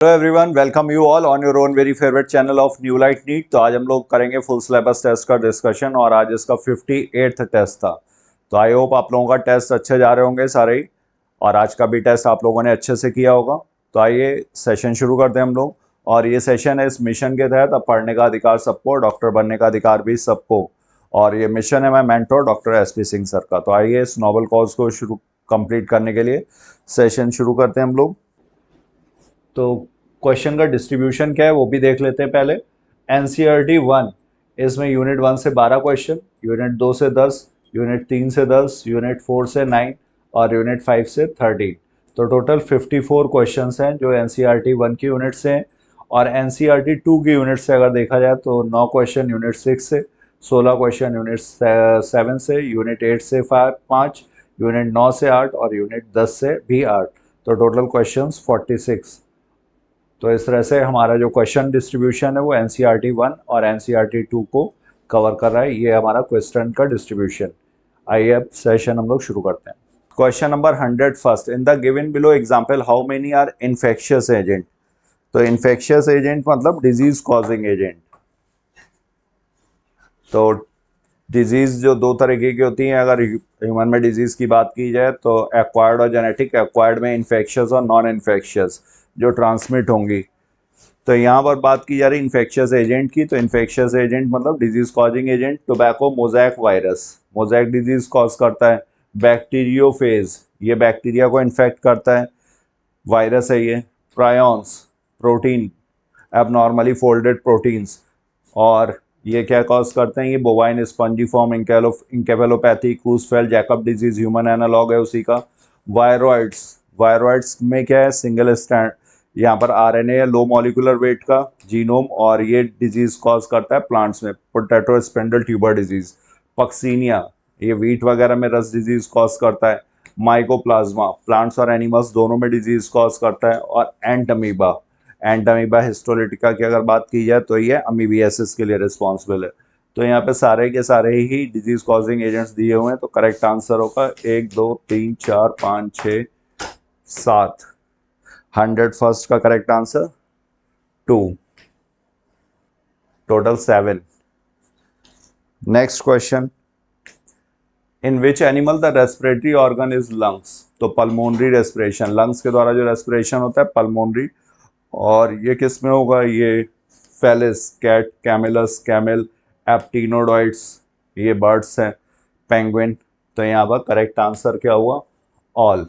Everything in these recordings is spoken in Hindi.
Hello everyone, welcome you all on your own very favourite channel of new light NEET. तो आज हम लोग करेंगे फुल सिलेबस टेस्ट का डिस्कशन और आज इसका 58th टेस्ट था। तो आई होप आप लोगों का टेस्ट अच्छे जा रहे होंगे सारे ही, और आज का भी टेस्ट आप लोगों ने अच्छे से किया होगा। तो आइए सेशन शुरू करते हैं हम लोग। और ये सेशन है इस मिशन के तहत, अब पढ़ने का अधिकार सबको, डॉक्टर बनने का अधिकार भी सबको। और ये मिशन है मैं mentor doctor SP Singh sir का। तो आइए इस नोबल कॉज को शुरू कंप्लीट करने के लिए सेशन शुरू करते हैं हम लोग। तो क्वेश्चन का डिस्ट्रीब्यूशन क्या है वो भी देख लेते हैं पहले। एनसीईआरटी 1, इसमें यूनिट 1 से 12 क्वेश्चन, यूनिट 2 से 10, यूनिट 3 से 10, यूनिट 4 से 9 और यूनिट 5 से 13। तो टोटल 54 क्वेश्चंस हैं जो एनसीईआरटी 1 की यूनिट से हैं। और एनसीईआरटी 2 की यूनिट से अगर देखा जाए तो 9 क्वेश्चन यूनिट 6 से, 16 क्वेश्चन यूनिट 7 से, यूनिट 8 से 5, यूनिट 9 से 8 और यूनिट 10 से भी 8। तो टोटल क्वेश्चंस 46। तो इस तरह से हमारा जो क्वेश्चन डिस्ट्रीब्यूशन है वो एनसीईआरटी 1 और एनसीईआरटी 2 को कवर कर रहा है। ये हमारा क्वेश्चन का डिस्ट्रीब्यूशन। आइए अब सेशन हम लोग शुरू करते हैं। Question number 100 first, in the given below example how many are infectious agent. तो इन्फेक्शियस एजेंट मतलब डिजीज कॉजिंग एजेंट। तो डिजीज जो दो तरीके की होती हैं, अगर ह्यूमन में डिजीज की बात की जाए तो एक्वायर्ड और जेनेटिक। एक्वायर्ड में इन्फेक्शियस और नॉन इन्फेक्शियस जो ट्रांसमिट होंगी। तो यहाँ पर बात की जा रही इन्फेक्शियस एजेंट की। तो इन्फेक्शियस एजेंट मतलब disease causing agent. Tobacco mosaic virus, mosaic disease cause करता है। बैक्टीरियोफेज, ये बैक्टीरिया को इन्फेक्ट करता है, वायरस है ये। Prions, protein, abnormally folded proteins. और ये क्या कॉज करते हैं, ये bovine spongiform encephalopathy, Creutzfeldt Jakob disease human analog है उसी का। वायरॉइड्स, वायरॉइड्स में क्या है, सिंगल स्टैंड यहाँ पर आरएनए है लो मॉलिकुलर वेट का जीनोम, और ये डिजीज कॉज करता है प्लांट्स में, potato spindle tuber disease. Puccinia, ये वीट वगैरह में रस्ट डिजीज कॉज करता है। माइकोप्लाज्मा, प्लांट्स और एनिमल्स दोनों में डिजीज कॉज करता है। और एंटमीबा, एंटमीबा हिस्टोलिटिका की अगर बात की जाए तो ये अमीबियासिस के लिए रिस्पॉन्सिबल है। तो यहाँ पे सारे के सारे ही डिजीज कॉजिंग एजेंट्स दिए हुए हैं। तो करेक्ट आंसर होगा 1 2 3 4 5 6 7। 100 फर्स्ट का correct answer 2, total 7। Next question, in which animal the respiratory organ is lungs. तो पल्मोनरी रेस्पिरेशन, लंग्स के द्वारा जो रेस्पिरेशन होता है पल्मोनरी। और ये किस में होगा, ये फेलिस, कैट, कैमिलस, कैमिल, एप्टिनोडॉइड्स, ये बर्ड्स हैं, पेंगुइन। तो यहाँ पर करेक्ट आंसर क्या हुआ, ऑल।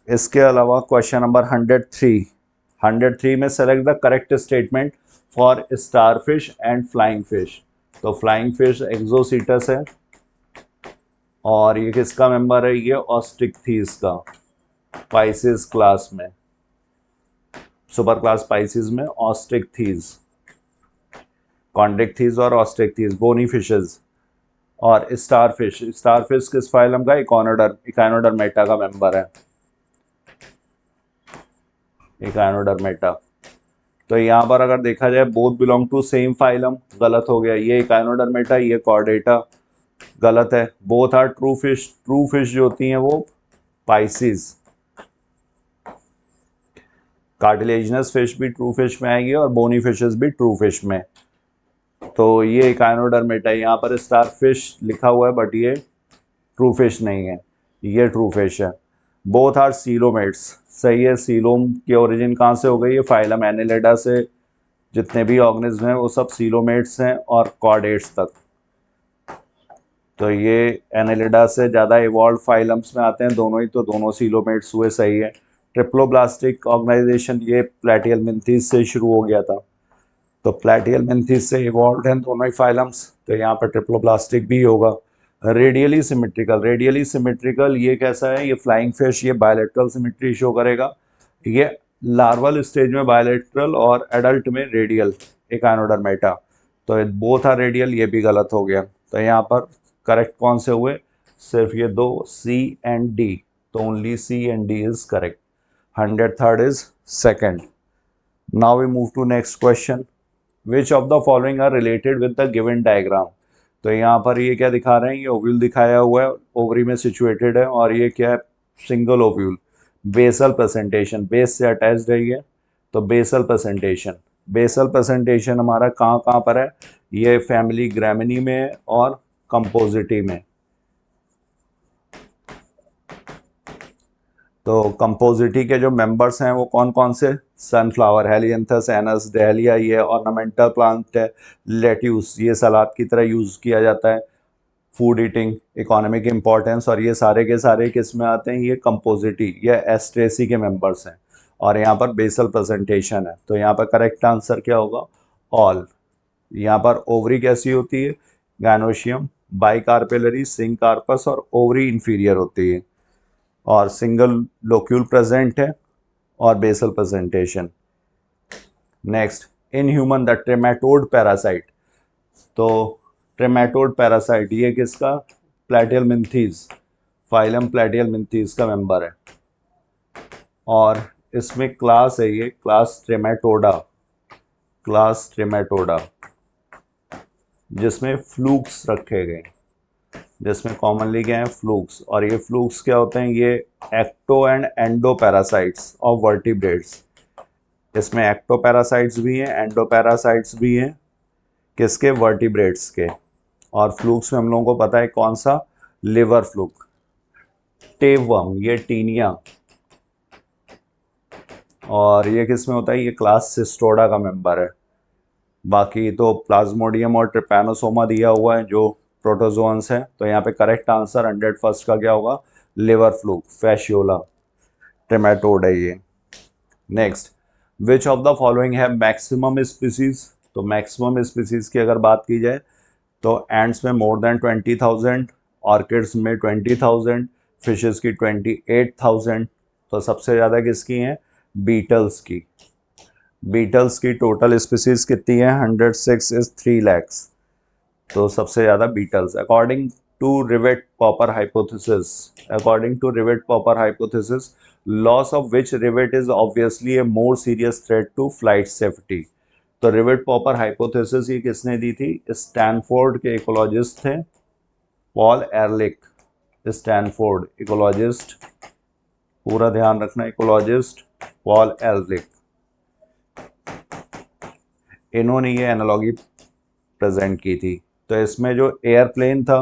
इसके अलावा क्वेश्चन नंबर 103, 103 में select the correct statement for starfish and flying fish. तो फ्लाइंग फिश एक्सोसीटस है, और ये किसका मेंबर है, ये ऑस्ट्रिकथीस का, पाइसिस क्लास में, सुपर क्लास पाइसिस में ऑस्ट्रिकथीस, कॉन्ड्रिक्थीस और ऑस्ट्रिकथीस, बोनी फिशेज। और स्टारफिश, स्टारफिश किस फाइलम का, इकाइनोडर्मेटा का मेंबर है, इकाइनोडर्मेटा। तो यहाँ पर अगर देखा जाए both belong to same phylum, गलत हो गया, ये इकाइनोडर्मेटा ये कॉर्डेटा, गलत है। Both are true fish, true fish जो होती हैं वो पाइसिस, कार्टिलेजिनस फिश भी ट्रू फिश में आएगी और बोनी फिशेस भी ट्रू फिश में। तो ये इकाइनोडर्मेटा, यहाँ पर स्टार फिश लिखा हुआ है बट ये ट्रू फिश नहीं है, ये ट्रू फिश है। बोथ आर सीलोमेट्स, सही है। सीलोम की ओरिजिन कहाँ से हो गई, ये फाइलम एनिलिडा से, जितने भी ऑर्गेनिज्म हैं वो सब सीलोमेट्स हैं और कॉर्डेट्स तक। तो ये एनिलिडा से ज़्यादा इवॉल्व फाइलम्स में आते हैं दोनों ही, तो दोनों सीलोमेट्स हुए, सही है। ट्रिप्लोब्लास्टिक ऑर्गेनाइजेशन ये प्लेटियलमिन्थीस से शुरू हो गया था, तो प्लेटियलमिन्थीस से इवॉल्व हैं दोनों ही फाइलम्स, तो यहाँ पर ट्रिप्लोब्लास्टिक भी होगा। रेडियली सिमेट्रिकल, रेडियली सिमेट्रिकल ये कैसा है, ये फ्लाइंग फिश, ये बायलेटरल सिमेट्री शो करेगा। ये लार्वल स्टेज में बायलेटरल और एडल्ट में रेडियल, इकाइनोडर्मेटा। तो बोथ आर रेडियल, ये भी गलत हो गया। तो यहाँ पर करेक्ट कौन से हुए, सिर्फ ये दो, सी एंड डी। तो only C and D is correct. 103rd is second. Now we move to next question, which of the following are related with the given diagram. तो यहाँ पर ये क्या दिखा रहे हैं, ये ओव्यूल दिखाया हुआ है, ओवरी में सिचुएटेड है, और ये क्या है, single ovule, basal presentation, base से अटैच्ड है ये। तो बेसल प्रेजेंटेशन हमारा कहाँ कहाँ पर है, ये फैमिली ग्रामिनी में है और कंपोजिटी में। तो कंपोजिटी के जो मेंबर्स हैं वो कौन कौन से, सनफ्लावर, हेलियंथस, एनस, डहलिया, ये ऑर्नामेंटल प्लांट है। लेट्यूस, ये सलाद की तरह यूज़ किया जाता है, फूड ईटिंग, इकोनॉमिक इंपॉर्टेंस, और ये सारे के सारे किस में आते हैं, ये कंपोजिटी, ये एस्ट्रेसी के मेंबर्स हैं। और यहाँ पर बेसल प्रेजेंटेशन है, तो यहाँ पर करेक्ट आंसर क्या होगा, ऑल। यहाँ पर ओवरी कैसी होती है, गैनोशियम, बाइकार्पेलरी, सिंकार्पस, और ओवरी इंफीरियर होती है, और सिंगल लोक्यूल प्रेजेंट है, और basal presentation. Next, in human the trematode parasite, तो ट्रेमेटोड पैरासाइट ये किसका, प्लेटियलमिंथीज, फाइलम प्लेटियलमिंथीज का मेंबर है, और इसमें क्लास है, ये क्लास ट्रेमेटोडा, जिसमें फ्लूक्स रखे गए, जिसमें कॉमनली क्या है, फ्लूक्स। और ये फ्लूक्स क्या होते हैं, ये ecto and endo parasites of vertebrates. इसमें एक्टो पैरासाइट्स भी हैं, एंडो पैरासाइट्स भी हैं, किसके, वर्टिब्रेट्स के। और फ्लूक्स में हम लोगों को पता है कौन सा, लिवर फ्लूक, टेपवर्म, ये टीनिया, और ये किस में होता है, ये क्लास सिस्टोडा का मेंबर है। बाकी तो प्लाज्मोडियम और ट्रिपैनोसोमा दिया हुआ है जो प्रोटोजोन्स हैं, तो यहाँ पे करेक्ट आंसर 101 का क्या होगा, लिवर फ्लूक, फैशियोला ट्रेमेटोड है ये। Next, which of the following है मैक्सिमम स्पीसीज, तो मैक्सिमम स्पीसीज की अगर बात की जाए तो एंड्स में मोर देन 20,000, ऑर्किड्स में 20,000, फिशेस की 28,000, तो सबसे ज़्यादा किसकी हैं, बीटल्स की। बीटल्स की टोटल स्पीसीज कितनी है, 106 इज 3 lakhs, तो सबसे ज़्यादा beetles. According to rivet popper hypothesis, loss of which rivet is obviously a more serious threat to flight safety. तो रिवेट पॉपर हाइपोथेसिस ये किसने दी थी, स्टैनफोर्ड के इकोलॉजिस्ट थे, पॉल एरलिक, स्टैनफोर्ड इकोलॉजिस्ट, पूरा ध्यान रखना, इकोलॉजिस्ट पॉल एरलिक, इन्होंने ये एनालॉगी प्रेजेंट की थी। तो इसमें जो एयरप्लेन था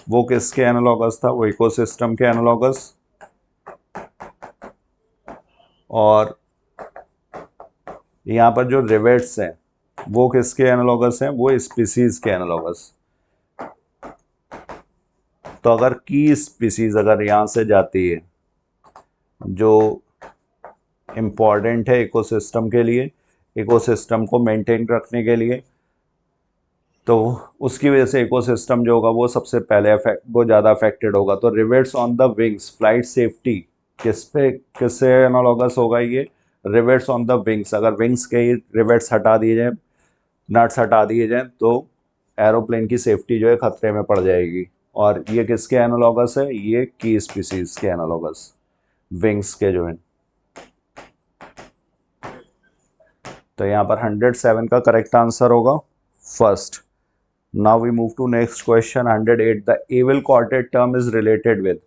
वो किसके एनालॉगस था, वो इकोसिस्टम के एनालॉगस, और यहाँ पर जो रिवेट्स हैं वो किसके एनालॉगस हैं, वो स्पीसीज के एनालॉगस। तो अगर की स्पीसीज अगर यहाँ से जाती है जो इम्पॉर्टेंट है इकोसिस्टम के लिए, इकोसिस्टम को मेंटेन रखने के लिए, तो उसकी वजह से इकोसिस्टम जो होगा वो सबसे पहले वो ज़्यादा अफेक्टेड होगा। तो rivets on the wings, flight safety किससे एनालॉगस होगा, ये रिवेट्स ऑन द विंग्स। अगर विंग्स के ही रिवेट्स हटा दिए जाएँ, नट्स हटा दिए जाएँ, तो एरोप्लेन की सेफ्टी जो है खतरे में पड़ जाएगी। और ये किसके एनालॉगस है, ये की स्पीसीज के एनालॉगस, विंग्स के जो हैं। तो यहाँ पर 107 का करेक्ट आंसर होगा first. Now we move to next question 108, the evil quartet term is related with.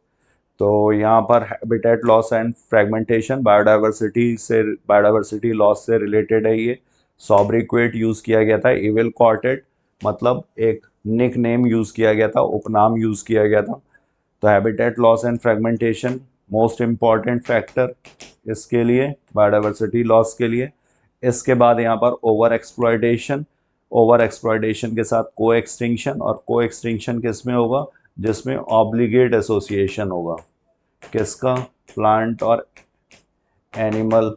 तो यहाँ पर habitat loss and fragmentation, biodiversity loss से रिलेटेड है ये। सॉब्रिक्वेट यूज़ किया गया था, एविल क्वार्टेट मतलब एक निक नेम यूज़ किया गया था, उपनाम यूज़ किया गया था। तो habitat loss and fragmentation most important factor इसके लिए, बायोडाइवर्सिटी लॉस के लिए। इसके बाद यहाँ पर ओवर एक्सप्लॉयटेशन के साथ को एक्सटिंक्शन, और को एक्सटिंक्शन किस में होगा, जिसमें ऑब्लिगेट एसोसिएशन होगा, किसका, प्लांट और एनिमल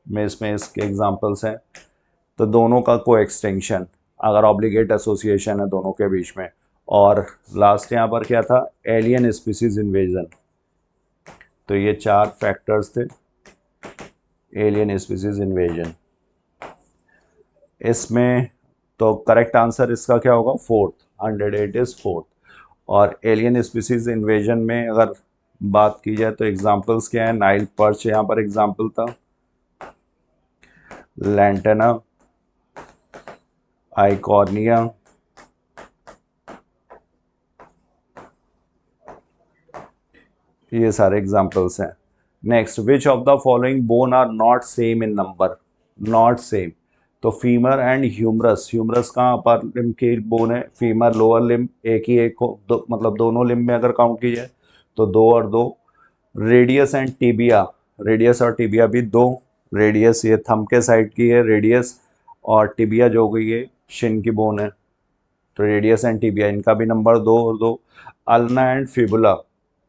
में, इसमें इसके एग्जांपल्स हैं। तो दोनों का को एक्सटिंक्शन अगर ऑब्लिगेट एसोसिएशन है दोनों के बीच में। और लास्ट यहाँ पर क्या था, एलियन स्पीसीज इन्वेजन। तो ये 4 फैक्टर्स थे, एलियन स्पीसीज इन्वेजन। इसमें तो करेक्ट आंसर इसका क्या होगा, फोर्थ, 108 इज फोर्थ। और एलियन स्पीसीज इन्वेजन में अगर बात की जाए तो एग्जांपल्स क्या है, नाइल पर्च यहाँ पर एग्जांपल था, लैंटेना, आइकॉर्निया, ये सारे एग्जांपल्स हैं। Next, which of the following bone are not same in number. Not same. तो फीमर एंड ह्यूमरस, ह्यूमरस कहाँ अपर लिम्ब की बोन है, फीमर लोअर लिम्ब एक ही एक को मतलब दोनों लिम्ब में अगर काउंट की जाए तो 2 और 2। रेडियस एंड टिबिया, रेडियस और टिबिया भी 2। रेडियस ये थंब के साइड की है रेडियस, और टिबिया जो गई है शिन की बोन है। तो रेडियस एंड टिबिया इनका भी नंबर 2 और 2। अल्ना एंड फिबुला,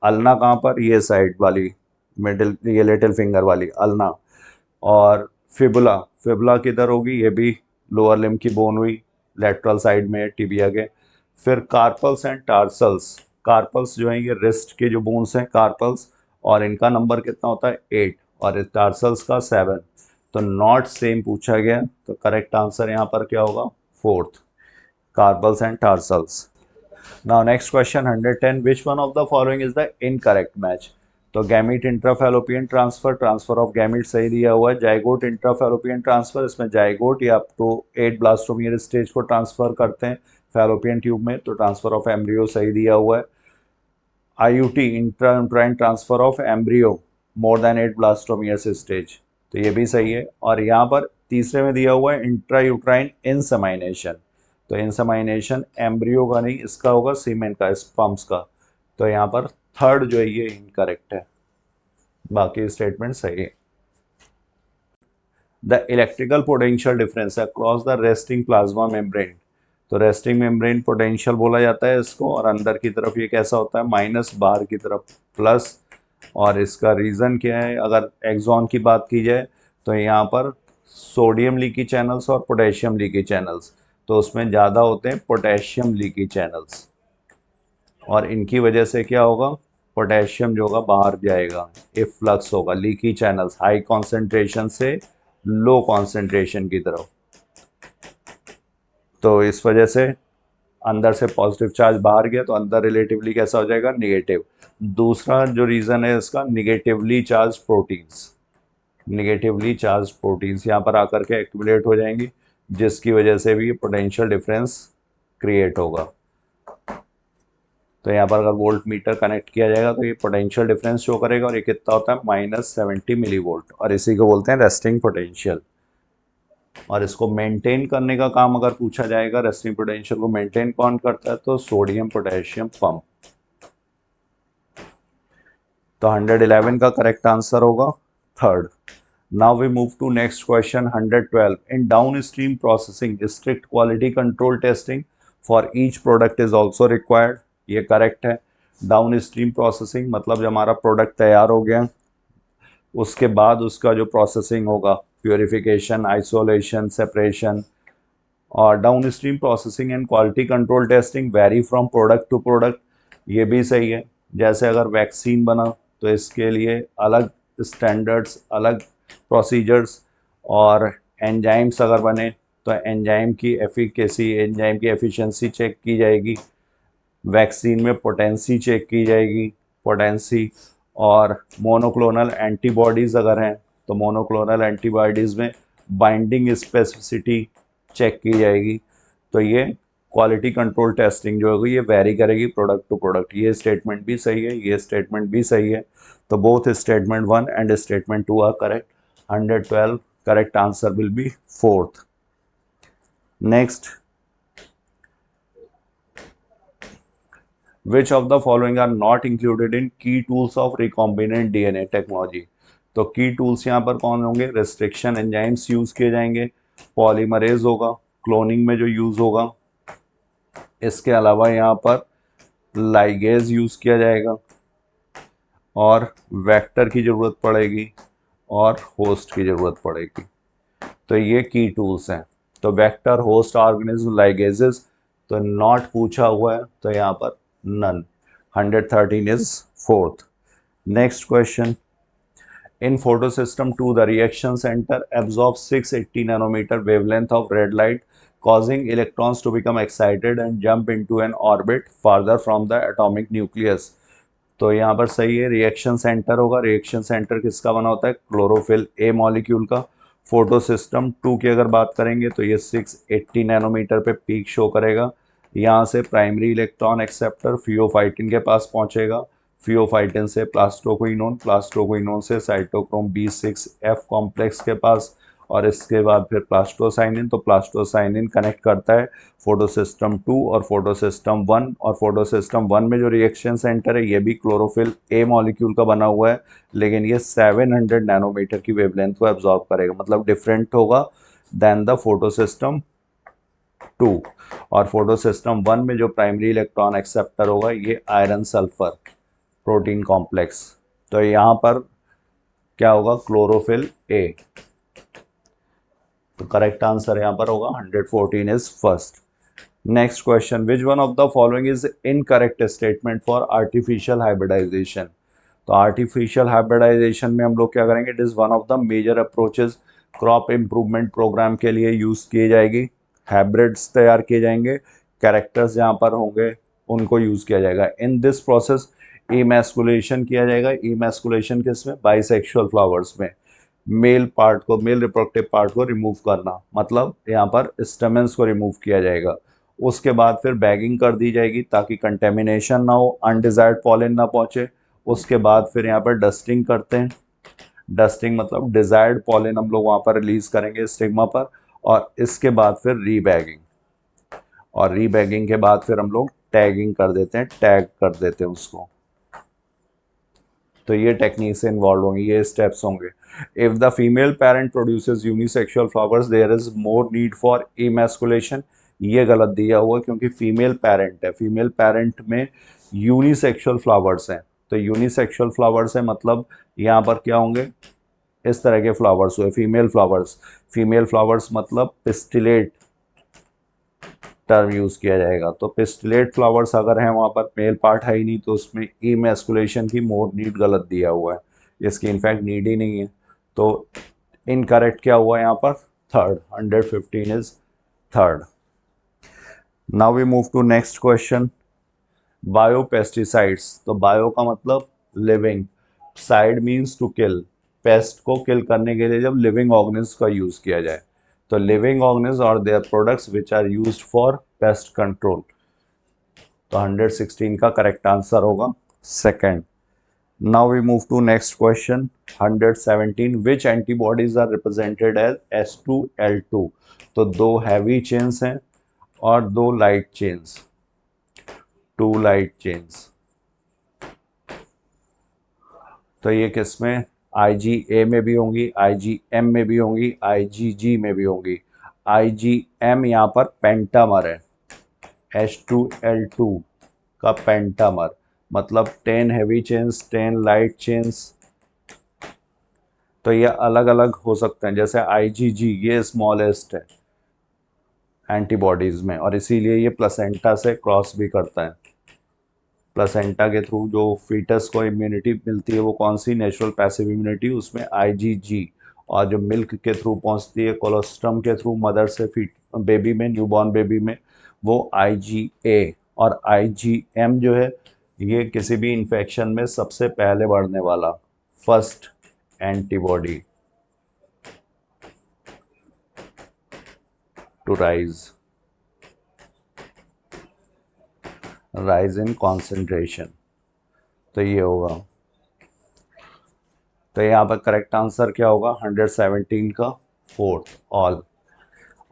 अल्ना कहाँ पर, ये साइड वाली मिडिल, ये लिटिल फिंगर वाली अल्ना। और फिबुला, फिबुला किधर होगी, ये भी लोअर लिम्ब की बोन हुई, लेटरल साइड में टिबिया के। फिर कार्पल्स एंड टार्सल्स, कार्पल्स जो है ये रिस्ट के जो बोन्स हैं कार्पल्स, और इनका नंबर कितना होता है 8, और टार्सल्स का 7। तो नॉट सेम पूछा गया, तो करेक्ट आंसर यहाँ पर क्या होगा, fourth, carpals and tarsals. Now next question 110, which one of the following is the incorrect match? तो gamete intrafallopian transfer, transfer of gamete सही दिया हुआ है। जाइगोट इंट्राफेलोपियन ट्रांसफर, इसमें जाइगोट या अप टू 8 ब्लास्टोमियर स्टेज को ट्रांसफर करते हैं फेलोपियन ट्यूब में, तो ट्रांसफर ऑफ एम्ब्रियो सही दिया हुआ है। IUT intrauterine transfer of embryo more than 8 blastomeres stage, तो ये भी सही है। और यहाँ पर तीसरे में दिया हुआ है इंट्रायूट्राइन इंसेमाइनेशन, तो इंसेमाइनेशन एम्ब्रियो का नहीं, इसका होगा सीमेन का, स्पर्म्स का। तो यहाँ पर थर्ड जो है ये इनकरेक्ट है, बाकी स्टेटमेंट सही है। The electrical potential difference across the resting plasma membrane, तो रेस्टिंग मेम्ब्रेन पोटेंशियल बोला जाता है इसको, और अंदर की तरफ ये कैसा होता है माइनस, बाहर की तरफ प्लस। और इसका रीज़न क्या है, अगर एक्सॉन की बात की जाए तो यहाँ पर सोडियम लीकी चैनल्स और पोटेशियम लीकी चैनल्स, तो उसमें ज़्यादा होते हैं पोटेशियम लीकी चैनल्स, और इनकी वजह से क्या होगा, पोटेशियम जो होगा बाहर जाएगा, इफ्लक्स होगा, लीकी चैनल्स हाई कॉन्सेंट्रेशन से लो कॉन्सेंट्रेशन की तरफ, तो इस वजह से अंदर से पॉजिटिव चार्ज बाहर गया तो अंदर रिलेटिवली कैसा हो जाएगा, निगेटिव। दूसरा जो रीज़न है इसका, negatively charge proteins, negatively charge proteins यहाँ पर आकर के एक्टिवेट हो जाएंगी, जिसकी वजह से भी पोटेंशियल डिफरेंस क्रिएट होगा। तो यहाँ पर अगर वोल्ट मीटर कनेक्ट किया जाएगा तो ये पोटेंशियल डिफरेंस शो करेगा, और ये कितना होता है -70 मिली वोल्ट, और इसी को बोलते हैं रेस्टिंग पोटेंशियल। और इसको मेंटेन करने का काम अगर पूछा जाएगा, रेस्टिंग पोटेंशियल को मेंटेन कौन करता है, तो सोडियम पोटेशियम पंप। तो 111 का करेक्ट आंसर होगा third. Now we move to next question 112, in downstream processing strict quality control testing for each product is also required, ये करेक्ट है। डाउन स्ट्रीम प्रोसेसिंग मतलब जब हमारा प्रोडक्ट तैयार हो गया उसके बाद उसका जो प्रोसेसिंग होगा, प्योरिफिकेशन, आइसोलेशन, सेपरेशन, और downstream processing and quality control testing vary from product to product, ये भी सही है। जैसे अगर वैक्सीन बना तो इसके लिए अलग स्टैंडर्ड्स, अलग प्रोसीजर्स, और एंजाइम्स अगर बने तो एंजाइम की एफिकेसी, एंजाइम की एफिशिएंसी चेक की जाएगी। वैक्सीन में पोटेंसी चेक की जाएगी, पोटेंसी। और मोनोक्लोनल एंटीबॉडीज़ अगर हैं तो मोनोक्लोनल एंटीबॉडीज़ में बाइंडिंग स्पेसिफिसिटी चेक की जाएगी। तो ये क्वालिटी कंट्रोल टेस्टिंग जो होगी ये वेरी करेगी प्रोडक्ट टू प्रोडक्ट, ये स्टेटमेंट भी सही है, ये स्टेटमेंट भी सही है। तो both statement 1 and statement 2 are correct. 112 correct answer will be fourth. Next, Which of the following are not included in key tools of recombinant DNA technology? तो की टूल्स यहाँ पर कौन होंगे, रेस्ट्रिक्शन एंजाइम्स यूज किए जाएंगे, पॉलीमरेज होगा, क्लोनिंग में जो यूज होगा, इसके अलावा यहाँ पर लाइगेज यूज किया जाएगा, और वेक्टर की ज़रूरत पड़ेगी, और होस्ट की ज़रूरत पड़ेगी। तो ये की टूल्स हैं। तो वेक्टर, होस्ट, ऑर्गेनिज्म, लाइगेजेस, तो नॉट पूछा हुआ है, तो यहाँ पर none. 113 is fourth. Next question. In photosystem 2, the reaction center absorbs 680 nanometer wavelength of red light, causing electrons to become excited and jump into an orbit farther from the atomic nucleus. तो यहाँ पर सही है, रिएक्शन सेंटर होगा। रिएक्शन सेंटर किसका बना होता है, क्लोरोफिल ए मॉलिक्यूल का। फोटो सिस्टम 2 की अगर बात करेंगे तो ये 680 नैनोमीटर पे पीक शो करेगा। यहाँ से प्राइमरी इलेक्ट्रॉन एक्सेप्टर फियोफाइटिन के पास पहुँचेगा, फियोफाइटिन से प्लास्टोक्विनोन, प्लास्टोक्विनोन से साइटोक्रोम B6F कॉम्प्लेक्स के पास, और इसके बाद फिर प्लास्टोसाइनिन, तो प्लास्टोसाइनिन कनेक्ट करता है फोटोसिस्टम 2 और फोटोसिस्टम 1, और फोटोसिस्टम 1 में जो रिएक्शन सेंटर है ये भी क्लोरोफिल ए मॉलिक्यूल का बना हुआ है, लेकिन ये 700 नैनोमीटर की वेवलेंथ को एब्जॉर्ब करेगा, मतलब डिफरेंट होगा देन द फोटोसिस्टम 2। और फोटोसिस्टम 1 में जो प्राइमरी इलेक्ट्रॉन एक्सेप्टर होगा ये आयरन सल्फर प्रोटीन कॉम्प्लेक्स, तो यहाँ पर क्या होगा, क्लोरोफिल ए। तो करेक्ट आंसर यहाँ पर होगा 114 is first. Next question, which one of the following is incorrect statement for artificial hybridization. तो आर्टिफिशियल हाइब्रिडाइजेशन में हम लोग क्या करेंगे, it is one of the major approaches crop improvement programme के लिए यूज किए जाएगी। हाइब्रिड्स तैयार किए जाएंगे, कैरेक्टर्स जहाँ पर होंगे उनको यूज किया जाएगा। इन दिस प्रोसेस इमैस्कुलेशन किया जाएगा। इमैस्कुलेशन किसमें, बाइसेक्सुअल फ्लावर्स में। मेल पार्ट को, मेल रिप्रोडक्टिव पार्ट को रिमूव करना, मतलब यहाँ पर स्टेमेंस को रिमूव किया जाएगा। उसके बाद फिर बैगिंग कर दी जाएगी ताकि कंटेमिनेशन ना हो, अनडिजायर्ड पॉलन ना पहुंचे। उसके बाद फिर यहाँ पर डस्टिंग करते हैं। डस्टिंग मतलब डिजायर्ड पॉलन हम लोग वहाँ पर रिलीज करेंगे स्टिग्मा पर, और इसके बाद फिर रीबैगिंग, और रीबैगिंग के बाद फिर हम लोग टैगिंग कर देते हैं, टैग कर देते हैं उसको। तो ये टेक्निक से इन्वॉल्व होंगे, ये स्टेप्स होंगे। If the female parent produces unisexual flowers there is more need for emasculation. ये गलत दिया हुआ क्योंकि फीमेल पेरेंट है, फीमेल पेरेंट में यूनिसेक्सुअल फ्लावर्स हैं। तो यूनिसेक्सुअल फ्लावर्स है मतलब यहाँ पर क्या होंगे, इस तरह के फ्लावर्स हुए फीमेल फ्लावर्स। फीमेल फ्लावर्स मतलब पिस्टिलेट टर्म यूज किया जाएगा। तो पिस्टिलेट फ्लावर्स अगर हैं वहाँ पर मेल पार्ट है ही नहीं, तो उसमें इमैस्कुलेशन की मोर नीड गलत दिया हुआ है, इसकी इनफैक्ट नीड ही नहीं है। तो इनकरेक्ट क्या हुआ यहाँ पर, third, 115 is third. Now we move to next question, bio pesticides. तो बायो का मतलब living, cide means to kill, pest को किल करने के लिए जब लिविंग ऑर्गेनिज्म का यूज किया जाए, तो लिविंग ऑर्गेनिज्म और their products which are used for pest control. तो 116 का करेक्ट आंसर होगा second. Now we move to next question, 117, which antibodies are represented as H2L2। तो दो हैवी चेन्स हैं और दो light chains, two light chains. तो ये किसमें, IgA में भी होंगी, IgM में भी होंगी, IgG में भी होंगी। IgM यहाँ पर पेंटामर है, H2L2 का पेंटामर, मतलब 10 हैवी चेन्स 10 लाइट चेन्स। तो ये अलग अलग हो सकते हैं, जैसे IgG ये स्मॉलेस्ट है एंटीबॉडीज में, और इसीलिए ये प्लेसेंटा से क्रॉस भी करता है। प्लेसेंटा के थ्रू जो फीटस को इम्यूनिटी मिलती है वो कौन सी, नेचुरल पैसिव इम्यूनिटी, उसमें IgG। और जो मिल्क के थ्रू पहुंचती है कोलोस्ट्रम के थ्रू मदर से बेबी में, न्यूबॉर्न बेबी में, वो IgA। और IgM जो है ये किसी भी इन्फेक्शन में सबसे पहले बढ़ने वाला first antibody to rise in concentration. तो ये होगा, तो यहाँ पर करेक्ट आंसर क्या होगा, 117 का फोर्थ ऑल।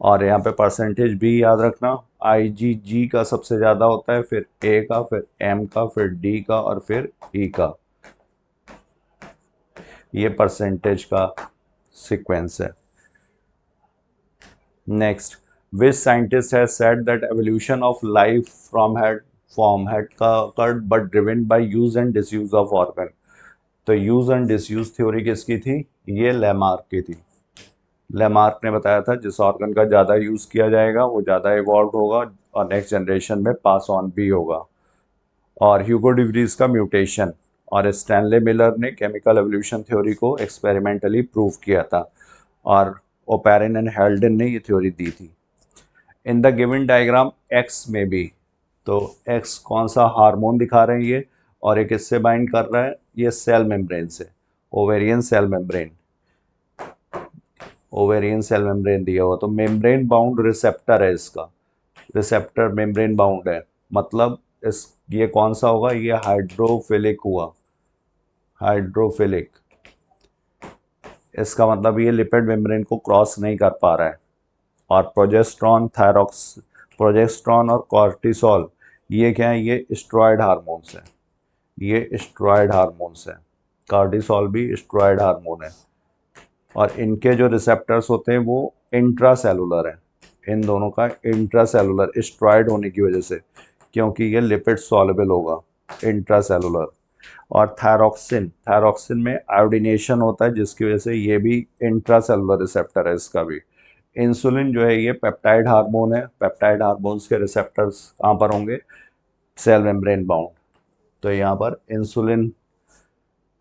और यहाँ पे परसेंटेज भी याद रखना, IgG का सबसे ज़्यादा होता है, फिर A का, फिर M का, फिर D का, और फिर E का। ये परसेंटेज का सीक्वेंस है। Next, which scientist has said that evolution of life from had form had occurred but driven by use and disuse of organ। तो यूज एंड डिसयूज थ्योरी किसकी थी, ये लेमार्क की थी। लेमार्क ने बताया था जिस ऑर्गन का ज़्यादा यूज़ किया जाएगा वो ज़्यादा इवॉल्व होगा और नेक्स्ट जनरेशन में पास ऑन भी होगा। और ह्यूगो डिवरीज का म्यूटेशन, और स्टैनले मिलर ने केमिकल एवोल्यूशन थ्योरी को एक्सपेरिमेंटली प्रूव किया था, और ओपेरिन एंड हेल्डन ने ये थ्योरी दी थी। इन द गिवन डायग्राम एक्स में भी, तो एक्स कौन सा हार्मोन दिखा रहे हैं ये, और ये किससे बाइंड कर रहा है, ये सेल मेम्ब्रेन से, ovarian cell membrane, ovarian cell membrane दिया हुआ। तो मेम्ब्रेन बाउंड रिसेप्टर है इसका, रिसेप्टर मेम्ब्रेन बाउंड है, मतलब इस ये कौन सा होगा, ये हाइड्रोफिलिक हुआ, हाइड्रोफिलिक। इसका मतलब ये लिपिड मेम्ब्रेन को क्रॉस नहीं कर पा रहा है। और प्रोजेस्ट्रॉन और कॉर्टिसोल ये क्या है, ये स्टेरॉयड हार्मोन्स हैं, ये स्टेरॉयड हार्मोन्स हैं। कॉर्टिसोल भी स्टेरॉयड हार्मोन है और इनके जो रिसेप्टर्स होते हैं वो इंट्रासेलुलर हैं। इन दोनों का इंट्रासेलुलर स्टेरॉयड होने की वजह से, क्योंकि ये लिपिड सॉल्युबल होगा इंट्रासेलुलर। और थायरॉक्सिन, थायरॉक्सिन में आयोडीनेशन होता है जिसकी वजह से ये भी इंट्रासेलुलर रिसेप्टर है इसका भी। इंसुलिन जो है ये पेप्टाइड हार्मोन है, पेप्टाइड हार्मोन्स के रिसेप्टर्स कहाँ पर होंगे, सेल मेम्ब्रेन बाउंड। तो यहाँ पर इंसुलिन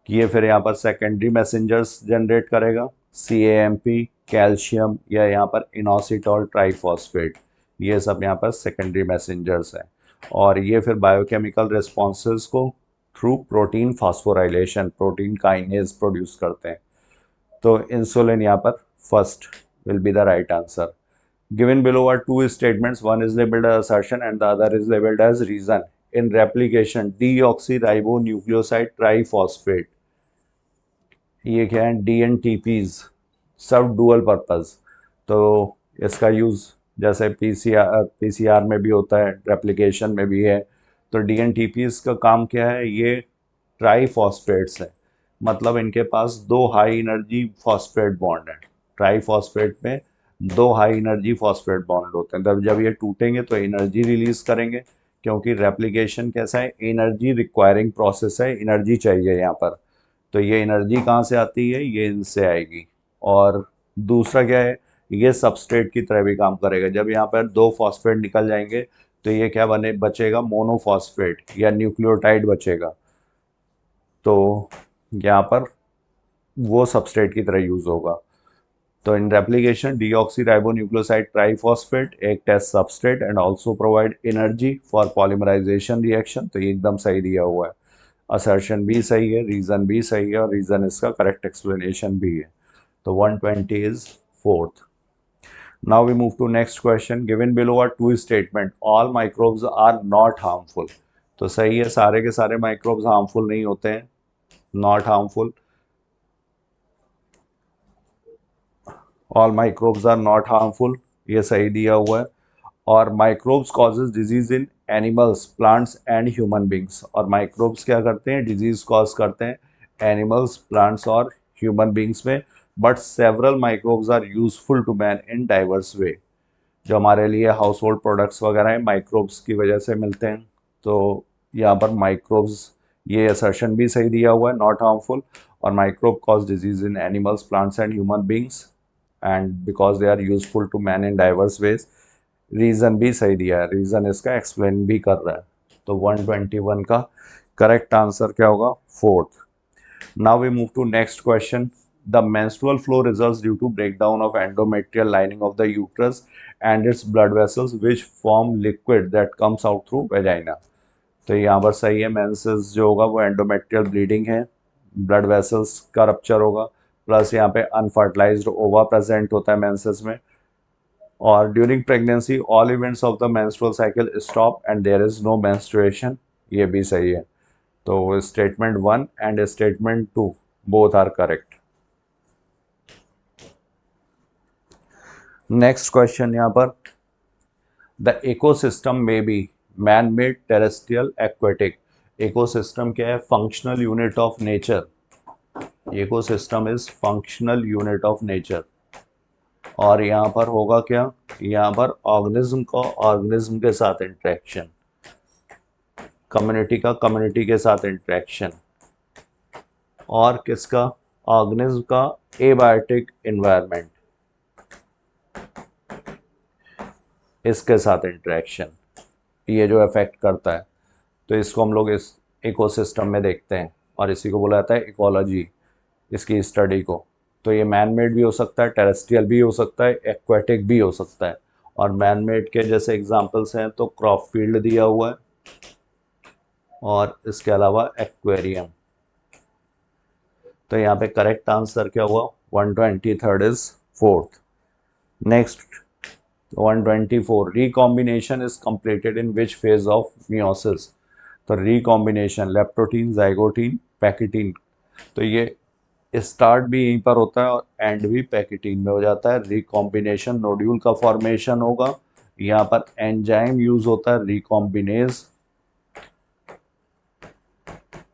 ये फिर यहाँ पर सेकेंडरी मैसेंजर्स जनरेट करेगा, CAMP, कैल्शियम या यहाँ पर इनोसिटॉल ट्राइफॉस्फेट, ये सब यहाँ पर सेकेंडरी मैसेंजर्स हैं। और ये फिर बायोकेमिकल रिस्पॉन्सेज को through protein phosphorylation, protein kinase produce करते हैं। तो इंसुलिन यहाँ पर first will be the right answer. Given below are two statements. One is labeled as assertion and the other is labeled as reason. In replication, deoxyribonucleoside triphosphate, ये क्या है, DNTPs, सब डुअल पर्पस। तो इसका यूज़ जैसे पीसीआर में भी होता है, रेप्लिकेशन में भी है। तो DNTPs का काम क्या है, ये ट्राईफॉस्फेट्स है, मतलब इनके पास दो हाई एनर्जी फॉस्फेट बॉन्ड है। ट्राईफॉस्फेट में दो हाई एनर्जी फॉस्फेट बॉन्ड होते हैं, तब जब ये टूटेंगे तो एनर्जी रिलीज करेंगे, क्योंकि रेप्लिकेशन कैसा है, एनर्जी रिक्वायरिंग प्रोसेस है, एनर्जी चाहिए यहाँ पर। तो ये एनर्जी कहाँ से आती है, ये इनसे आएगी। और दूसरा क्या है, ये सबस्ट्रेट की तरह भी काम करेगा। जब यहाँ पर दो फॉस्फेट निकल जाएंगे तो ये क्या बचेगा, मोनोफॉस्फेट या न्यूक्लियोटाइड बचेगा। तो यहाँ पर वो सबस्ट्रेट की तरह यूज होगा। तो इन रेप्लिकेशन डीऑक्सीराइबोन्यूक्लियोसाइड ट्राइफॉस्फेट एक test substrate and also provide energy for polymerisation reaction. तो ये एकदम सही दिया हुआ है, असर्शन भी सही है, रीजन भी सही है और रीजन इसका करेक्ट एक्सप्लेनेशन भी है। तो 120 is fourth. Now we move to next question. Given below are two statement, all microbes are not harmful. तो सही है, सारे के सारे माइक्रोब्स हार्मफुल नहीं होते हैं, not harmful. All microbes are not harmful, ये सही दिया हुआ है। और microbes causes disease in animals, plants and human beings. और माइक्रोब्स क्या करते हैं, डिजीज कॉज करते हैं एनिमल्स, प्लांट्स और ह्यूमन बींग्स में। But several microbes are useful to man in diverse way. जो हमारे लिए हाउस होल्ड प्रोडक्ट्स वगैरह हैं, माइक्रोब्स की वजह से मिलते हैं। तो यहाँ पर माइक्रोब्स, ये असर्शन भी सही दिया हुआ है, नॉट हार्मफुल। और microbe cause disease in animals, plants and human beings and because they are useful to man in diverse ways, reason भी सही दिया है, रीज़न इसका एक्सप्लेन भी कर रहा है। तो 121 का करेक्ट आंसर क्या होगा, fourth. Now we move to next question. The menstrual flow results due to breakdown of endometrial lining of the uterus and its blood vessels which form liquid that comes out through vagina। तो यहाँ पर सही है, मेंसेस जो होगा वो एंडोमेट्रियल ब्लीडिंग है, ब्लड वेसल्स का रप्चर होगा, प्लस यहाँ पे अनफर्टिलाइज्ड ओवा प्रेजेंट होता है मेंसेस में। और during pregnancy all events of the menstrual cycle stop and there is no menstruation, ये भी सही है। तो statement 1 and statement 2 both are correct. Next question यहाँ पर, the ecosystem may be man made, terrestrial, aquatic. Ecosystem क्या है, functional unit of nature. Ecosystem is functional unit of nature. और यहाँ पर होगा क्या, यहाँ पर ऑर्गेनिज्म का ऑर्गेनिज्म के साथ इंटरेक्शन, कम्युनिटी का कम्युनिटी के साथ इंटरेक्शन, और किसका, ऑर्गेनिज्म का एबायोटिक एनवायरनमेंट, इसके साथ इंटरेक्शन, ये जो इफेक्ट करता है। तो इसको हम लोग इस इकोसिस्टम में देखते हैं और इसी को बोला जाता है इकोलॉजी, इसकी स्टडी को। तो ये मैन मेड भी हो सकता है, टेरेस्ट्रियल भी हो सकता है, एक्वेटिक भी हो सकता है। और मैन मेड के जैसे एग्जांपल्स हैं तो क्रॉप फील्ड दिया हुआ है और इसके अलावा एक्वेरियम। तो यहाँ पे करेक्ट आंसर क्या हुआ, 123 is fourth. Next 124, recombination is completed in which phase of meiosis. तो रिकॉम्बिनेशन लेप्टोटीन, जाइगोटीन, पैकेटीन। तो ये स्टार्ट भी यहीं पर होता है और एंड भी पैकेटीन में हो जाता है। रिकॉम्बिनेशन नोड्यूल का फॉर्मेशन होगा, यहाँ पर एंजाइम यूज होता है रिकॉम्बिनेज,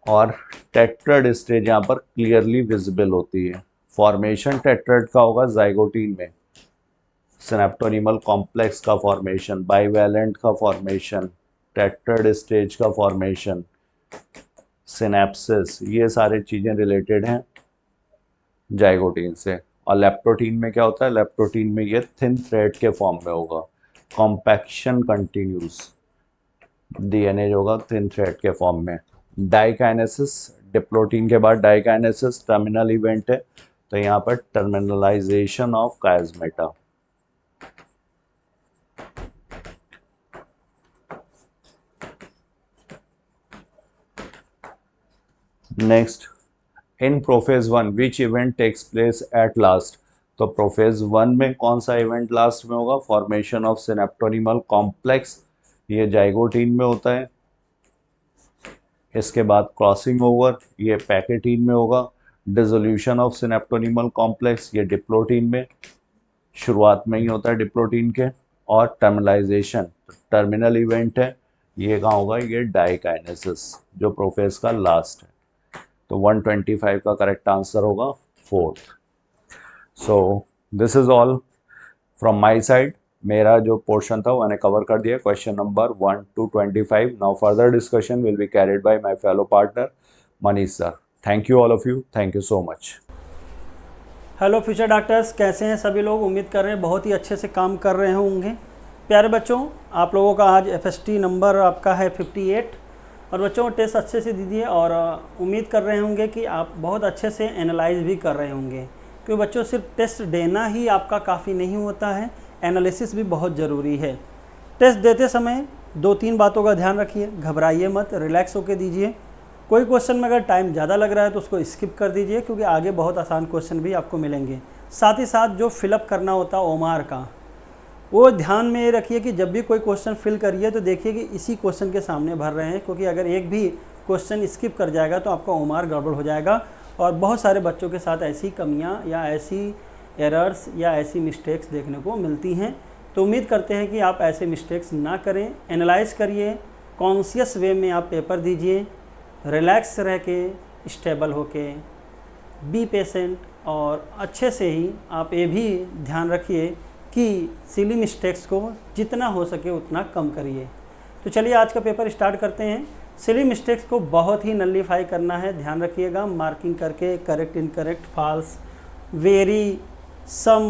और टेट्राड स्टेज यहाँ पर क्लियरली विजिबल होती है। फॉर्मेशन टेट्राड का होगा जाइगोटीन में, सिनेप्टोनिमल कॉम्प्लेक्स का फॉर्मेशन, बाइवैलेंट का फॉर्मेशन, टेट्राड स्टेज का फॉर्मेशन, सिनेप्सिस, ये सारी चीज़ें रिलेटेड हैं जाइगोटीन से। और लेप्टोटीन में क्या होता है, लेप्टोटीन में ये थिन थ्रेड के फॉर्म में होगा, कॉम्पैक्शन कंटिन्यूस, डीएनए होगा थिन थ्रेड के फॉर्म में। डाइकाइनेसिस, डिप्लोटीन के बाद डाइकाइनेसिस टर्मिनल इवेंट है, तो यहाँ पर terminalization of chiasmata. Next, in prophase 1 which event takes place at last, तो प्रोफेज 1 में कौन सा इवेंट लास्ट में होगा, फॉर्मेशन ऑफ सिनेप्टोनिमल कॉम्प्लेक्स, ये जाइगोटीन में होता है। इसके बाद क्रॉसिंग ओवर, ये पैकेटीन में होगा। डिसोल्यूशन ऑफ सिनेप्टोनिमल कॉम्प्लेक्स, ये डिप्लोटीन में शुरुआत में ही होता है डिप्लोटीन के। और टर्मिनलाइजेशन, टर्मिनल इवेंट है, ये कहाँ होगा, ये डाइकाइनेसिस जो प्रोफेज का लास्ट है। तो 125 का करेक्ट आंसर होगा 4th। So this is all from my side. मेरा जो पोर्शन था वो मैंने कवर कर दिया, question number 1 to 25। Now further discussion will be carried by my fellow partner Manish sir. Thank you all of you, thank you so much. Hello future doctors, कैसे हैं सभी लोग? उम्मीद कर रहे हैं बहुत ही अच्छे से काम कर रहे होंगे। प्यारे बच्चों, आप लोगों का आज FST नंबर आपका है 58। और बच्चों टेस्ट अच्छे से दीजिए और उम्मीद कर रहे होंगे कि आप बहुत अच्छे से एनालाइज भी कर रहे होंगे, क्योंकि बच्चों सिर्फ टेस्ट देना ही आपका काफ़ी नहीं होता है, एनालिसिस भी बहुत ज़रूरी है। टेस्ट देते समय 2-3 बातों का ध्यान रखिए, घबराइए मत, रिलैक्स होकर दीजिए। कोई क्वेश्चन में अगर टाइम ज़्यादा लग रहा है तो उसको स्किप कर दीजिए, क्योंकि आगे बहुत आसान क्वेश्चन भी आपको मिलेंगे। साथ ही साथ जो फिलअप करना होता है ओमार का, वो ध्यान में ये रखिए कि जब भी कोई क्वेश्चन फिल करिए तो देखिए कि इसी क्वेश्चन के सामने भर रहे हैं, क्योंकि अगर एक भी क्वेश्चन स्किप कर जाएगा तो आपका ओमार गड़बड़ हो जाएगा। और बहुत सारे बच्चों के साथ ऐसी कमियां या ऐसी एरर्स या ऐसी मिस्टेक्स देखने को मिलती हैं। तो उम्मीद करते हैं कि आप ऐसे मिस्टेक्स ना करें, एनालाइज करिए, कॉन्शियस वे में आप पेपर दीजिए, रिलैक्स रह के, स्टेबल होके, बी पेशेंट। और अच्छे से ही आप ये भी ध्यान रखिए कि सिली मिस्टेक्स को जितना हो सके उतना कम करिए। तो चलिए आज का पेपर स्टार्ट करते हैं। सिली मिस्टेक्स को बहुत ही नलिफाई करना है, ध्यान रखिएगा, मार्किंग करके करेक्ट, इनकरेक्ट, फॉल्स, वेरी, सम,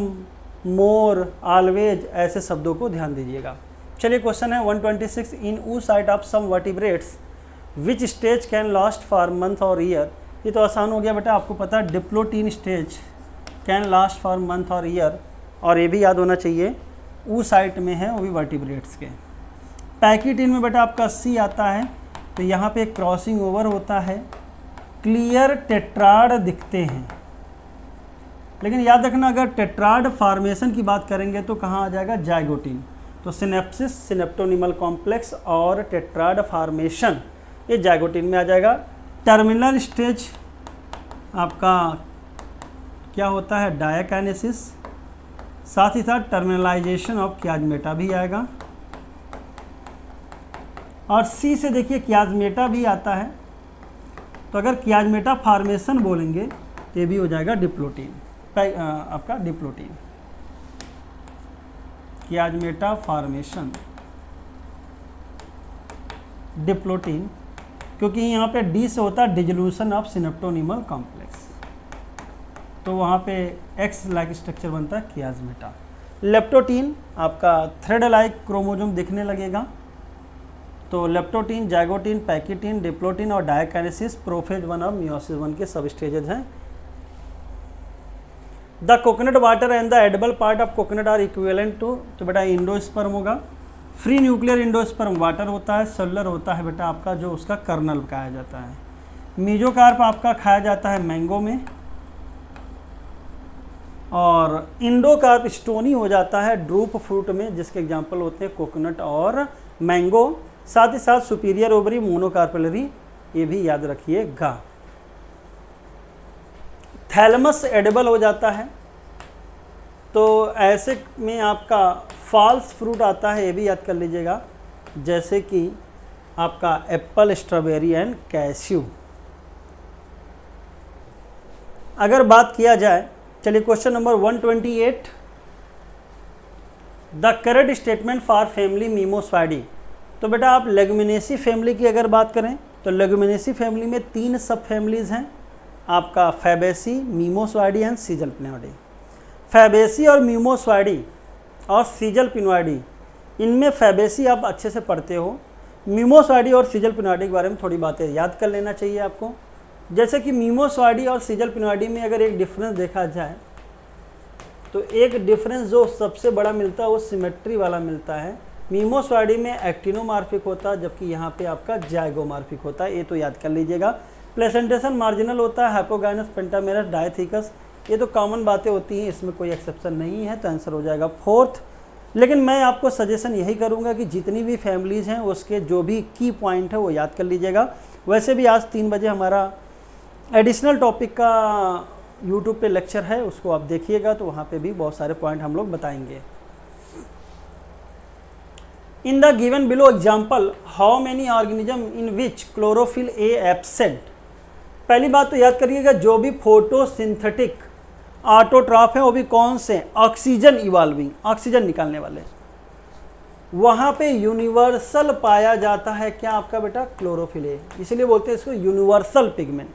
मोर, ऑलवेज, ऐसे शब्दों को ध्यान दीजिएगा। चलिए क्वेश्चन है 126, in oocyte of some vertebrates which stage can last for month और ईयर। ये तो आसान हो गया बेटा, आपको पता है diplotene stage can last for month और ईयर। और ये भी याद होना चाहिए ऊ साइट में है, वो भी वर्टिब्रेट्स के। पैकेटीन में बेटा आपका C आता है, तो यहाँ पे क्रॉसिंग ओवर होता है, क्लियर टेट्राड दिखते हैं। लेकिन याद रखना, अगर टेट्राड फॉर्मेशन की बात करेंगे तो कहाँ आ जाएगा, जाइगोटीन। तो सिनेप्सिस, सिनेप्टोनिमल कॉम्प्लेक्स और टेट्राड फॉर्मेशन ये जाइगोटीन में आ जाएगा। टर्मिनल स्टेज आपका क्या होता है, डायकाइनेसिस। साथ ही साथ टर्मिनलाइजेशन ऑफ कियाजमेटा भी आएगा। और C से देखिए कियाजमेटा भी आता है, तो अगर कियाजमेटा फॉर्मेशन बोलेंगे तो ये भी हो जाएगा डिप्लोटीन, आपका डिप्लोटीन, कियाजमेटा फॉर्मेशन, डिप्लोटीन, क्योंकि यहाँ पे D से होता है डिसोल्यूशन ऑफ सिनेप्टोनिमल कॉम्प्लेक्स, तो वहाँ पे X लाइक स्ट्रक्चर बनता है कियाजमेटा। लेप्टोटीन आपका थ्रेड लाइक क्रोमोजोम दिखने लगेगा। तो लेप्टोटीन, जाइगोटीन, पैकेटीन, डिप्लोटीन और डायकाइनेसिस प्रोफेज 1 और मियोसिस 1 के सब स्टेजेस हैं। The coconut water and the edible part of coconut are equivalent to, तो बेटा इंडोस्पर्म होगा। फ्री न्यूक्लियर इंडोस्पर्म वाटर होता है, सेलुलर होता है बेटा आपका जो उसका कर्नल खाया जाता है। मीजोकार्प आपका खाया जाता है मैंगो में, और इंडोकार्प स्टोनी हो जाता है ड्रूप फ्रूट में, जिसके एग्जांपल होते हैं कोकोनट और मैंगो। साथ ही साथ सुपीरियर ओवरी, मोनोकार्पेलरी, ये भी याद रखिएगा। थैलमस एडिबल हो जाता है। तो ऐसे में आपका फॉल्स फ्रूट आता है, ये भी याद कर लीजिएगा, जैसे कि आपका एप्पल, स्ट्रॉबेरी एंड कैश्यू। अगर बात किया जाए, चलिए question number 128, the correct statement for family Mimosoideae. तो बेटा आप लेगुमिनेसी फैमिली की अगर बात करें तो लेगुमिनेसी फैमिली में 3 सब फैमिलीज़ हैं, आपका फैबेसी, मीमोस्वाइडी एंड सीजल पिनोइडी। फैबेसी और मीमोस्वाइडी और सीजल पिनोइडी, इनमें फैबेसी आप अच्छे से पढ़ते हो, मीमोस्वाइडी और सीजल पिनोइडी के बारे में थोड़ी बातें याद कर लेना चाहिए आपको। जैसे कि मीमोस्वाइडी और सीजल पिनोइडी में अगर एक डिफरेंस देखा जाए तो एक डिफरेंस जो सबसे बड़ा मिलता है वो सिमेट्री वाला मिलता है। मीमोस्वाइडी में एक्टिनोमार्फिक होता है, जबकि यहाँ पे आपका जाइगोमार्फिक होता है, ये तो याद कर लीजिएगा। प्लेसेंटेशन मार्जिनल होता है, हाइपोगाइनस, पेंटामेरस, डायथीकस, ये तो कॉमन बातें होती हैं, इसमें कोई एक्सेप्शन नहीं है, तो आंसर हो जाएगा 4th। लेकिन मैं आपको सजेशन यही करूंगा कि जितनी भी फैमिलीज़ हैं उसके जो भी की पॉइंट है वो याद कर लीजिएगा। वैसे भी आज 3 बजे हमारा एडिशनल टॉपिक का यूट्यूब पे लेक्चर है, उसको आप देखिएगा, तो वहाँ पे भी बहुत सारे पॉइंट हम लोग बताएंगे। इन the given below example, how many organism in which chlorophyll A absent. पहली बात तो याद करिएगा, जो भी फोटोसिंथेटिक ऑटोट्रॉफ है वो भी कौन से, ऑक्सीजन इवॉल्विंग, ऑक्सीजन निकालने वाले, वहाँ पे यूनिवर्सल पाया जाता है क्या आपका बेटा, क्लोरोफिल ए। इसलिए बोलते हैं इसको यूनिवर्सल पिगमेंट।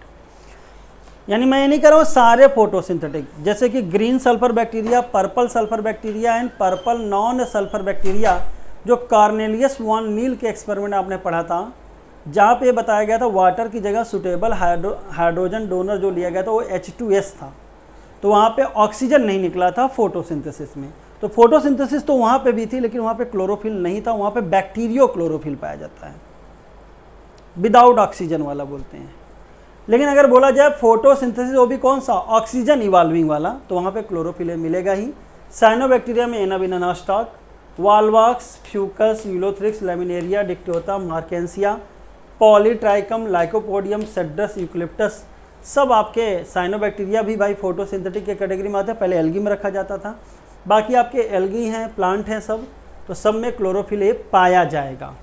यानी मैं ये नहीं कर रहा हूँ सारे फोटोसिंथेटिक, जैसे कि green sulphur bacteria, purple sulphur bacteria and purple non sulphur bacteria, जो कॉर्नेलियस वॉन नील के एक्सपेरिमेंट आपने पढ़ा था, जहाँ पे बताया गया था वाटर की जगह सुटेबल हाइड्रोजन डोनर जो लिया गया था वो H2S था, तो वहाँ पे ऑक्सीजन नहीं निकला था फोटोसिंथेसिस में। तो फोटोसिंथेसिस तो वहाँ पे भी थी, लेकिन वहाँ पे क्लोरोफिल नहीं था, वहाँ पे बैक्टीरियो क्लोरोफिल पाया जाता है, विदाउट ऑक्सीजन वाला बोलते हैं। लेकिन अगर बोला जाए फोटोसिंथेसिस वो भी कौन सा, ऑक्सीजन इवॉल्विंग वाला, तो वहाँ पे क्लोरोफिल मिलेगा ही। साइनोबैक्टीरिया में Anabaena stock, Volvox, Fucus, Ulothrix, Laminaria, Dictyota, Marchantia, Polytrichum, Lycopodium, Cedrus, Eucalyptus, सब आपके साइनोबैक्टीरिया भी भाई फोटोसिंथेटिक के कैटेगरी में आते हैं। पहले एल्गी में रखा जाता था, बाकी आपके एल्गी हैं, प्लांट हैं सब, तो सब में क्लोरोफिल पाया जाएगा।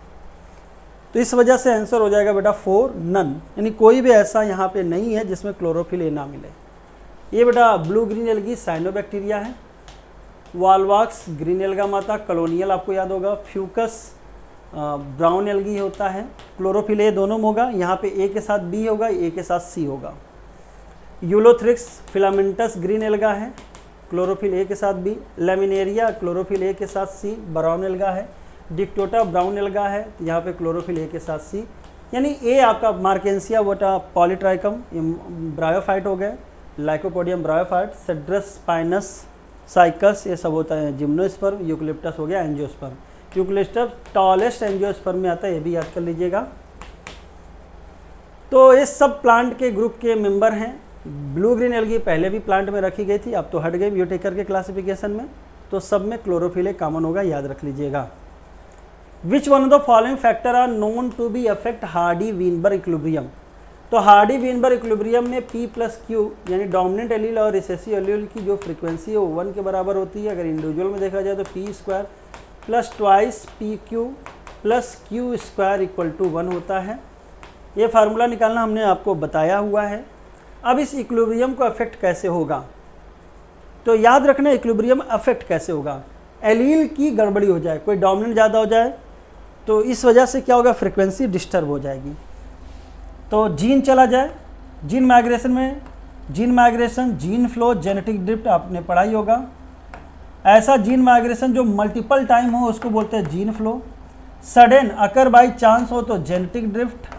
तो इस वजह से आंसर हो जाएगा बेटा 4, नन, यानी कोई भी ऐसा यहाँ पे नहीं है जिसमें क्लोरोफिल ना मिले। ये बेटा ब्लू ग्रीन एल्गी साइनोबैक्टीरिया है, वालवाक्स ग्रीन एल्गा माता, कॉलोनियल आपको याद होगा, फ्यूकस ब्राउन एल्गी होता है, क्लोरोफिल ए दोनों में होगा, यहाँ पे ए के साथ बी होगा, ए के साथ सी होगा। यूलोथ्रिक्स फिलामेंटस ग्रीन एल्गा है, क्लोरोफिल ए के साथ बी। लेमिनेरिया क्लोरोफिल ए के साथ सी, ब्राउन एल्गा है। डिक्टोटा ब्राउन एल्गा है, यहाँ पे क्लोरोफिल ए के साथ सी, यानी ए आपका मार्केंसिया वोटा पॉलीट्राइकम ब्रायोफाइट हो गए, lycopodium bryophyte, cedrus spinous cycas, ये सब होता है जिम्नोस्पर्म। यूकलिप्टस हो गया एंजियोस्पर्म, यूकलिप्टस टॉलेस्ट एंजियोस्पर्म में आता है, ये भी याद कर लीजिएगा। तो ये सब प्लांट के ग्रुप के मेंबर हैं। ब्लू ग्रीन एल्गी पहले भी प्लांट में रखी गई थी, अब तो हट गई व्यूटेकर के क्लासिफिकेशन में, तो सब में क्लोरोफिल कॉमन होगा, याद रख लीजिएगा। Which one of the following factor are known to be affect Hardy Weinberg equilibrium. तो हार्डी वीनबर्ग इक्विलिब्रियम में P + Q यानी डोमिनेंट एलील और रिसेसिव एलील की जो फ्रीक्वेंसी है वो 1 के बराबर होती है। अगर इंडिविजुअल में देखा जाए तो P² + 2 PQ + Q² = 1 होता है। ये फार्मूला निकालना हमने आपको बताया हुआ है। अब इस इक्विलिब्रियम को अफेक्ट कैसे होगा, तो याद रखना इक्विलिब्रियम अफेक्ट कैसे होगा, एलील की गड़बड़ी हो जाए, कोई डोमिनेंट ज़्यादा हो जाए तो इस वजह से क्या होगा, फ्रीक्वेंसी डिस्टर्ब हो जाएगी। तो जीन चला जाए, जीन माइग्रेशन में gene migration, gene flow, genetic drift आपने पढ़ा ही होगा। ऐसा जीन माइग्रेशन जो मल्टीपल टाइम हो उसको बोलते हैं gene flow. Sudden occur by chance हो तो जेनेटिक ड्रिफ्ट।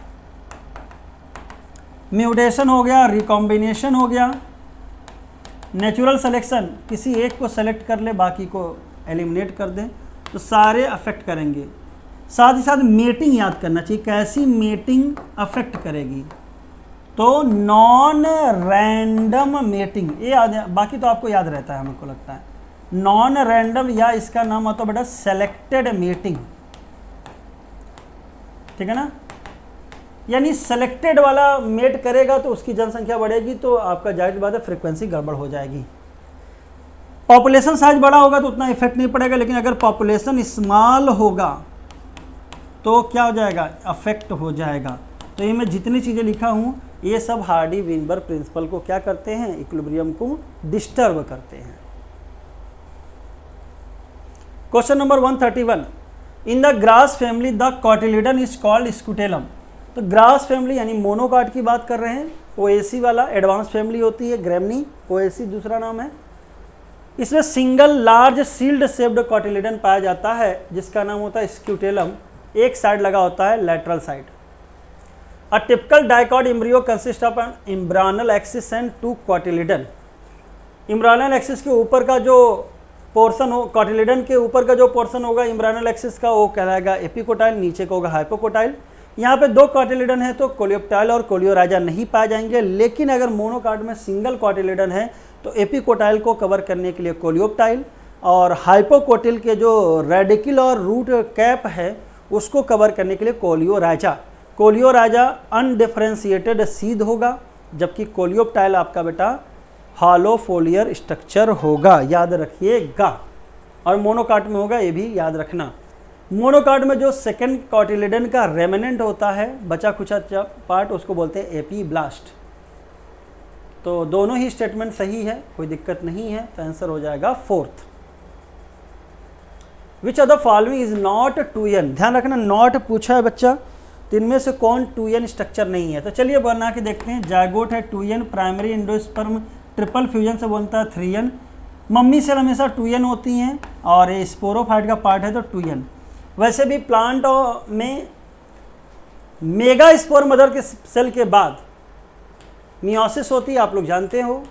म्यूटेशन हो गया, रिकॉम्बिनेशन हो गया। नेचुरल सिलेक्शन, किसी एक को सेलेक्ट कर ले बाकी को एलिमिनेट कर दें, तो सारे अफेक्ट करेंगे। साथ ही साथ मेटिंग याद करना चाहिए, कैसी मेटिंग अफेक्ट करेगी, तो नॉन रैंडम मेटिंग, ये याद है, बाकी तो आपको याद रहता है हमको लगता है। नॉन रैंडम या इसका नाम आता है बेटा सेलेक्टेड मेटिंग, ठीक है ना। यानी सेलेक्टेड वाला मेट करेगा तो उसकी जनसंख्या बढ़ेगी, तो आपका जाहिर बात है फ्रीक्वेंसी गड़बड़ हो जाएगी। पॉपुलेशन साइज बड़ा होगा तो उतना इफेक्ट नहीं पड़ेगा, लेकिन अगर पॉपुलेशन स्मॉल होगा तो क्या हो जाएगा, अफेक्ट हो जाएगा। तो ये मैं जितनी चीज़ें लिखा हूँ ये सब हार्डी विनबर प्रिंसिपल को क्या करते हैं, इक्विलिब्रियम को डिस्टर्ब करते हैं। Question number 131, in the grass family the cotyledon is called scutellum. तो ग्रास फैमिली यानी मोनोकाट की बात कर रहे हैं, ओएसी वाला एडवांस फैमिली होती है, ग्रेमनी ओएसी दूसरा नाम है। इसमें single large shield shaped cotyledon पाया जाता है जिसका नाम होता है स्क्यूटेलम, एक साइड लगा होता है lateral side. A typical dicot embryo consist of an embryonal axis and 2 cotyledon. Embryonal axis के ऊपर का जो पोर्शन हो, कॉटिलिडन के ऊपर का जो पोर्शन होगा एम्ब्रायनल एक्सिस का, वो कहलाएगा एपिकोटाइल, नीचे का होगा हाइपोकोटाइल। यहाँ पे 2 कॉटिलिडन है तो कोलियोप्टाइल और कोलियोराइजा नहीं पाए जाएंगे, लेकिन अगर मोनोकाट में सिंगल कॉटिलिडन है तो एपिकोटाइल को कवर करने के लिए कोलियोप्टाइल, और हाइपोकोटिल के जो रेडिकल और रूट कैप है उसको कवर करने के लिए कोलियोराइजा। कोलियोराइजा अनडिफरेंशिएटेड सीध होगा, जबकि कोलियोप्टाइल आपका बेटा हॉलो फोलियर स्ट्रक्चर होगा, याद रखिएगा। और मोनोकाट में होगा, ये भी याद रखना। मोनोकाट में जो सेकंड कॉटिलिडन का रेमिनेंट होता है, बचा खुचा पार्ट, उसको बोलते हैं एपीब्लास्ट। तो दोनों ही स्टेटमेंट सही है, कोई दिक्कत नहीं है, तो आंसर हो जाएगा 4th। Which of the following is not 2n। ध्यान रखना नॉट पूछा है बच्चा, तो इनमें से कौन 2n स्ट्रक्चर नहीं है। तो चलिए बना के देखते हैं। जायगोट है 2n, primary endosperm triple fusion से बनता है 3n, मम्मी सेल हमेशा 2n होती हैं, और ये स्पोरोफाइट का पार्ट है तो 2n। वैसे भी प्लांट में मेगा स्पोर मदर के सेल के बाद मियोसिस होती है, आप लोग जानते हो।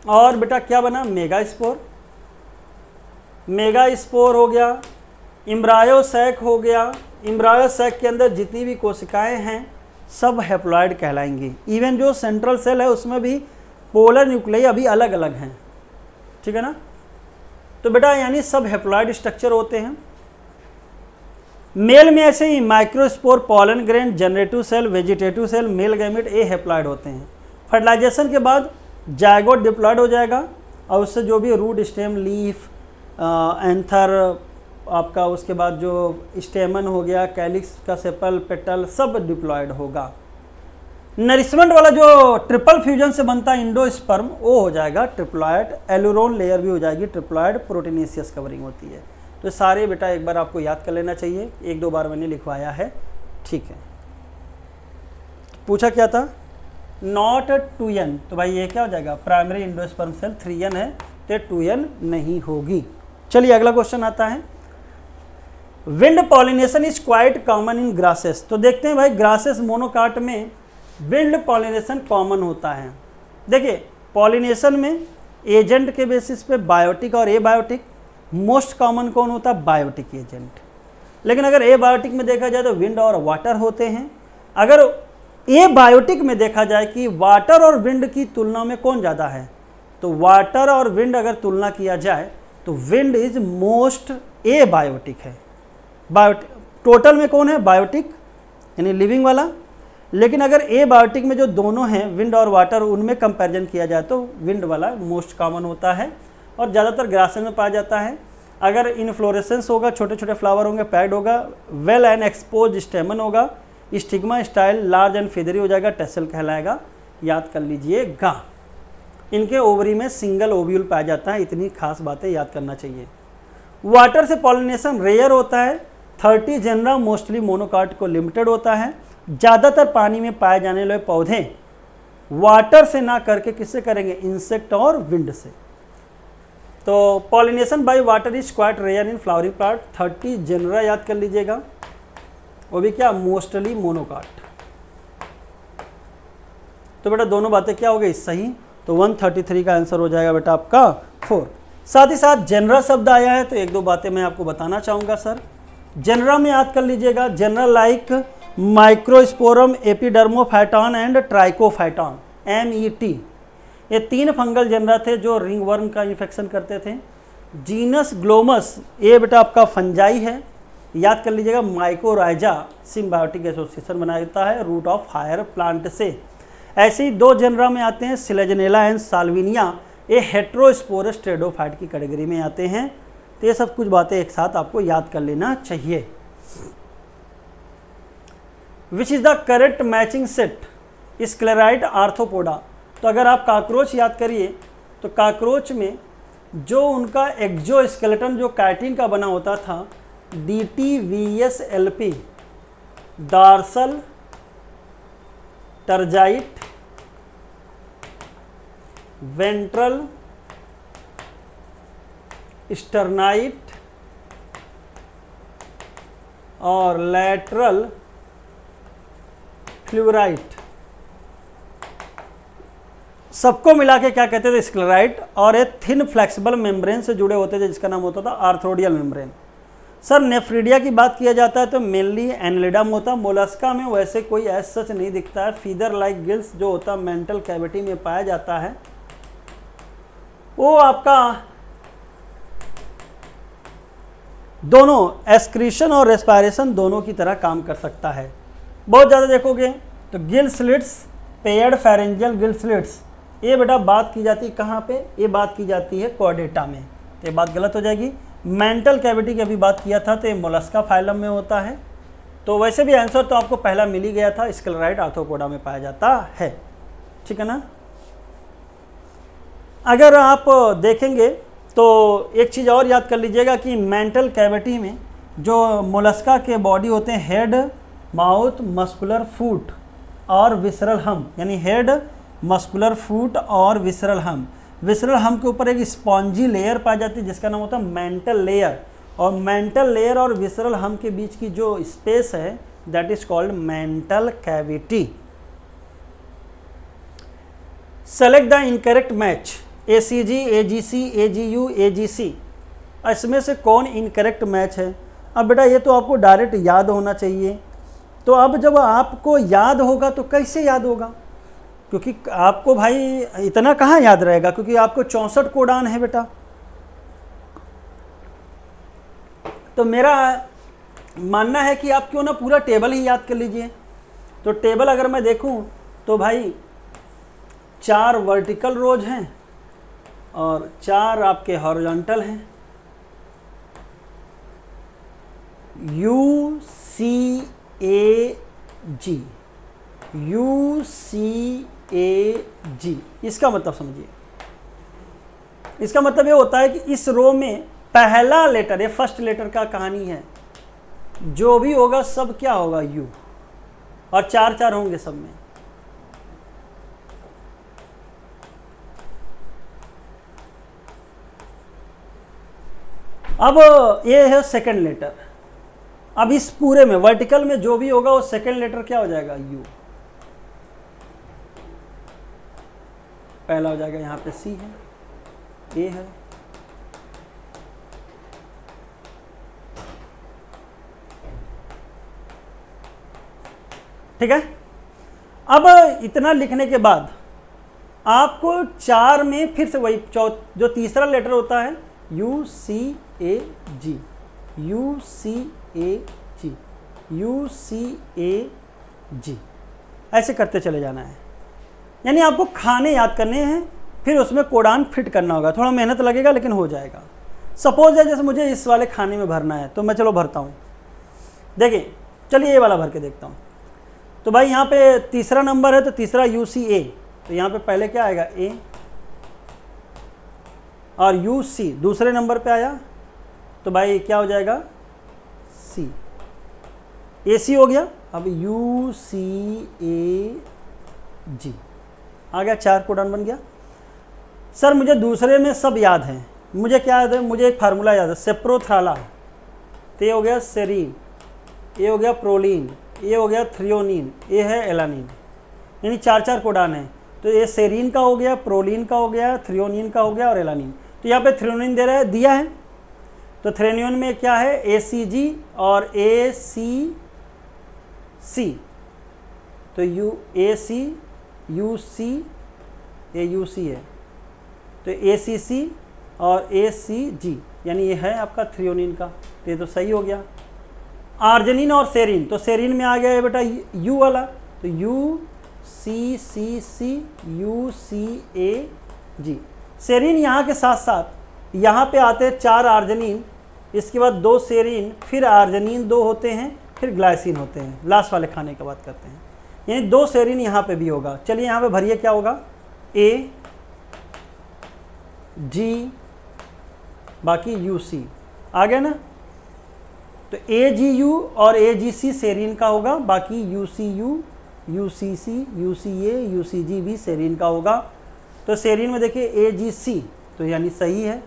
और बेटा क्या बना, मेगा स्पोर। मेगा स्पोर हो गया, एम्ब्रायोसैक हो गया। एम्ब्रायोसैक के अंदर जितनी भी कोशिकाएं हैं सब हैप्लॉइड कहलाएंगी। इवन जो सेंट्रल सेल है उसमें भी पोलर न्यूक्लियाई अभी अलग अलग हैं, ठीक है ना। तो बेटा यानी सब हैप्लॉइड स्ट्रक्चर होते हैं। मेल में ऐसे ही microspore, pollen grain, generative cell, vegetative cell, male gamete, ये हैप्लॉइड होते हैं। फर्टिलाइजेशन के बाद जायगोट डिप्लॉयड हो जाएगा, और उससे जो भी रूट, स्टेम, लीफ, एंथर आपका, उसके बाद जो स्टेमन हो गया, कैलिक्स का सेपल, पेटल, सब डिप्लॉयड होगा। नरिशमेंट वाला जो ट्रिपल फ्यूजन से बनता है इंडोस्पर्म, वो हो जाएगा ट्रिप्लॉयड। एलुरोन लेयर भी हो जाएगी ट्रिप्लॉयड, प्रोटीनेशियस कवरिंग होती है। तो सारे बेटा एक बार आपको याद कर लेना चाहिए, 1-2 बार मैंने लिखवाया है, ठीक है। पूछा क्या था, नॉट 2n, तो भाई ये क्या हो जाएगा, प्राइमरी इंडोस्पर्म सेल 3n है, तो 2n नहीं होगी। चलिए अगला क्वेश्चन आता है, wind pollination is quite common in grasses. तो देखते हैं भाई, ग्रासेस मोनोकाट में विंड पॉलिनेशन कॉमन होता है। देखिए पॉलिनेशन में एजेंट के बेसिस पे बायोटिक और एबायोटिक, मोस्ट कॉमन कौन होता है, बायोटिक एजेंट। लेकिन अगर एबायोटिक में देखा जाए तो विंड और वाटर होते हैं। अगर एबायोटिक में देखा जाए कि वाटर और विंड की तुलना में कौन ज़्यादा है, तो वाटर और विंड अगर तुलना किया जाए तो विंड इज मोस्ट एबायोटिक है। बायोटिक टोटल में कौन है, बायोटिक यानी लिविंग वाला। लेकिन अगर एबायोटिक में जो दोनों हैं विंड और वाटर, उनमें कंपैरिजन किया जाए तो विंड वाला मोस्ट कॉमन होता है और ज़्यादातर ग्रासेस में पाया जाता है। अगर इनफ्लोरेसेंस होगा, छोटे छोटे फ्लावर होंगे, पैक्ड होगा, वेल एंड एक्सपोज स्टेमन होगा, stigma style large and feathery हो जाएगा, टेसल कहलाएगा, याद कर लीजिएगा। इनके ओवरी में सिंगल ओव्यूल पाया जाता है, इतनी खास बातें याद करना चाहिए। वाटर से पॉलिनेशन रेयर होता है, 30 जेनरा मोस्टली मोनोकाट को लिमिटेड होता है। ज़्यादातर पानी में पाए जाने वाले पौधे वाटर से ना करके किससे करेंगे, इंसेक्ट और विंड से। तो pollination by water is quite rare in flowering plant, 30 genera याद कर लीजिएगा, वो भी क्या, मोस्टली मोनोकाट। तो बेटा दोनों बातें क्या हो गई, सही। तो 133 का आंसर हो जाएगा बेटा आपका 4। साथ ही साथ जेनरा शब्द आया है तो 1-2 बातें मैं आपको बताना चाहूँगा सर। जेनरा में याद कर लीजिएगा, general like microsporum, Epidermophyton and Trichophyton, MET, ये 3 फंगल जेनरा थे जो रिंग वर्म का इन्फेक्शन करते थे। जीनस ग्लोमस, ये बेटा आपका फंजाई है। याद कर लीजिएगा, माइकोराइजा सिम्बायोटिक एसोसिएशन बनाता है रूट ऑफ हायर प्लांट से। ऐसे ही 2 जनरा में आते हैं, सिलेजनेला एंड साल्विनिया, ये हेट्रोस्पोरस ट्रेडोफाइट की कैटेगरी में आते हैं। तो ये सब कुछ बातें एक साथ आपको याद कर लेना चाहिए। Which is the correct matching set sclereid arthropoda. तो अगर आप कॉकरोच याद करिए तो कॉकरोच में जो उनका एक्जोस्केलेटन जो काइटिन का बना होता था, DTVSLP, डार्सल टर्जाइट, वेंट्रल स्टर्नाइट और लैटरल फ्लूराइट, सबको मिला के क्या कहते थे, स्क्लेराइट। और एक थिन फ्लेक्सिबल मेम्ब्रेन से जुड़े होते थे जिसका नाम होता था आर्थ्रोडियल मेम्ब्रेन। सर नेफ्रीडिया की बात किया जाता है तो मेनली एनलिडम होता। मोलस्का में वैसे कोई एज सच नहीं दिखता है। फीदर लाइक गिल्स जो होता है मेंटल कैविटी में पाया जाता है, वो आपका दोनों एक्सक्रीशन और रेस्पायरेशन दोनों की तरह काम कर सकता है। बहुत ज़्यादा देखोगे तो gill slits, paired pharyngeal gill slits, ये बेटा बात की जाती है कहाँ पे, ये बात की जाती है कॉर्डेटा में। तो ये बात गलत हो जाएगी। मेंटल कैविटी की अभी बात किया था तो ये मोलस्का फाइलम में होता है। तो वैसे भी आंसर तो आपको पहला मिल ही गया था, स्क्लेराइड आर्थ्रोपोडा में पाया जाता है। ठीक है ना। अगर आप देखेंगे तो एक चीज़ और याद कर लीजिएगा कि मेंटल कैविटी में जो मोलस्का के बॉडी होते हैं, हेड, माउथ, मस्कुलर फूट और विसरल हम, यानी हेड, मस्कुलर फूट और विसरल हम। विसरल हम के ऊपर एक स्पॉन्जी लेयर पाई जाती है जिसका नाम होता है मेंटल लेयर, और मेंटल लेयर और विसरल हम के बीच की जो स्पेस है that is called mantle cavity. Select the incorrect match, ACG, AGC, AGU, AGC, इसमें से कौन इनकरेक्ट मैच है। अब बेटा ये तो आपको डायरेक्ट याद होना चाहिए। तो अब जब आपको याद होगा तो कैसे याद होगा, क्योंकि आपको भाई इतना कहाँ याद रहेगा, क्योंकि आपको 64 कोडान है बेटा। तो मेरा मानना है कि आप क्यों ना पूरा टेबल ही याद कर लीजिए। तो टेबल अगर मैं देखूं तो भाई 4 वर्टिकल रोज हैं और 4 आपके हॉरिजॉन्टल हैं। UCAG, UCAG, इसका मतलब समझिए। इसका मतलब ये होता है कि इस रो में पहला लेटर, ये फर्स्ट लेटर का कहानी है, जो भी होगा सब क्या होगा, U, और 4 होंगे सब में। अब ये है सेकंड लेटर। अब इस पूरे में वर्टिकल में जो भी होगा वो सेकंड लेटर क्या हो जाएगा, U। पहला हो जाएगा यहाँ पे C है, A है, ठीक है। अब इतना लिखने के बाद आपको 4 में फिर से वही जो तीसरा लेटर होता है UCAG, UCAG, UCAG, ऐसे करते चले जाना है। यानी आपको खाने याद करने हैं, फिर उसमें कोडान फिट करना होगा। थोड़ा मेहनत लगेगा लेकिन हो जाएगा। सपोज है जैसे मुझे इस वाले खाने में भरना है तो मैं चलो भरता हूँ। देखिए चलिए ये वाला भर के देखता हूँ। तो भाई यहाँ पे तीसरा नंबर है तो तीसरा UCA, तो यहाँ पे पहले क्या आएगा, A, और UC दूसरे नंबर पे आया तो भाई क्या हो जाएगा, C, AC हो गया। अब UCAG आ गया, 4 कोडान बन गया। सर मुझे दूसरे में सब याद है, मुझे क्या याद है, मुझे एक फार्मूला याद है, सेप्रोथ्राला, तो ये हो गया सेरीन, ये हो गया प्रोलीन, ये हो गया थ्रियोनिन, ये है एलानिन, यानी 4 कोडान है। तो ये सेरीन का हो गया, प्रोलीन का हो गया, थ्रियोनिन का हो गया और एलानिन। तो यहाँ पे थ्रियोनिन दे रहा है, दिया है, तो थ्रियोनिन में क्या है, ACG और ACC, तो AC, UC, AUC है, तो ACC और ACG, यानी ये है आपका थ्रियोनिन का। तो ये तो सही हो गया। आर्जिनिन और सेरीन, तो सेरीन में आ गया है बेटा यू वाला, तो U C C C U C A G. Serine यहाँ के साथ साथ यहाँ पे आते हैं 4 आर्जिनिन, इसके बाद 2 सेरीन, फिर आर्जिनिन 2 होते हैं, फिर ग्लाइसिन होते हैं, लास्ट वाले खाने की बात करते हैं, यानी 2 सेरीन यहाँ पे भी होगा। चलिए यहाँ पे भरिए क्या होगा, ए जी बाकी यू सी आ गया ना, तो ए जी यू और ए जी सी सेरीन का होगा, बाकी U C U, U C C, U C A, U C G भी सेरीन का होगा। तो सेरीन में देखिए ए जी सी, तो यानी सही है,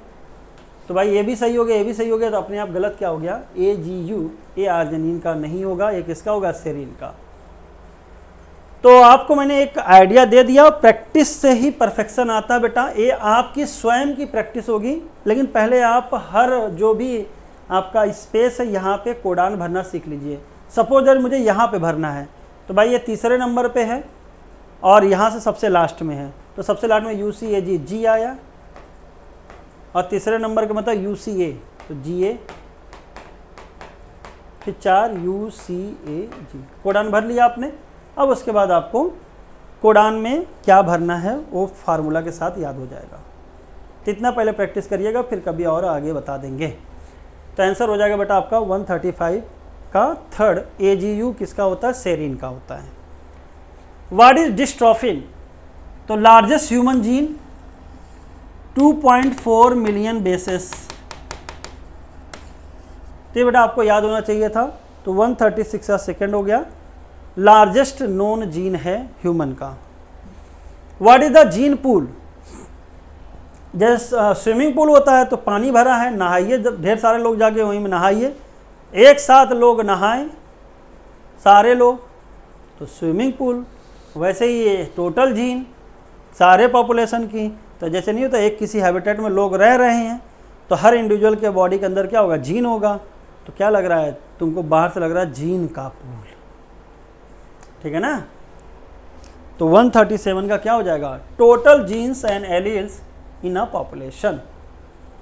तो भाई ये भी सही हो गया, ये भी सही हो गया, तो अपने आप गलत क्या हो गया, ए जी यू, ये आर्जिनिन का नहीं होगा, ये किसका होगा, सेरीन का। तो आपको मैंने एक आइडिया दे दिया, प्रैक्टिस से ही परफेक्शन आता है बेटा, ये आपकी स्वयं की प्रैक्टिस होगी, लेकिन पहले आप हर जो भी आपका स्पेस है यहाँ पे कोडान भरना सीख लीजिए। सपोज दैट मुझे यहाँ पे भरना है, तो भाई ये तीसरे नंबर पे है और यहाँ से सबसे लास्ट में है, तो सबसे लास्ट में यू सी ए जी, जी आया, और तीसरे नंबर का मतलब यू सी ए, तो जी ए, फिर 4 you C A ji, codon भर लिया आपने। अब उसके बाद आपको कोडान में क्या भरना है वो फार्मूला के साथ याद हो जाएगा, तो इतना पहले प्रैक्टिस करिएगा, फिर कभी और आगे बता देंगे। तो आंसर हो जाएगा बेटा आपका 135 का थर्ड, ए जी यू किसका होता है, सेरीन का होता है। व्हाट इज डिस्ट्रोफिन, तो largest human gene 2.4 million bases, तो बेटा आपको याद होना चाहिए था, तो 136 का सेकेंड हो गया, लार्जेस्ट नोन जीन है ह्यूमन का। What is the gene pool, जैसे स्विमिंग पूल होता है तो पानी भरा है, नहाइए, जब ढेर सारे लोग जाके वहीं में नहाइए, एक साथ लोग नहाएं सारे लोग, तो स्विमिंग पूल। वैसे ही ये टोटल जीन सारे पॉपुलेशन की, तो जैसे नहीं होता एक किसी हैबिटेट में लोग रह रहे हैं, तो हर इंडिविजुअल के बॉडी के अंदर क्या होगा, जीन होगा। तो क्या लग रहा है तुमको, बाहर से लग रहा है जीन का पूल, ठीक है ना। तो 137 का क्या हो जाएगा, total genes and alleles in a population.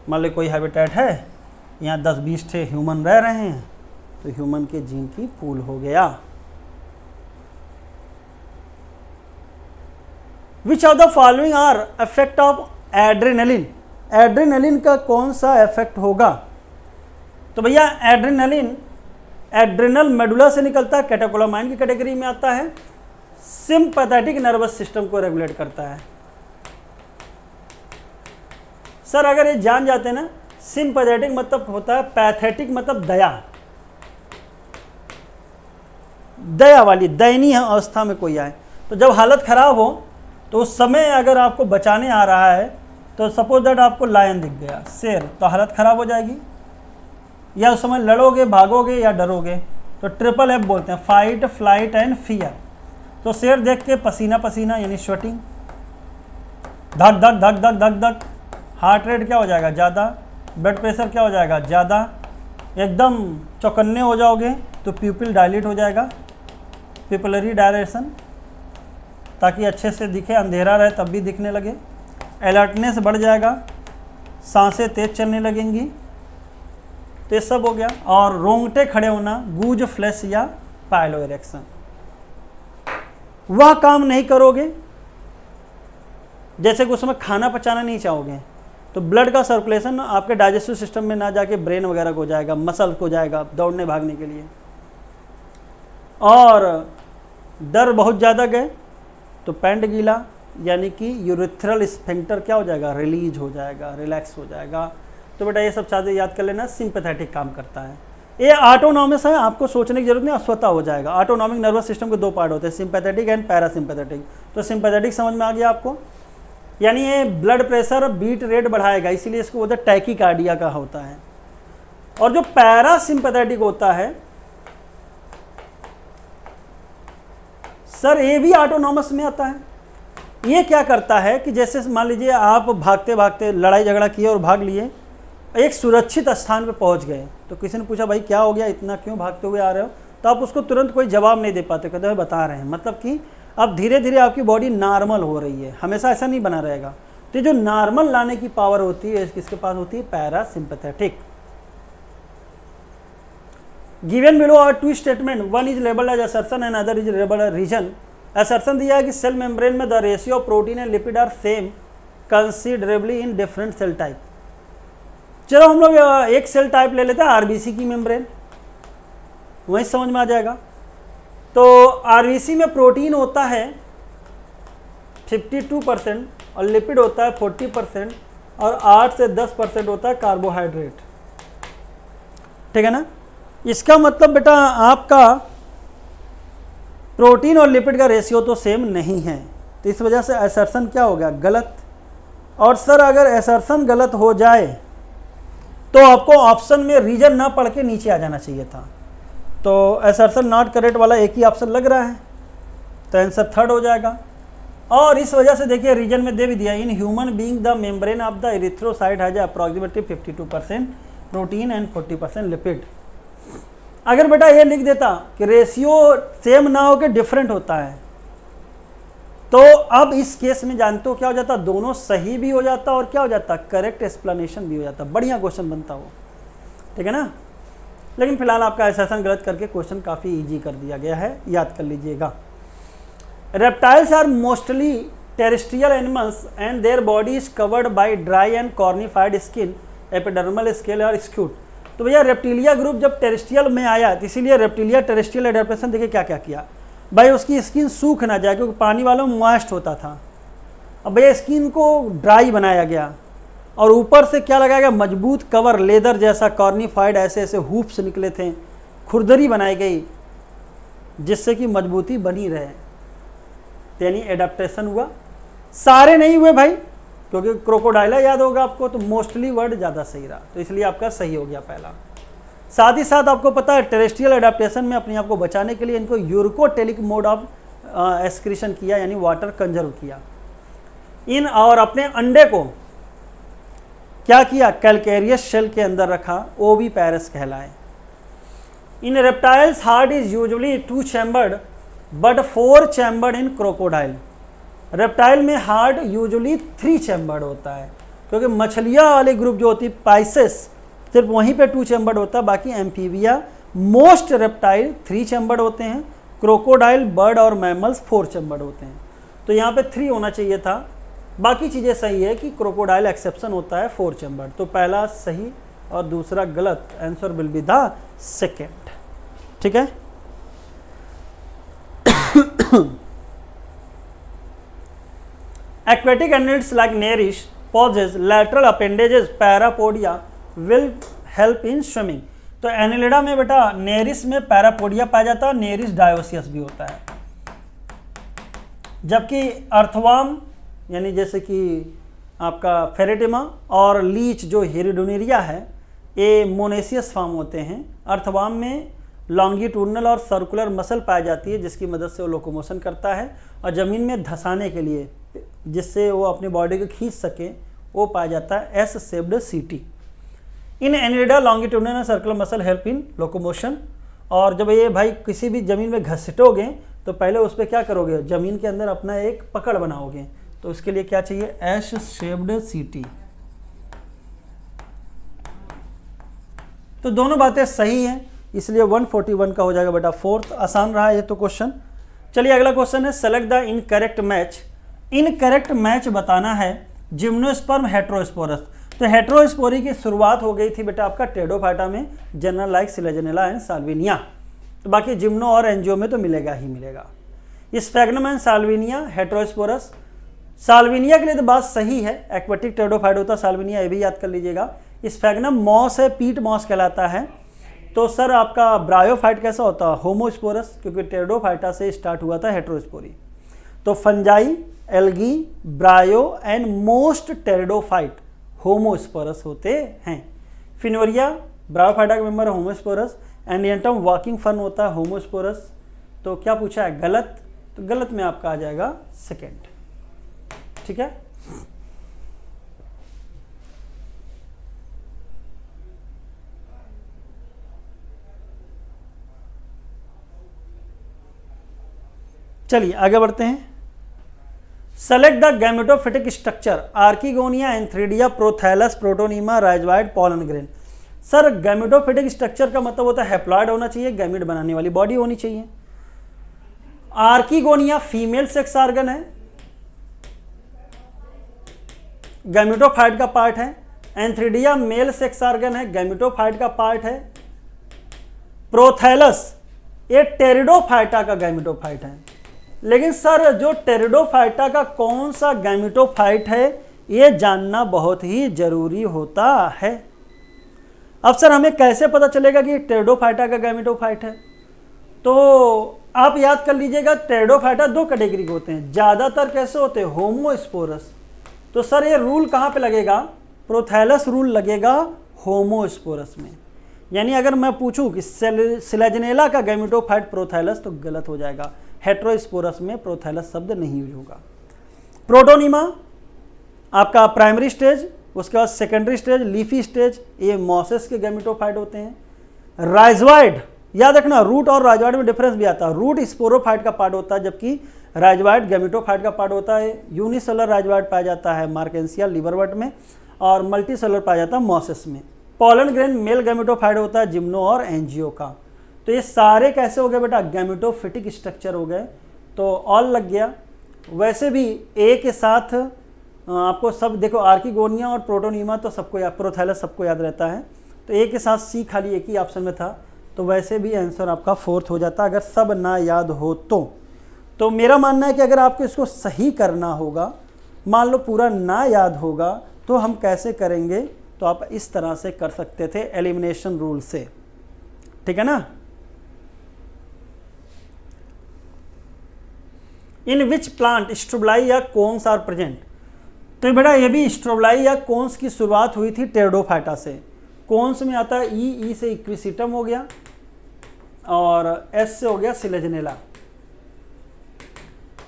मान लो कोई हैबिटेट है, यहाँ 10-20 ठे ह्यूमन रह रहे हैं, तो ह्यूमन के जीन की पूल हो गया। विच of the following are effect of adrenaline, adrenaline का कौन सा इफेक्ट होगा, तो भैया एड्रेनलिन एड्रेनल मेडुला से निकलता है, कैटेकोलामाइन की कैटेगरी में आता है, सिंपैथेटिक नर्वस सिस्टम को रेगुलेट करता है। सर अगर ये जान जाते हैं ना, सिंपैथेटिक मतलब होता है, पैथेटिक मतलब दया, दया वाली, दयनीय अवस्था में कोई आए, तो जब हालत खराब हो तो उस समय अगर आपको बचाने आ रहा है, तो सपोज दैट आपको लायन दिख गया, शेर, तो हालत खराब हो जाएगी, या उस समय लड़ोगे, भागोगे या डरोगे, तो ट्रिपल एफ बोलते हैं, फाइट फ्लाइट एंड फियर। तो शेर देख के पसीना पसीना यानी स्वेटिंग, धक धक धक धक धक धक, हार्ट रेट क्या हो जाएगा ज़्यादा, ब्लड प्रेशर क्या हो जाएगा ज़्यादा, एकदम चौकन्ने हो जाओगे, तो प्यूपिल डायलेट हो जाएगा, पिपलरी डायरेक्शन, ताकि अच्छे से दिखे, अंधेरा रहे तब भी दिखने लगे, अलर्टनेस बढ़ जाएगा, सांसें तेज चलने लगेंगी, तो ये सब हो गया। और रोंगटे खड़े होना, गूज फ्लैश या पाइलो इरेक्शन, वह काम नहीं करोगे, जैसे कि उसमें खाना पचाना नहीं चाहोगे, तो ब्लड का सर्कुलेशन आपके डाइजेस्टिव सिस्टम में ना जाके ब्रेन वगैरह को जाएगा, मसल को जाएगा दौड़ने भागने के लिए। और डर बहुत ज़्यादा गए तो पैंट गीला, यानी कि यूरिथ्रल स्फिंक्टर क्या हो जाएगा, रिलीज हो जाएगा, रिलैक्स हो जाएगा। तो बेटा ये सब चीज़ें याद कर लेना, सिंपैथेटिक काम करता है। ये ऑटोनॉमस है, आपको सोचने की जरूरत नहीं, स्वतः हो जाएगा। ऑटोनॉमिक नर्वस सिस्टम के 2 पार्ट होते हैं, सिंपैथेटिक एंड पैरासिम्पैथेटिक। तो सिंपैथेटिक समझ में आ गया आपको, यानी ये ब्लड प्रेशर बीट रेट बढ़ाएगा, इसीलिए इसको बोलते हैं टैकीकार्डिया का होता है। और जो पैरासिम्पैथेटिक होता है सर, ये भी ऑटोनॉमस में आता है। ये क्या करता है कि जैसे मान लीजिए आप भागते भागते लड़ाई झगड़ा किए और भाग लिए, एक सुरक्षित स्थान पे पहुंच गए, तो किसी ने पूछा भाई क्या हो गया, इतना क्यों भागते हुए आ रहे हो, तो आप उसको तुरंत कोई जवाब नहीं दे पाते, कहते हैं बता रहे हैं, मतलब कि अब धीरे धीरे आपकी बॉडी नॉर्मल हो रही है, हमेशा ऐसा नहीं बना रहेगा। तो जो नॉर्मल लाने की पावर होती है किसके पास होती है, parasympathetic. Given below are two statement, one is labelled as assertion and other is labelled as reason. Assertion दिया है कि सेल मेम्ब्रेन में the ratio of protein and lipid are same considerably in different cell type. चलो हम लोग एक सेल टाइप ले लेते हैं, आरबीसी की मेम्ब्रेन, वही समझ में आ जाएगा। तो आरबीसी में प्रोटीन होता है 52% और लिपिड होता है 40% और 8 से 10% होता है कार्बोहाइड्रेट, ठीक है ना। इसका मतलब बेटा आपका प्रोटीन और लिपिड का रेशियो तो सेम नहीं है, तो इस वजह से असर्शन क्या हो गया, गलत। और सर अगर असर्शन गलत हो जाए तो आपको ऑप्शन में रीजन ना पढ़ के नीचे आ जाना चाहिए था। तो असर्शन नॉट करेक्ट वाला एक ही ऑप्शन लग रहा है, तो आंसर थर्ड हो जाएगा। और इस वजह से देखिए रीजन में दे भी दिया, इन human being the membrane of the erythrocyte has approximately 52% protein and 40% lipid. अगर बेटा ये लिख देता कि रेशियो सेम ना हो के डिफरेंट होता है, तो अब इस केस में जानते हो क्या हो जाता, दोनों सही भी हो जाता और क्या हो जाता, करेक्ट एक्सप्लेनेशन भी हो जाता, बढ़िया क्वेश्चन बनता वो, ठीक है ना। लेकिन फिलहाल आपका असर्शन गलत करके क्वेश्चन काफ़ी इजी कर दिया गया है, याद कर लीजिएगा। Reptiles are mostly terrestrial animals and their body is covered by dry and cornified skin, epidermal scale और स्क्यूट। तो भैया रेप्टिलिया ग्रुप जब टेरेस्ट्रियल में आया, तो इसीलिए रेप्टिलिया टेरेस्ट्रियल एडेप्टेशन देखिए क्या क्या किया भाई, उसकी स्किन सूख ना जाए, क्योंकि पानी वालों में मॉइस्ट होता था। अब भैया स्किन को ड्राई बनाया गया और ऊपर से क्या लगाया गया, मजबूत कवर, लेदर जैसा कॉर्निफाइड, ऐसे ऐसे हूप्स निकले थे, खुरदरी बनाई गई जिससे कि मजबूती बनी रहे, यानी एडाप्टेशन हुआ। सारे नहीं हुए भाई, क्योंकि क्रोकोडाइला याद होगा आपको, तो मोस्टली वर्ड ज़्यादा सही रहा, तो इसलिए आपका सही हो गया पहला। साथ ही साथ आपको पता है टेरेस्ट्रियल एडाप्टेशन में अपने आप को बचाने के लिए इनको यूरिकोटेलिक मोड ऑफ एक्सक्रीशन किया, यानी वाटर कंजर्व किया इन, और अपने अंडे को क्या किया, कैलकेरियस शेल के अंदर रखा, ओवी पैरस कहलाए। In reptiles heart is usually 2 chambered but 4 chambered in crocodile. Reptile में हार्ट यूजुअली 3 चैम्बर्ड होता है, क्योंकि मछलियाँ वाले ग्रुप जो होती है पाइसेस, सिर्फ वहीं पे 2 चैम्बर्ड होता है, बाकी एम्फीबिया मोस्ट रेप्टाइल 3 चैम्बर्ड होते हैं, क्रोकोडाइल, बर्ड और मैमल्स 4 चैम्बर्ड होते हैं। तो यहाँ पे 3 होना चाहिए था, बाकी चीज़ें सही है कि क्रोकोडाइल एक्सेप्शन होता है 4 चैम्बर्ड। तो पहला सही और दूसरा गलत, answer will be the second, ठीक है। Aquatic annelids like Nereis possess lateral appendages parapodia will help in swimming। तो एनिलिडा में बेटा नेरिस में पैरापोडिया पाया जाता है, नेरिस डायोसियस भी होता है। जबकि अर्थवार्म यानी जैसे कि आपका फेरेटिमा और लीच जो हेरिडोनेरिया है, ये मोनेसियस फॉर्म होते हैं। अर्थवार्म में लॉन्गिट्यूडनल और सर्कुलर मसल पाई जाती है, जिसकी मदद से वो लोकोमोशन करता है, और ज़मीन में धंसाने के लिए, जिससे वो अपनी बॉडी को खींच सके, वो पाया जाता है S shaped setae. In Annelida longitudinal and circular muscle help in locomotion. और जब ये भाई किसी भी ज़मीन में घसीटोगे तो पहले उस पर क्या करोगे, ज़मीन के अंदर अपना एक पकड़ बनाओगे, तो उसके लिए क्या चाहिए, एस शेप्ड सीटी। तो दोनों बातें सही हैं, इसलिए 141 का हो जाएगा बेटा फोर्थ। आसान रहा ये तो क्वेश्चन। चलिए अगला क्वेश्चन है, select the incorrect match. Incorrect match बताना है जिम्नोस्पर्म हेट्रोस्पोरस। तो हेट्रोस्पोरी की शुरुआत हो गई थी बेटा आपका टेडोफाइटा में, जनरल लाइक सिलेजनेला एंड साल्विनिया। तो बाकी जिम्नो और एंजियो में तो मिलेगा ही मिलेगा। Sphagnum and Salvinia heterosporous. Salvinia के लिए तो बात सही है, एक्वेटिक टेडोफाइट होता साल्विनिया, ये भी याद कर लीजिएगा। स्फैग्नम मॉस है, पीट मॉस कहलाता है। तो सर आपका ब्रायोफाइट कैसा होता है, होमोस्पोरस, क्योंकि टेडोफाइटा से स्टार्ट हुआ था हेट्रोस्पोरी। तो fungi, algae, ब्रायो and most pteridophyte homosporous होते हैं। फिनोरिया ब्रायोफाइटा का मेंबर है, होमोस्पोरस। एंडियंटम वॉकिंग फर्न होता है, होमोस्पोरस। तो क्या पूछा है, गलत। तो गलत में आपका आ जाएगा सेकेंड, ठीक है। चलिए आगे बढ़ते हैं। Select the gametophytic structure, archegonia, antheridia, prothallus, protonema, rhizoid, pollen grain. Sir gametophytic structure का मतलब होता है हैप्लॉइड होना चाहिए, गैमेट बनाने वाली बॉडी होनी चाहिए। आर्किगोनिया फीमेल सेक्स ऑर्गन है, गैमेटोफाइट का पार्ट है। एंथ्रिडिया मेल सेक्स ऑर्गन है, गैमेटोफाइट का पार्ट है। प्रोथैलस ये टेरिडोफाइटा का गैमेटोफाइट है। लेकिन सर जो टेरिडोफाइटा का कौन सा गैमेटोफाइट है ये जानना बहुत ही जरूरी होता है। अब सर हमें कैसे पता चलेगा कि टेरिडोफाइटा का गैमेटोफाइट है? तो आप याद कर लीजिएगा, टेरिडोफाइटा दो कैटेगरी के होते हैं, ज़्यादातर कैसे होते हैं, होमोस्पोरस। तो सर ये रूल कहाँ पे लगेगा, प्रोथैलस रूल लगेगा होमोस्पोरस में। यानी अगर मैं पूछूं कि सिलेजनेला का गैमेटोफाइट प्रोथैलस तो गलत हो जाएगा, हेट्रोस्पोरस में प्रोथैलस शब्द नहीं यूज होगा। प्रोटोनिमा आपका प्राइमरी स्टेज, उसके बाद सेकेंडरी स्टेज, लीफी स्टेज, ये मॉसेस के गैमेटोफाइट होते हैं। राइजवाइड याद रखना, रूट और राइजवाइड में डिफरेंस भी आता है। रूट स्पोरोफाइट का पार्ट होता है जबकि राइजवाइड गैमेटोफाइट का पार्ट होता है। यूनिसेलर राइजवाइड पाया जाता है मार्केंसिया लिवरवर्ट में और मल्टीसेलर पाया जाता है मॉसेस में। पोलन ग्रेन मेल गैमेटोफाइट होता है जिम्नो और एंजियो का। तो ये सारे कैसे हो गए बेटा, गैमेटोफिटिक स्ट्रक्चर हो गए, तो ऑल लग गया। वैसे भी ए के साथ आपको सब देखो, आर्किगोनिया और प्रोटोनिमा तो सबको याद, प्रोथैलस सबको याद रहता है, तो ए के साथ सी खाली एक ही ऑप्शन में था, तो वैसे भी आंसर आपका फोर्थ हो जाता अगर सब ना याद हो तो मेरा मानना है कि अगर आपको इसको सही करना होगा, मान लो पूरा ना याद होगा, तो हम कैसे करेंगे, तो आप इस तरह से कर सकते थे एलिमिनेशन रूल से, ठीक है ना। इन विच प्लांट स्ट्रोबलाई या कोन्स आर प्रेजेंट, तो बेटा ये भी स्ट्रोबलाई या कोन्स की शुरुआत हुई थी टेरिडोफाइटा से। कोन्स में आता है ई से इक्विसिटम हो गया और एस से हो गया सिलेजनेला।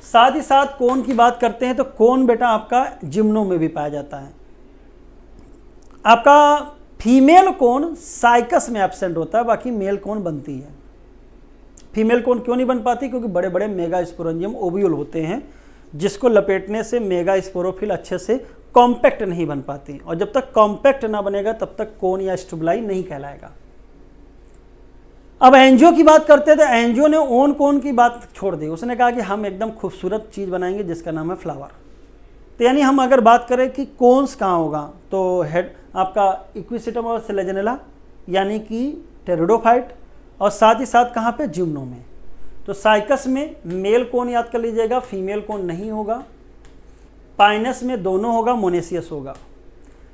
साथ ही साथ कोन की बात करते हैं तो कोन बेटा आपका जिम्नो में भी पाया जाता है। आपका फीमेल कोन साइकस में एब्सेंट होता है, बाकी मेल कोन बनती है। फीमेल कोन क्यों नहीं बन पाती, क्योंकि बड़े बड़े मेगा स्पोरेंजियम ओव्यूल होते हैं जिसको लपेटने से मेगा स्पोरोफिल अच्छे से कॉम्पैक्ट नहीं बन पाती, और जब तक कॉम्पैक्ट ना बनेगा तब तक कोन या स्ट्रोबलाई नहीं कहलाएगा। अब एंजियो की बात करते हैं तो एंजियो ने ओन कोन की बात छोड़ दी, उसने कहा कि हम एकदम खूबसूरत चीज़ बनाएंगे जिसका नाम है फ्लावर। तो यानी हम अगर बात करें कि कोन्स कहाँ होगा, तो हेड आपका इक्विसिटम और सिलेजनेला यानी कि टेरिडोफाइट, और साथ ही साथ कहाँ पे, जिम्नो में। तो साइकस में मेल कोन याद कर लीजिएगा, फीमेल कोन नहीं होगा। पाइनस में दोनों होगा, मोनेसियस होगा।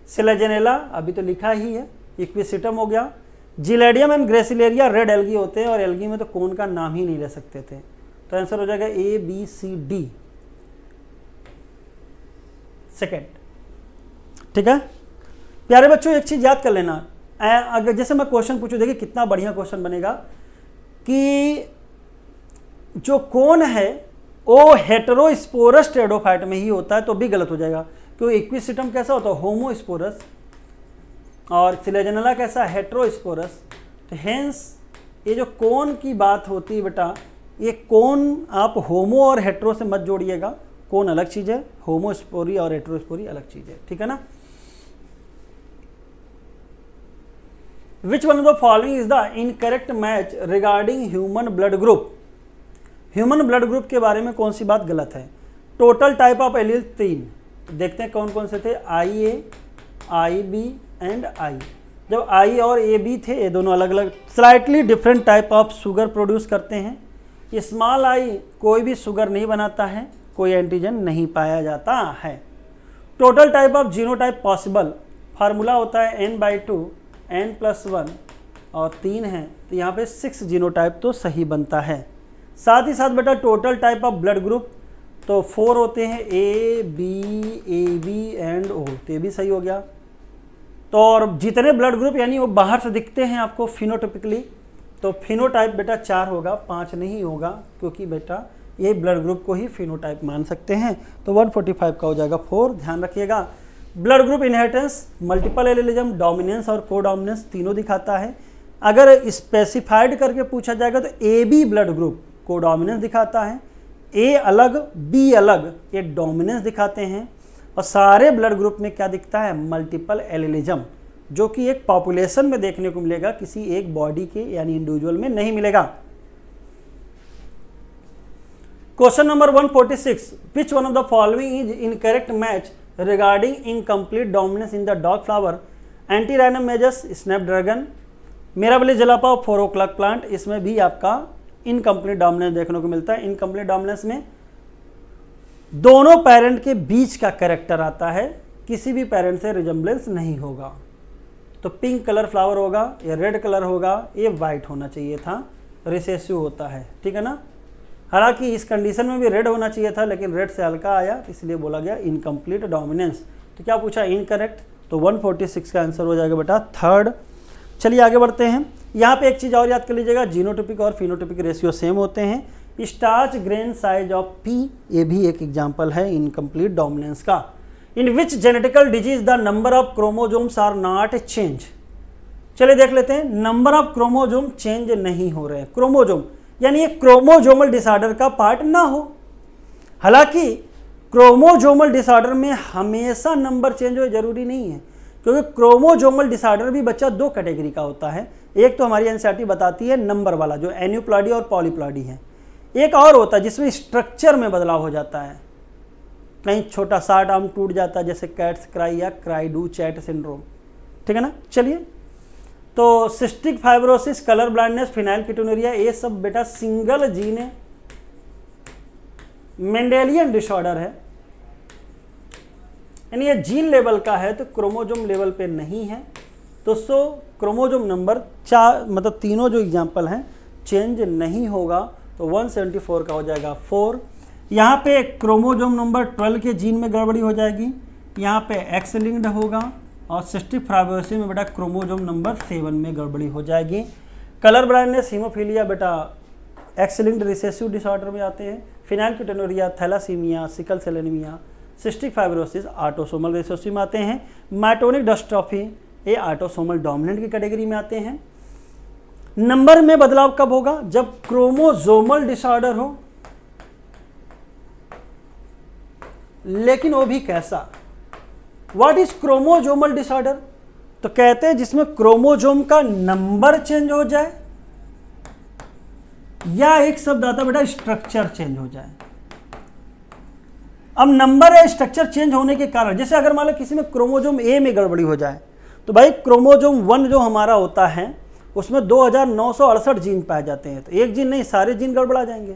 सिलेजनेला अभी तो लिखा ही है, इक्विसिटम हो गया। Gelidium and gracilaria red algae होते हैं, और एल्गी में तो कोन का नाम ही नहीं ले सकते थे, तो आंसर हो जाएगा A B C D second, ठीक है। प्यारे बच्चों एक चीज याद कर लेना, अगर जैसे मैं क्वेश्चन पूछूं, देखिए कितना बढ़िया क्वेश्चन बनेगा कि जो कोन है वो हेटेरोस्पोरस टेरिडोफाइट में ही होता है, तो भी गलत हो जाएगा, क्योंकि इक्विसिटम कैसा होता है, होमोस्पोरस, और सिलेजनेला कैसा, हेटेरोस्पोरस। तो हेंस ये जो कोन की बात होती है बेटा, ये कोन आप होमो और हेटेरो से मत जोड़िएगा, कोन अलग चीज़ है, होमोस्पोरी और हेटेरोस्पोरी अलग चीज़ है, ठीक है ना। विच one of the following is the incorrect match regarding human blood group, human blood group के बारे में कौन सी बात गलत है। टोटल टाइप ऑफ एलील 3, देखते हैं कौन कौन से थे, आई ए, आई बी एंड आई। जब आई और ए बी थे, ये दोनों अलग अलग slightly different type of sugar produce करते हैं। स्मॉल आई कोई भी शुगर नहीं बनाता है, कोई एंटीजन नहीं पाया जाता है। Total type of genotype possible, formula होता है n/2 n+1 और 3 है, तो यहाँ पे 6 जीनोटाइप तो सही बनता है। साथ ही साथ बेटा total type of blood group तो 4 होते हैं, ए बी एंड ओ, तो ये भी सही हो गया। तो और जितने ब्लड ग्रुप यानी वो बाहर से दिखते हैं आपको फिनोटाइपिकली, तो फिनोटाइप बेटा 4 होगा, 5 नहीं होगा, क्योंकि बेटा ये ब्लड ग्रुप को ही फिनोटाइप मान सकते हैं, तो 145 का हो जाएगा 4, ध्यान रखिएगा। Blood group inheritance, multiple allelism, dominance और कोडोमिनेंस तीनों दिखाता है। अगर स्पेसिफाइड करके पूछा जाएगा तो A B blood group codominance दिखाता है, ए अलग बी अलग ये डोमिनेंस दिखाते हैं, और सारे ब्लड ग्रुप में क्या दिखता है, मल्टीपल एलिलिज्म। जो कि एक पॉपुलेशन में देखने को मिलेगा, किसी एक बॉडी के यानी इंडिविजुअल में नहीं मिलेगा। Question number 146, which one of the following is incorrect match regarding incomplete dominance in the dog flower, Antirrhinum majus, snapdragon, Mirabilis jalapa, 4 o'clock plant. इसमें भी आपका इनकम्प्लीट डोमिनेंस देखने को मिलता है। इनकम्प्लीट डोमिनेंस में दोनों पेरेंट के बीच का कैरेक्टर आता है, किसी भी पेरेंट से रिजेम्बलेंस नहीं होगा। तो पिंक कलर फ्लावर होगा, ये रेड कलर होगा, ये वाइट होना चाहिए था, रिसेसिव होता है, ठीक है ना। हालांकि इस कंडीशन में भी रेड होना चाहिए था, लेकिन रेड से हल्का आया, इसलिए बोला गया इनकम्प्लीट डोमिनेंस। तो क्या पूछा, इनकरेक्ट। तो 146 का आंसर हो जाएगा बेटा थर्ड। चलिए आगे बढ़ते हैं। यहाँ पे एक चीज़ और याद कर लीजिएगा, जीनोटिपिक और फिनोटिपिक रेशियो सेम होते हैं। Starch grain size of pea, ये भी एक एग्जाम्पल है इनकम्प्लीट डोमिनेंस का। In which genetical disease the number of chromosomes are not change. चलिए देख लेते हैं, नंबर ऑफ क्रोमोजोम चेंज नहीं हो रहे हैं। क्रोमोजोम यानी ये क्रोमोजोमल डिसऑर्डर का पार्ट ना हो। हालांकि क्रोमोजोमल डिसऑर्डर में हमेशा नंबर चेंज हो जरूरी नहीं है, क्योंकि क्रोमोजोमल डिसऑर्डर भी बच्चा 2 कैटेगरी का होता है। एक तो हमारी एनसीईआरटी बताती है नंबर वाला, जो एन्यूप्लॉइडी और पॉलीप्लॉइडी है। एक और होता है जिसमें स्ट्रक्चर में बदलाव हो जाता है, कहीं छोटा शार्ट आर्म टूट जाता है, जैसे कैट्स क्राई या क्राई डू चैट सिंड्रोम, ठीक है ना। चलिए, तो सिस्टिक फाइब्रोसिस, कलर ब्लाइंडनेस, फिनाइलकीटोनुरिया, ये सब बेटा सिंगल जीन है, मेंडेलियन डिसऑर्डर है, यानी ये जीन लेवल का है, तो क्रोमोजोम लेवल पे नहीं है। तो क्रोमोजोम नंबर 4, मतलब तीनों जो एग्जाम्पल हैं चेंज नहीं होगा। तो 174 का हो जाएगा 4। यहाँ पे क्रोमोजोम नंबर 12 के जीन में गड़बड़ी हो जाएगी, यहाँ पे एक्स लिंक्ड होगा, और सिस्टिक फाइब्रोसिस में बेटा क्रोमोजोम नंबर 7 में गड़बड़ी हो जाएगी। कलर ब्लाइंडनेस, हीमोफीलिया बेटा एक्स लिंक्ड रिसेसिव डिसऑर्डर में आते हैं। Phenylketonuria, thalassemia, sickle cell anaemia, cystic fibrosis autosomal recessive में आते हैं। माइटोनिक डिस्ट्रॉफी, ये ऑटोसोमल डोमिनेंट की कैटेगरी में आते हैं। नंबर में बदलाव कब होगा, जब क्रोमोजोमल डिसऑर्डर हो, लेकिन वो भी कैसा। व्हाट इज क्रोमोजोमल डिसऑर्डर, तो कहते हैं जिसमें क्रोमोजोम का नंबर चेंज हो जाए, या एक शब्द आता बेटा स्ट्रक्चर चेंज हो जाए। अब नंबर है, स्ट्रक्चर चेंज होने के कारण, जैसे अगर मान लो किसी में क्रोमोजोम ए में गड़बड़ी हो जाए, तो भाई क्रोमोजोम 1 जो हमारा होता है उसमें 2968 जीन पाए जाते हैं। तो एक जीन नहीं, सारे जीन गड़बड़ा जाएंगे,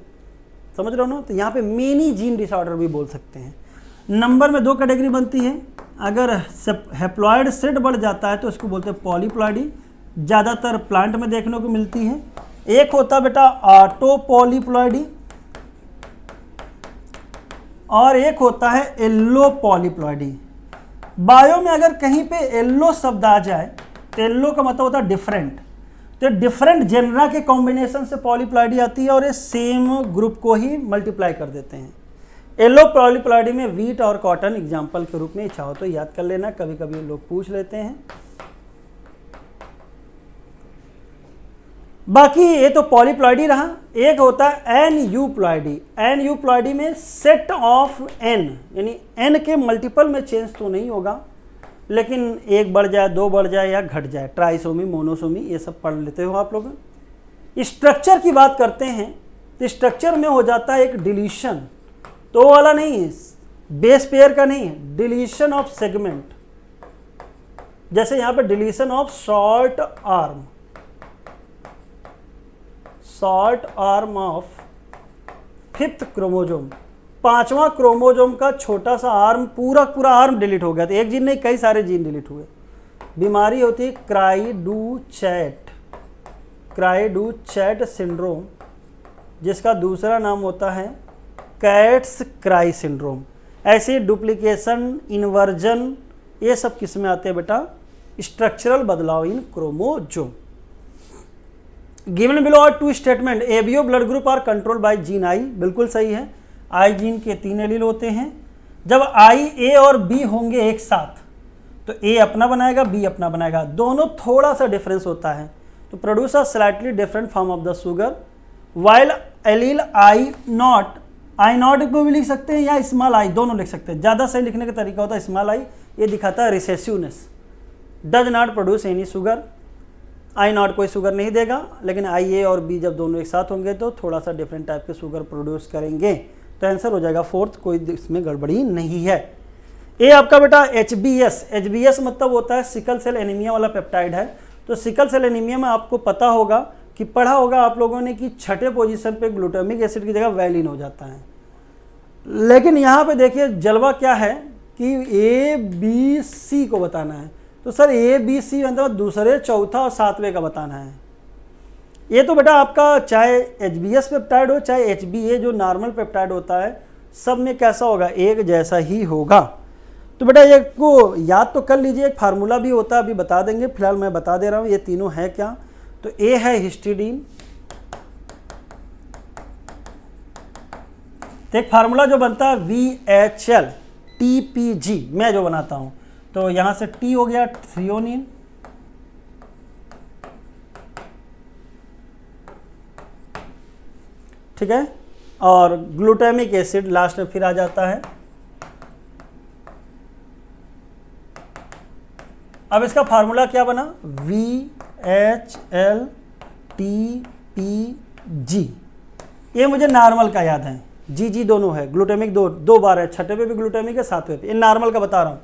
समझ रहे हो ना। तो यहाँ पे मेनी जीन डिसऑर्डर भी बोल सकते हैं। नंबर में 2 कैटेगरी बनती है, अगर हेप्लॉइड सेट बढ़ जाता है तो इसको बोलते हैं पॉलीप्लॉइडी, ज़्यादातर प्लांट में देखने को मिलती है। एक होता बेटा ऑटो पॉलीप्लॉइडी, और एक होता है एल्लो पॉलीप्लॉइडी। बायो में अगर कहीं पे एल्लो शब्द आ जाए तो एल्लो का मतलब होता है डिफरेंट, तो डिफरेंट जेनरा के कॉम्बिनेशन से पॉलीप्लॉइडी आती है, और ये सेम ग्रुप को ही मल्टीप्लाई कर देते हैं। येलो पॉलीप्लॉइडी में वीट और कॉटन एग्जाम्पल के रूप में चाहो तो याद कर लेना, कभी कभी लोग पूछ लेते हैं। बाकी ये तो पॉलीप्लॉइडी रहा। एक होता है एनयूप्लॉइडी। एनयूप्लॉइडी में सेट ऑफ एन, यानी एन के मल्टीपल में चेंज तो नहीं होगा, लेकिन 1 बढ़ जाए, 2 बढ़ जाए या घट जाए, ट्राइसोमी, मोनोसोमी, ये सब पढ़ लेते हो आप लोग। स्ट्रक्चर की बात करते हैं तो स्ट्रक्चर में हो जाता है एक डिलीशन, तो वाला नहीं है, बेस पेयर का नहीं है, डिलीशन ऑफ सेगमेंट। जैसे यहां पे deletion of short arm of 5th chromosome, 5वां क्रोमोजोम का छोटा सा आर्म, पूरा आर्म डिलीट हो गया। तो एक जीन नहीं, कई सारे जीन डिलीट हुए। बीमारी होती है क्राई डू चैट सिंड्रोम, जिसका दूसरा नाम होता है कैट्स क्राई सिंड्रोम। ऐसे डुप्लीकेशन, इन्वर्जन, ये सब किस में आते हैं बेटा, स्ट्रक्चरल बदलाव in chromosome. Given below are 2 statement, ABO blood group are control by gene I, बिल्कुल सही है। आई जीन के 3 एलील होते हैं। जब आई, ए और बी होंगे एक साथ, तो ए अपना बनाएगा, बी अपना बनाएगा, दोनों थोड़ा सा डिफरेंस होता है, तो produce a slightly different form of the sugar. While allele I not को भी लिख सकते हैं या स्मॉल आई, दोनों लिख सकते हैं। ज़्यादा सही लिखने का तरीका होता है स्मॉल आई, ये दिखाता है recessiveness, does not produce any sugar, I not कोई शुगर नहीं देगा, लेकिन आई ए और बी जब दोनों एक साथ होंगे तो थोड़ा सा डिफरेंट टाइप के शुगर प्रोड्यूस करेंगे। तो आंसर हो जाएगा फोर्थ, कोई इसमें गड़बड़ी नहीं है। ए आपका बेटा एच बी एस मतलब होता है सिकल सेल एनीमिया वाला पेप्टाइड है। तो सिकल सेल एनीमिया में आपको पता होगा कि पढ़ा होगा आप लोगों ने कि छठे पोजीशन पे ग्लूटामिक एसिड की जगह वैलिन हो जाता है। लेकिन यहाँ पे देखिए जलवा क्या है कि ए बी सी को बताना है। तो सर ए बी सी मतलब दूसरे, चौथा और सातवें का बताना है। ये तो बेटा आपका चाहे एच बी एस पेप्टाइड हो चाहे एच बी ए जो नॉर्मल पेप्टाइड होता है, सब में कैसा होगा, एक जैसा ही होगा। तो बेटा ये को याद तो कर लीजिए, एक फार्मूला भी होता है, अभी बता देंगे, फिलहाल मैं बता दे रहा हूँ ये तीनों है क्या। तो ए है हिस्टिडीन, तो एक फार्मूला जो बनता है VHL TPG, मैं जो बनाता हूं, तो यहां से T हो गया थ्रियोनिन, ठीक है, और ग्लूटामिक एसिड लास्ट में फिर आ जाता है। अब इसका फार्मूला क्या बना, VHL TPG। ये मुझे नॉर्मल का याद है, जी दोनों है, ग्लूटामिक दो बार है, छठे पे भी ग्लूटामिक है, सातवें पे। ये नॉर्मल का बता रहा हूँ,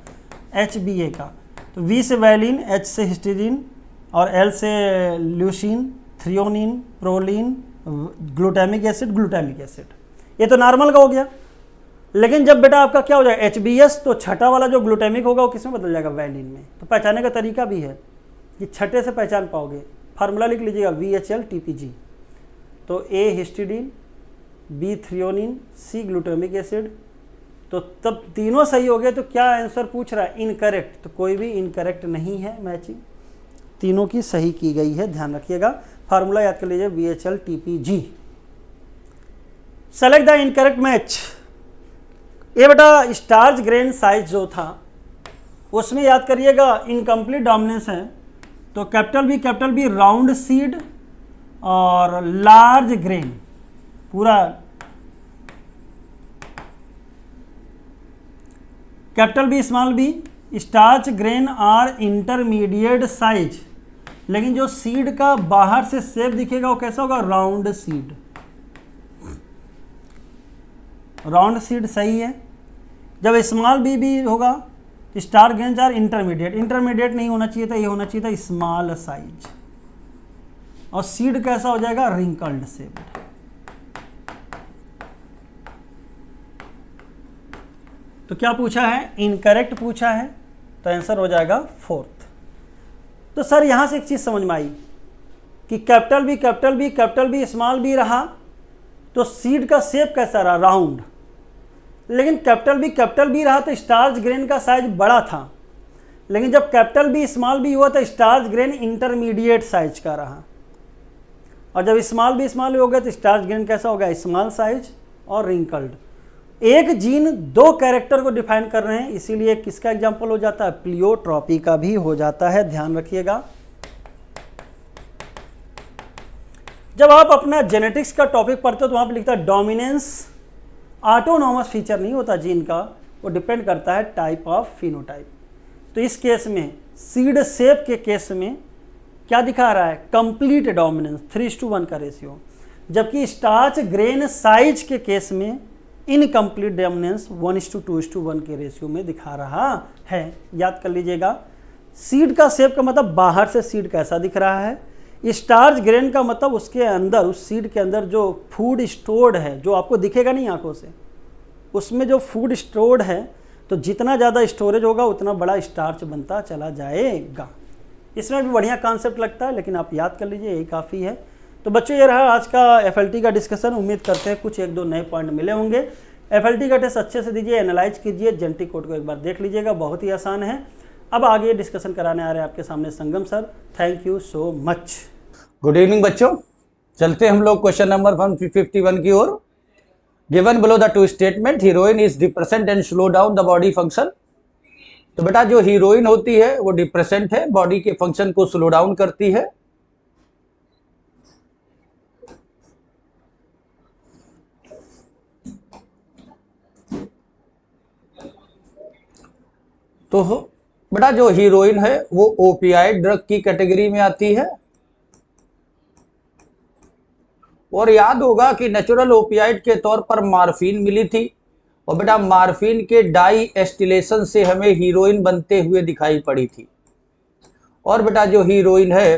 HBA का। तो V से वैलिन, H से हिस्टिडीन और L से leucine, threonine, proline, glutamic acid. ये तो नॉर्मल का हो गया। लेकिन जब बेटा आपका क्या हो जाएगा HBS, तो छठा वाला जो ग्लूटामिक होगा वो किसमें बदल जाएगा, वैलिन में। तो पहचानने का तरीका भी है, ये छठे से पहचान पाओगे। फार्मूला लिख लीजिएगा VHL TPG। तो A histidine, B threonine, C glutamic acid. तो तब तीनों सही हो गए। तो क्या आंसर पूछ रहा है, इनकरेक्ट। तो कोई भी इनकरेक्ट नहीं है, मैचिंग तीनों की सही की गई है, ध्यान रखिएगा। फार्मूला याद कर लीजिए VHL TPG। Select the incorrect match. ये बेटा स्टार्च ग्रेन साइज जो था उसमें याद करिएगा इनकम्प्लीट डोमिनेंस है। तो कैपिटल बी राउंड सीड और लार्ज ग्रेन, पूरा capital B small B, starch grain are intermediate size. लेकिन जो सीड का बाहर से शेप दिखेगा वो कैसा होगा, राउंड सीड। राउंड सीड सही है। जब स्मॉल बी भी होगा तो स्टार ग्रेन्स आर इंटरमीडिएट नहीं होना चाहिए था, ये होना चाहिए था स्मॉल साइज। और सीड कैसा हो जाएगा, रिंकल्ड शेप। तो क्या पूछा है, इनकरेक्ट पूछा है, तो आंसर हो जाएगा फोर्थ। तो सर यहां से एक चीज समझ में आई कि कैपिटल बी स्मॉल बी रहा तो सीड का शेप कैसा रहा, राउंड। लेकिन कैपिटल बी रहा तो स्टार्च ग्रेन का साइज बड़ा था। लेकिन जब कैपिटल बी स्मॉल बी हुआ तो स्टार्च ग्रेन इंटरमीडिएट साइज का रहा। और जब स्मॉल बी हो गया तो स्टार्च ग्रेन कैसा हो गया, स्मॉल साइज और रिंकल्ड। एक जीन दो कैरेक्टर को डिफाइन कर रहे हैं, इसीलिए किसका एग्जांपल हो जाता है, प्लियोट्रॉपी का भी हो जाता है, ध्यान रखिएगा। जब आप अपना जेनेटिक्स का टॉपिक पढ़ते हो तो वहां पे लिखता है डोमिनेंस ऑटोनॉमस फीचर नहीं होता जीन का, वो डिपेंड करता है टाइप ऑफ फिनोटाइप। तो इस केस में सीड शेप के केस में क्या दिखा रहा है, कंप्लीट डोमिनेंस 3:1 का रेशियो। जबकि स्टार्च ग्रेन साइज के केस में इनकम्प्लीट डोमिनेंस 1:2:1 के रेशियो में दिखा रहा है। याद कर लीजिएगा, सीड का शेप का मतलब बाहर से सीड कैसा दिख रहा है, स्टार्च ग्रेन का मतलब उसके अंदर, उस सीड के अंदर जो फूड स्टोर्ड है, जो आपको दिखेगा नहीं आंखों से, उसमें जो फूड स्टोर्ड है, तो जितना ज़्यादा स्टोरेज होगा उतना बड़ा स्टार्च बनता चला जाएगा। इसमें भी बढ़िया कॉन्सेप्ट लगता है, लेकिन आप याद कर लीजिए, यही काफ़ी है। तो बच्चों ये रहा आज का FLT का डिस्कशन। उम्मीद करते हैं कुछ एक दो नए पॉइंट मिले होंगे। FLT का टेस्ट अच्छे से दीजिए, एनालाइज कीजिए, जेनेटिक कोड को एक बार देख लीजिएगा, बहुत ही आसान है। अब आगे डिस्कशन कराने आ रहे हैं आपके सामने Sangam sir. Thank you so much. Good evening बच्चों, चलते हम लोग क्वेश्चन नंबर 151 की ओर। Given below the two statement, heroin is depressant and slow down the body function. तो बेटा जो हीरोइन होती है वो डिप्रेसेंट है, बॉडी के फंक्शन को स्लो डाउन करती है। तो बेटा जो हीरोइन है वो ओपियाइड ड्रग की कैटेगरी में आती है, और याद होगा कि नेचुरल ओपियाइड के तौर पर मार्फिन मिली थी, और बेटा मार्फिन के डाई एस्टिलेशन से हमें हीरोइन बनते हुए दिखाई पड़ी थी। और बेटा जो हीरोइन है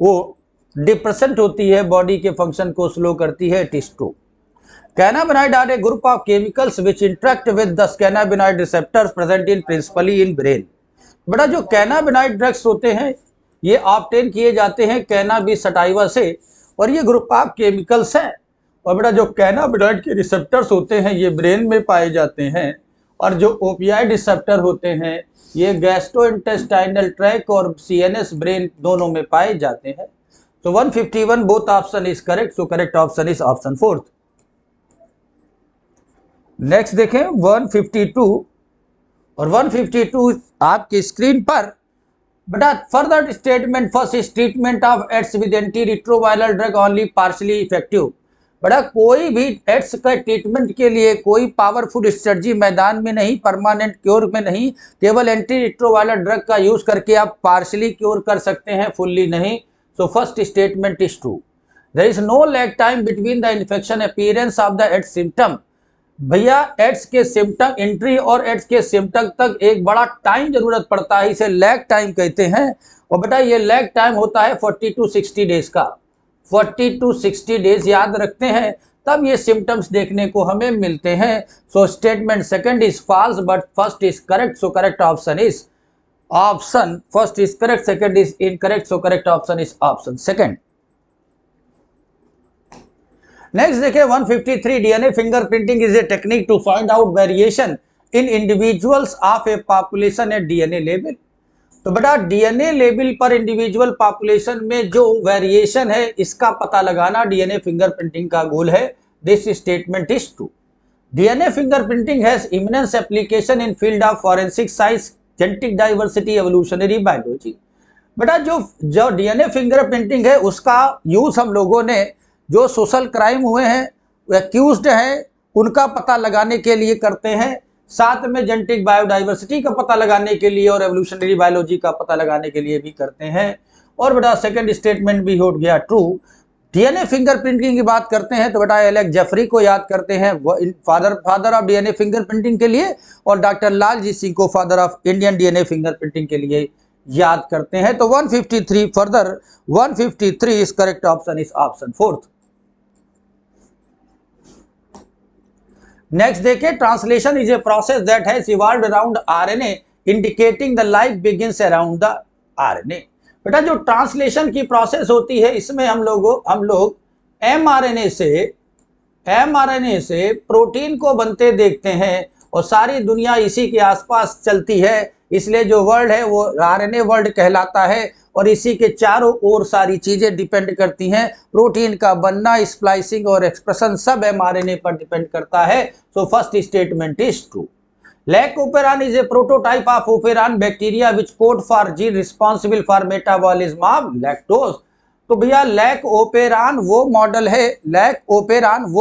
वो डिप्रेसेंट होती है, बॉडी के फंक्शन को स्लो करती है, टिस्टो। Cannabinoid are a group of chemicals which interact with the cannabinoid receptors present in principally in brain. बेटा जो कैनाबिनॉइड ड्रग्स होते हैं ये ऑब्टेन किए जाते हैं कैनाबिस सटाइवा से, और ये ग्रुप ऑफ केमिकल्स हैं। और बेटा जो कैनाबिनॉइड के रिसेप्टर्स होते हैं ये ब्रेन में पाए जाते हैं, और जो ओपियाइड रिसेप्टर होते हैं ये गैस्ट्रोइंटेस्टाइनल ट्रैक और सीएनएस ब्रेन दोनों में पाए जाते हैं। तो 151 both option is correct, so correct option is option 4। Next देखें 152, और 152 आपकी स्क्रीन पर बेटा further statement first is treatment of AIDS with anti retroviral drug only partially effective. बेटा कोई भी एड्स का ट्रीटमेंट के लिए कोई पावरफुल स्ट्रेटजी मैदान में नहीं, परमानेंट क्योर में नहीं, केवल एंटी रिट्रोवायरल ड्रग का यूज करके आप पार्शली क्योर कर सकते हैं, फुल्ली नहीं। So first statement is true. There is no lag time between the infection appearance of the AIDS symptom. भैया एड्स के सिम्टम एंट्री और एड्स के सिम्टम तक एक बड़ा टाइम जरूरत पड़ता है, इसे लैग टाइम कहते हैं। और बेटा ये लैग टाइम होता है 40 to 60 डेज का, 40 to 60 डेज याद रखते हैं, तब ये सिम्टम्स देखने को हमें मिलते हैं। So statement second is false but first is correct, so correct option is option first is correct, second is incorrect, so correct option is option second. Next देखिए 153 DNA fingerprinting is a technique to find out variation in individuals of a population at DNA level. तो बेटा डीएनए लेवल पर इंडिविजुअल पॉपुलेशन में जो वेरिएशन है इसका पता लगाना डीएनए फिंगरप्रिंटिंग का गोल है। This statement is true. DNA fingerprinting has eminence application in field of forensic science, genetic diversity, evolutionary biology. बेटा जो डीएनए फिंगरप्रिंटिंग है उसका यूज हम लोगों ने जो सोशल क्राइम हुए हैं, एक्यूज्ड हैं, उनका पता लगाने के लिए करते हैं, साथ में जेनेटिक बायोडाइवर्सिटी का पता लगाने के लिए और एवोल्यूशनरी बायोलॉजी का पता लगाने के लिए भी करते हैं। और बेटा सेकंड स्टेटमेंट भी हो गया ट्रू। डीएनए फिंगरप्रिंटिंग की बात करते हैं तो बेटा एलेक्स जेफरी को याद करते हैं फादर ऑफ डीएनए फिंगरप्रिंटिंग के लिए, और डॉक्टर लालजी सिंह को father of Indian DNA fingerprinting के लिए याद करते हैं। तो 153 further 153 is correct option is option 4। Next देखिए translation is a process that has evolved around RNA indicating the life begins around the RNA. बेटा जो ट्रांसलेशन की प्रोसेस होती है इसमें हम लोग एमआरएनए से प्रोटीन को बनते देखते हैं, और सारी दुनिया इसी के आसपास चलती है, इसलिए जो वर्ल्ड है वो आरएनए वर्ल्ड कहलाता है, और इसी के चारों ओर सारी चीजें डिपेंड करती हैं। प्रोटीन का बनना, स्प्लाइसिंग और एक्सप्रेशन सब एमआरएनए पर डिपेंड करता है। So first statement is true. Lac operon is a prototype of operon bacteria which code for gene responsible for metabolism of lactose. तो भैया लैक ओपेरान वो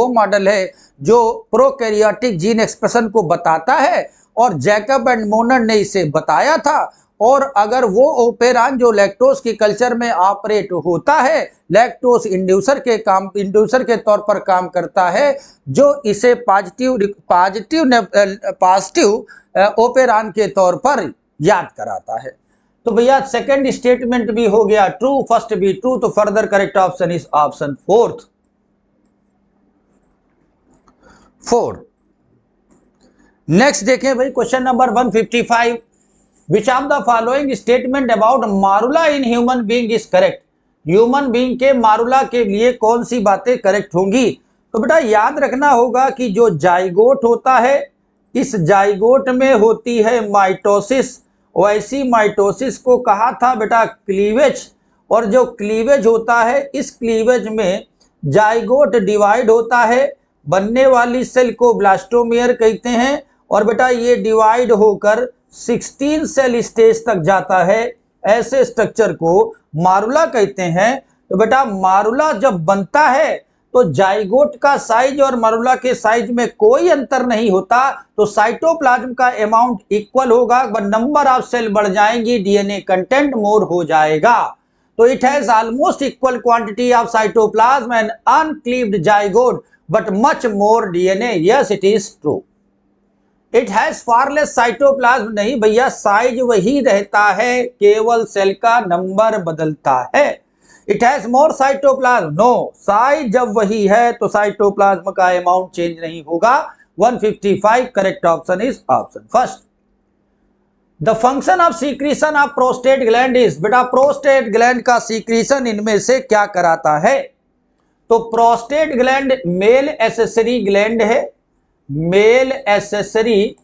मॉडल है जो प्रोकैरियोटिक जीन एक्सप्रेशन को बताता है, और जैकब एंड मोनर ने इसे बताया था। और अगर वो ओपेरान जो लैक्टोज की कल्चर में ऑपरेट होता है, लैक्टोज इंड्यूसर के तौर पर काम करता है, जो इसे पॉजिटिव ओपेरान के तौर पर याद कराता है। तो भैया सेकंड स्टेटमेंट भी हो गया ट्रू, फर्स्ट भी ट्रू, तो further correct option is option 4। Next देखें भाई question number 155, which of the following statement about morula in human being is correct. Human being के मारुला के लिए कौन सी बातें करेक्ट होंगी। तो बेटा याद रखना होगा कि जो जाइगोट होता है, इस जाइगोट में होती है माइटोसिस, वैसी माइटोसिस को कहा था बेटा क्लीवेज, और जो क्लीवेज होता है इस क्लीवेज में जाइगोट डिवाइड होता है, बनने वाली सेल को ब्लास्टोमियर कहते हैं, और बेटा ये डिवाइड होकर 16 सेल स्टेज तक जाता है, ऐसे स्ट्रक्चर को मारुला कहते हैं। तो बेटा मारुला जब बनता है तो जाइगोट का साइज और मरुला के साइज में कोई अंतर नहीं होता, तो साइटोप्लाज्म का अमाउंट इक्वल होगा, बट नंबर ऑफ सेल बढ़ जाएंगी, डीएनए कंटेंट मोर हो जाएगा। तो it has almost equal quantity of cytoplasm and uncleaved zygote but much more DNA. Yes it is true. It has far less cytoplasm, नहीं भैया, साइज वही रहता है, केवल सेल का नंबर बदलता है। It has more cytoplasm, no, size जब वही है तो साइटोप्लाज्म का अमाउंट चेंज नहीं होगा। 155 correct option is option first. The function of secretion of prostate gland is, बेटा प्रोस्टेट ग्लैंड का सीक्रीशन इनमें से क्या कराता है? तो prostate gland male accessory gland है, मेल एसेसरी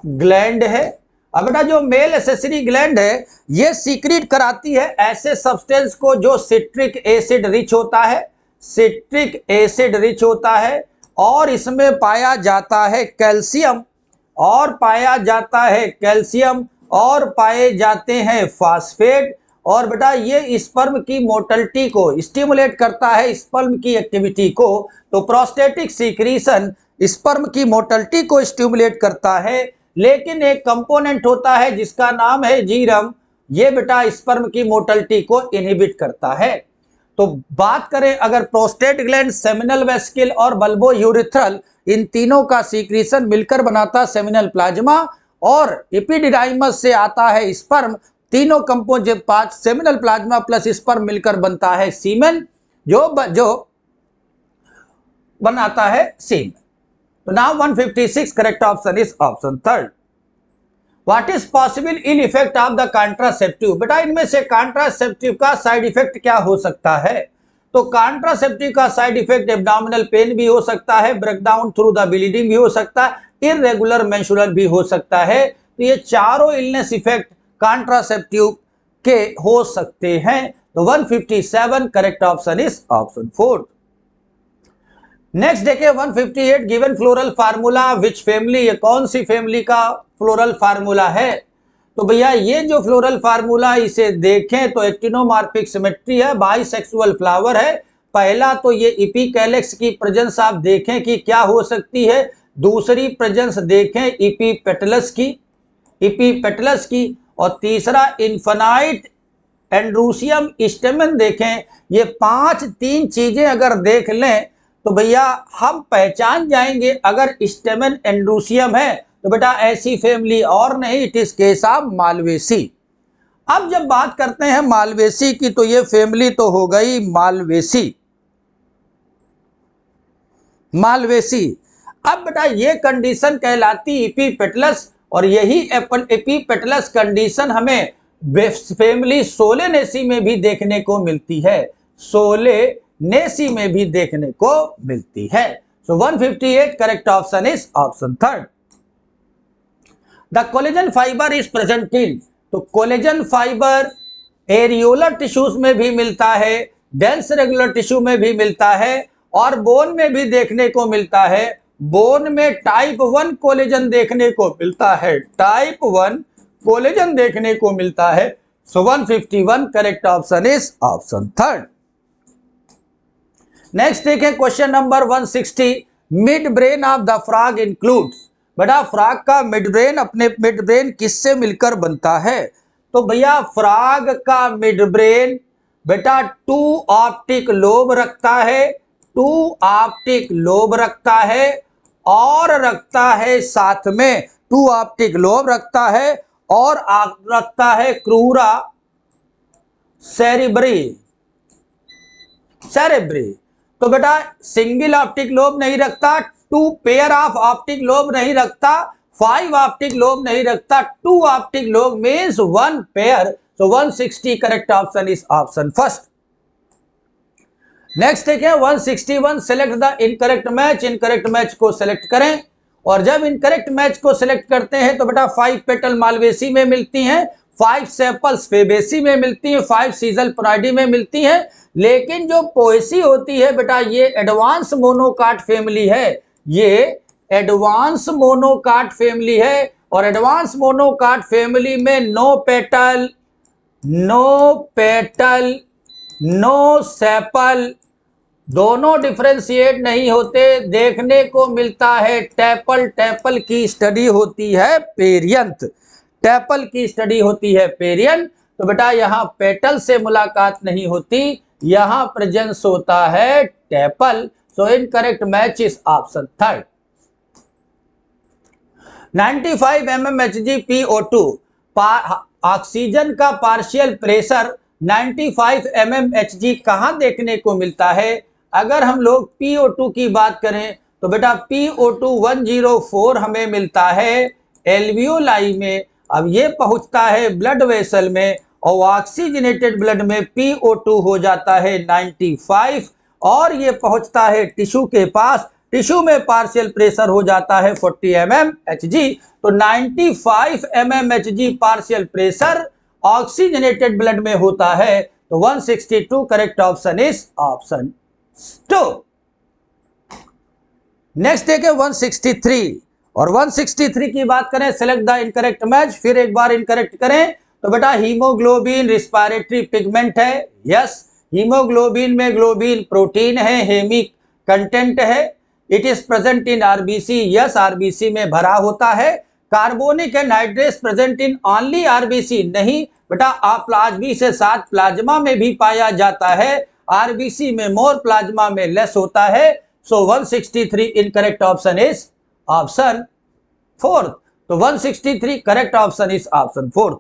ग्लैंड है। अब बेटा जो मेल एसेसरी ग्लैंड है ये सीक्रेट कराती है ऐसे सब्सटेंस को जो सिट्रिक एसिड रिच होता है, सिट्रिक एसिड रिच होता है, और इसमें पाया जाता है कैल्शियम, और पाया जाता है कैल्शियम, और पाए जाते हैं फास्फेट। और बेटा ये स्पर्म की मोटिलिटी को स्टिमुलेट करता है, स्पर्म की एक्टिविटी को। तो प्रोस्टेटिक सीक्रीशन स्पर्म की मोटिलिटी को स्टिमुलेट करता है, लेकिन एक कंपोनेंट होता है जिसका नाम है जीरम, ये बेटा स्पर्म की मोटिलिटी को इनहिबिट करता है। तो बात करें अगर प्रोस्टेट ग्लैंड, सेमिनल वेसिकल और बल्बो यूरिथ्रल, इन तीनों का सीक्रीशन मिलकर बनाता सेमिनल प्लाज्मा, और एपिडिडाइमस से आता है स्पर्म। तीनों composite part seminal plasma plus sperm मिलकर बनता है सीमेन, जो बनाता है सीमेन। तो now 156 correct option is option third. What is possible ill effect of the contraceptive, बेटा इनमें से कॉन्ट्रासेप्टिव का साइड इफेक्ट क्या हो सकता है? तो कॉन्ट्रासेप्टिव का साइड इफेक्ट एब्डोमिनल पेन भी हो सकता है, ब्रेकडाउन थ्रू द ब्लीडिंग भी हो सकता है, इररेगुलर मेंस्ट्रुअल भी हो सकता है। तो ये चारों इलनेस इफेक्ट कॉन्ट्रासेप्टिव के हो सकते हैं। तो 157 correct option is option fourth. Next देखिए 158, गिवन फ्लोरल फार्मूला विच फैमिली, ये कौन सी फैमिली का फ्लोरल फार्मूला है? तो भैया ये जो फ्लोरल फार्मूला इसे देखें तो एक्टिनोमॉर्फिक सिमेट्री है, बाइसेक्सुअल फ्लावर है। पहला तो ये इपीकैलिक्स की प्रेजेंस आप देखें कि क्या हो सकती है, दूसरी प्रेजेंस देखें इपीपेटलस की, और तीसरा इन्फिनाइट एंड्रूसियम स्टेमन देखें। ये 5 चीजें अगर देख लें तो भैया हम पहचान जाएंगे अगर स्टेमन एंड्रूसियम है तो बेटा ऐसी फैमिली और नहीं, it is case of Malvaceae. अब जब बात करते हैं मालवेसी की तो ये फैमिली तो हो गई मालवेसी। अब बेटा ये कंडीशन कहलाती इपीपेटलस, और यही एपीपेटलस कंडीशन हमें फैमिली सोलेनेसी में भी देखने को मिलती है, सोलेनेसी में भी देखने को मिलती है। सो 158 correct option is option third. The collagen fibre is present in, तो कोलेजन फाइबर एरियोलर टिश्यूज में भी मिलता है, डेंस रेगुलर टिश्यू में भी मिलता है, और बोन में भी देखने को मिलता है। बोन में टाइप 1 कोलेजन देखने को मिलता है, टाइप 1 कोलेजन देखने को मिलता है। So 151 correct option is option third. Next देखें question number 160, midbrain of the frog includes, बेटा फ्रॉग का मिड ब्रेन अपने मिड ब्रेन किससे मिलकर बनता है? तो भैया फ्रॉग का मिड ब्रेन बेटा 2 ऑप्टिक लोब रखता है, 2 ऑप्टिक लोब रखता है, और रखता है साथ में 2 ऑप्टिक लोब रखता है, और रखता है क्रूरा सेरेब्री। तो बेटा सिंगल ऑप्टिक लोब नहीं रखता, 2 पेयर ऑफ ऑप्टिक लोब नहीं रखता, 5 ऑप्टिक लोब नहीं रखता, 2 optic lobe means 1 pair. So 160 correct option is option first. Next देखें 161, select the incorrect match, incorrect match को सेलेक्ट करें। और जब इनकरेक्ट मैच को सिलेक्ट करते हैं तो बेटा 5 पेटल मालवेसी में मिलती हैं, 5 सेपल्स फेबेसी में मिलती हैं, 5 सीजल प्राइडी में मिलती हैं। लेकिन जो पोएसी होती है बेटा ये एडवांस मोनोकाट फैमिली है, ये एडवांस मोनोकाट फैमिली है, और एडवांस मोनोकाट फैमिली में नो पेटल, नो सेपल दोनों डिफरेंशिएट नहीं होते, देखने को मिलता है टैपल। टैपल की स्टडी होती है पेरियंथ, टैपल की स्टडी होती है पेरियंथ। तो बेटा यहाँ पेटल से मुलाकात नहीं होती, यहाँ प्रेजेंस होता है tepal. So incorrect match is option third. 95 mmHg PO2 oxygen का पार्शियल प्रेशर 95 mmHg कहाँ देखने को मिलता है? अगर हम लोग PO2 की बात करें तो बेटा PO2 104 हमें मिलता है एल्वियोलाई में। अब ये पहुंचता है ब्लड वेसल में और ऑक्सीजनेटेड ब्लड में PO2 हो जाता है 95 और ये पहुंचता है टिश्यू के पास। टिश्यू में पार्शियल प्रेशर हो जाता है 40 mmHg। तो 95 mmHg partial pressure oxygenated blood में होता है। तो 162 correct option is option 2। Next देखें 163 और 163 की बात करें, सेलेक्ट द इनकरेक्ट मैच। फिर एक बार इनकरेक्ट करें तो बेटा हीमोग्लोबिन रिस्पायरेटरी पिगमेंट है, यस। हीमोग्लोबिन में ग्लोबिन प्रोटीन है, हेमिक कंटेंट है। It is present in RBC, yes RBC में भरा होता है। Carbonic anhydrase present in only RBC, नहीं बेटा अप्लाज्मी से साथ प्लाज्मा में भी पाया जाता है। आरबीसी में मोर, प्लाज्मा में लेस होता है। So 163 incorrect option is option fourth. तो 163 correct option is option fourth.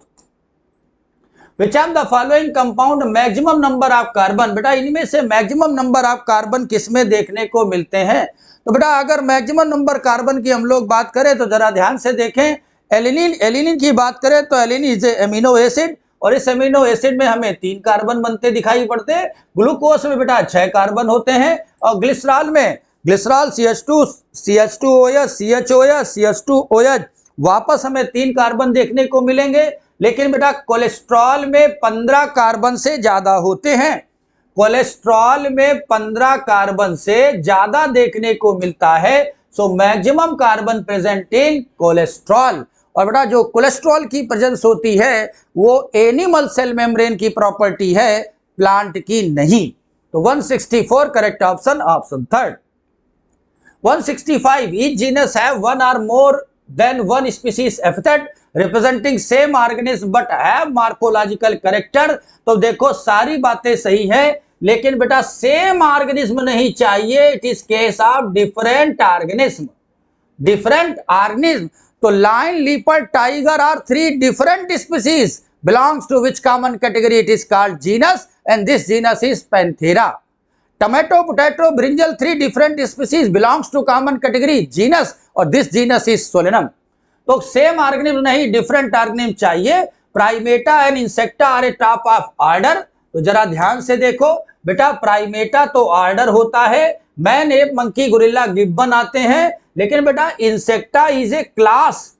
Which are the following compound maximum number of carbon? बेटा इनमें से मैक्सिमम नंबर ऑफ कार्बन किसमें देखने को मिलते हैं? तो बेटा अगर मैक्सिमम नंबर कार्बन की हम लोग बात करें तो जरा ध्यान से देखें। एलिनिन, एलिनिन की बात करें तो एलिनिन इज एमिनो एसिड और इस एमिनो एसिड में हमें 3 कार्बन बनते दिखाई पड़ते हैं। ग्लूकोज में बेटा 6 कार्बन होते हैं और ग्लिसरॉल में glycerol CH2 CH2OH CHOH CH2OH वापस हमें 3 कार्बन देखने को मिलेंगे। लेकिन बेटा कोलेस्ट्रॉल में 15 कार्बन से ज्यादा होते हैं। कोलेस्ट्रॉल में 15 कार्बन से ज्यादा देखने को मिलता है। So maximum carbon present in cholesterol. और बेटा जो कोलेस्ट्रॉल की प्रेजेंस होती है वो एनिमल सेल मेम्ब्रेन की प्रॉपर्टी है, प्लांट की नहीं। तो 164 correct option option third. 165 each genus have one or more than one species epithet representing same organism but have morphological character। तो देखो सारी बातें सही है लेकिन बेटा सेम ऑर्गेनिज्म नहीं चाहिए, it is case of different organism. Different organism तो lion, leopard, tiger are 3 different species belongs to which common category? It is called genus and this genus is Panthera। Tomato, potato, brinjal 3 different species belongs to common category genus और दिस जीनस इज सोलेनम। तो सेम ऑर्गेनिज्म नहीं, डिफरेंट ऑर्गेनिज्म चाहिए। Primata and Insecta are a top of order. तो जरा ध्यान से देखो बेटा, प्राइमेटा तो ऑर्डर होता है, man, ape, monkey, gorilla, gibbon आते हैं। लेकिन बेटा Insecta is a class,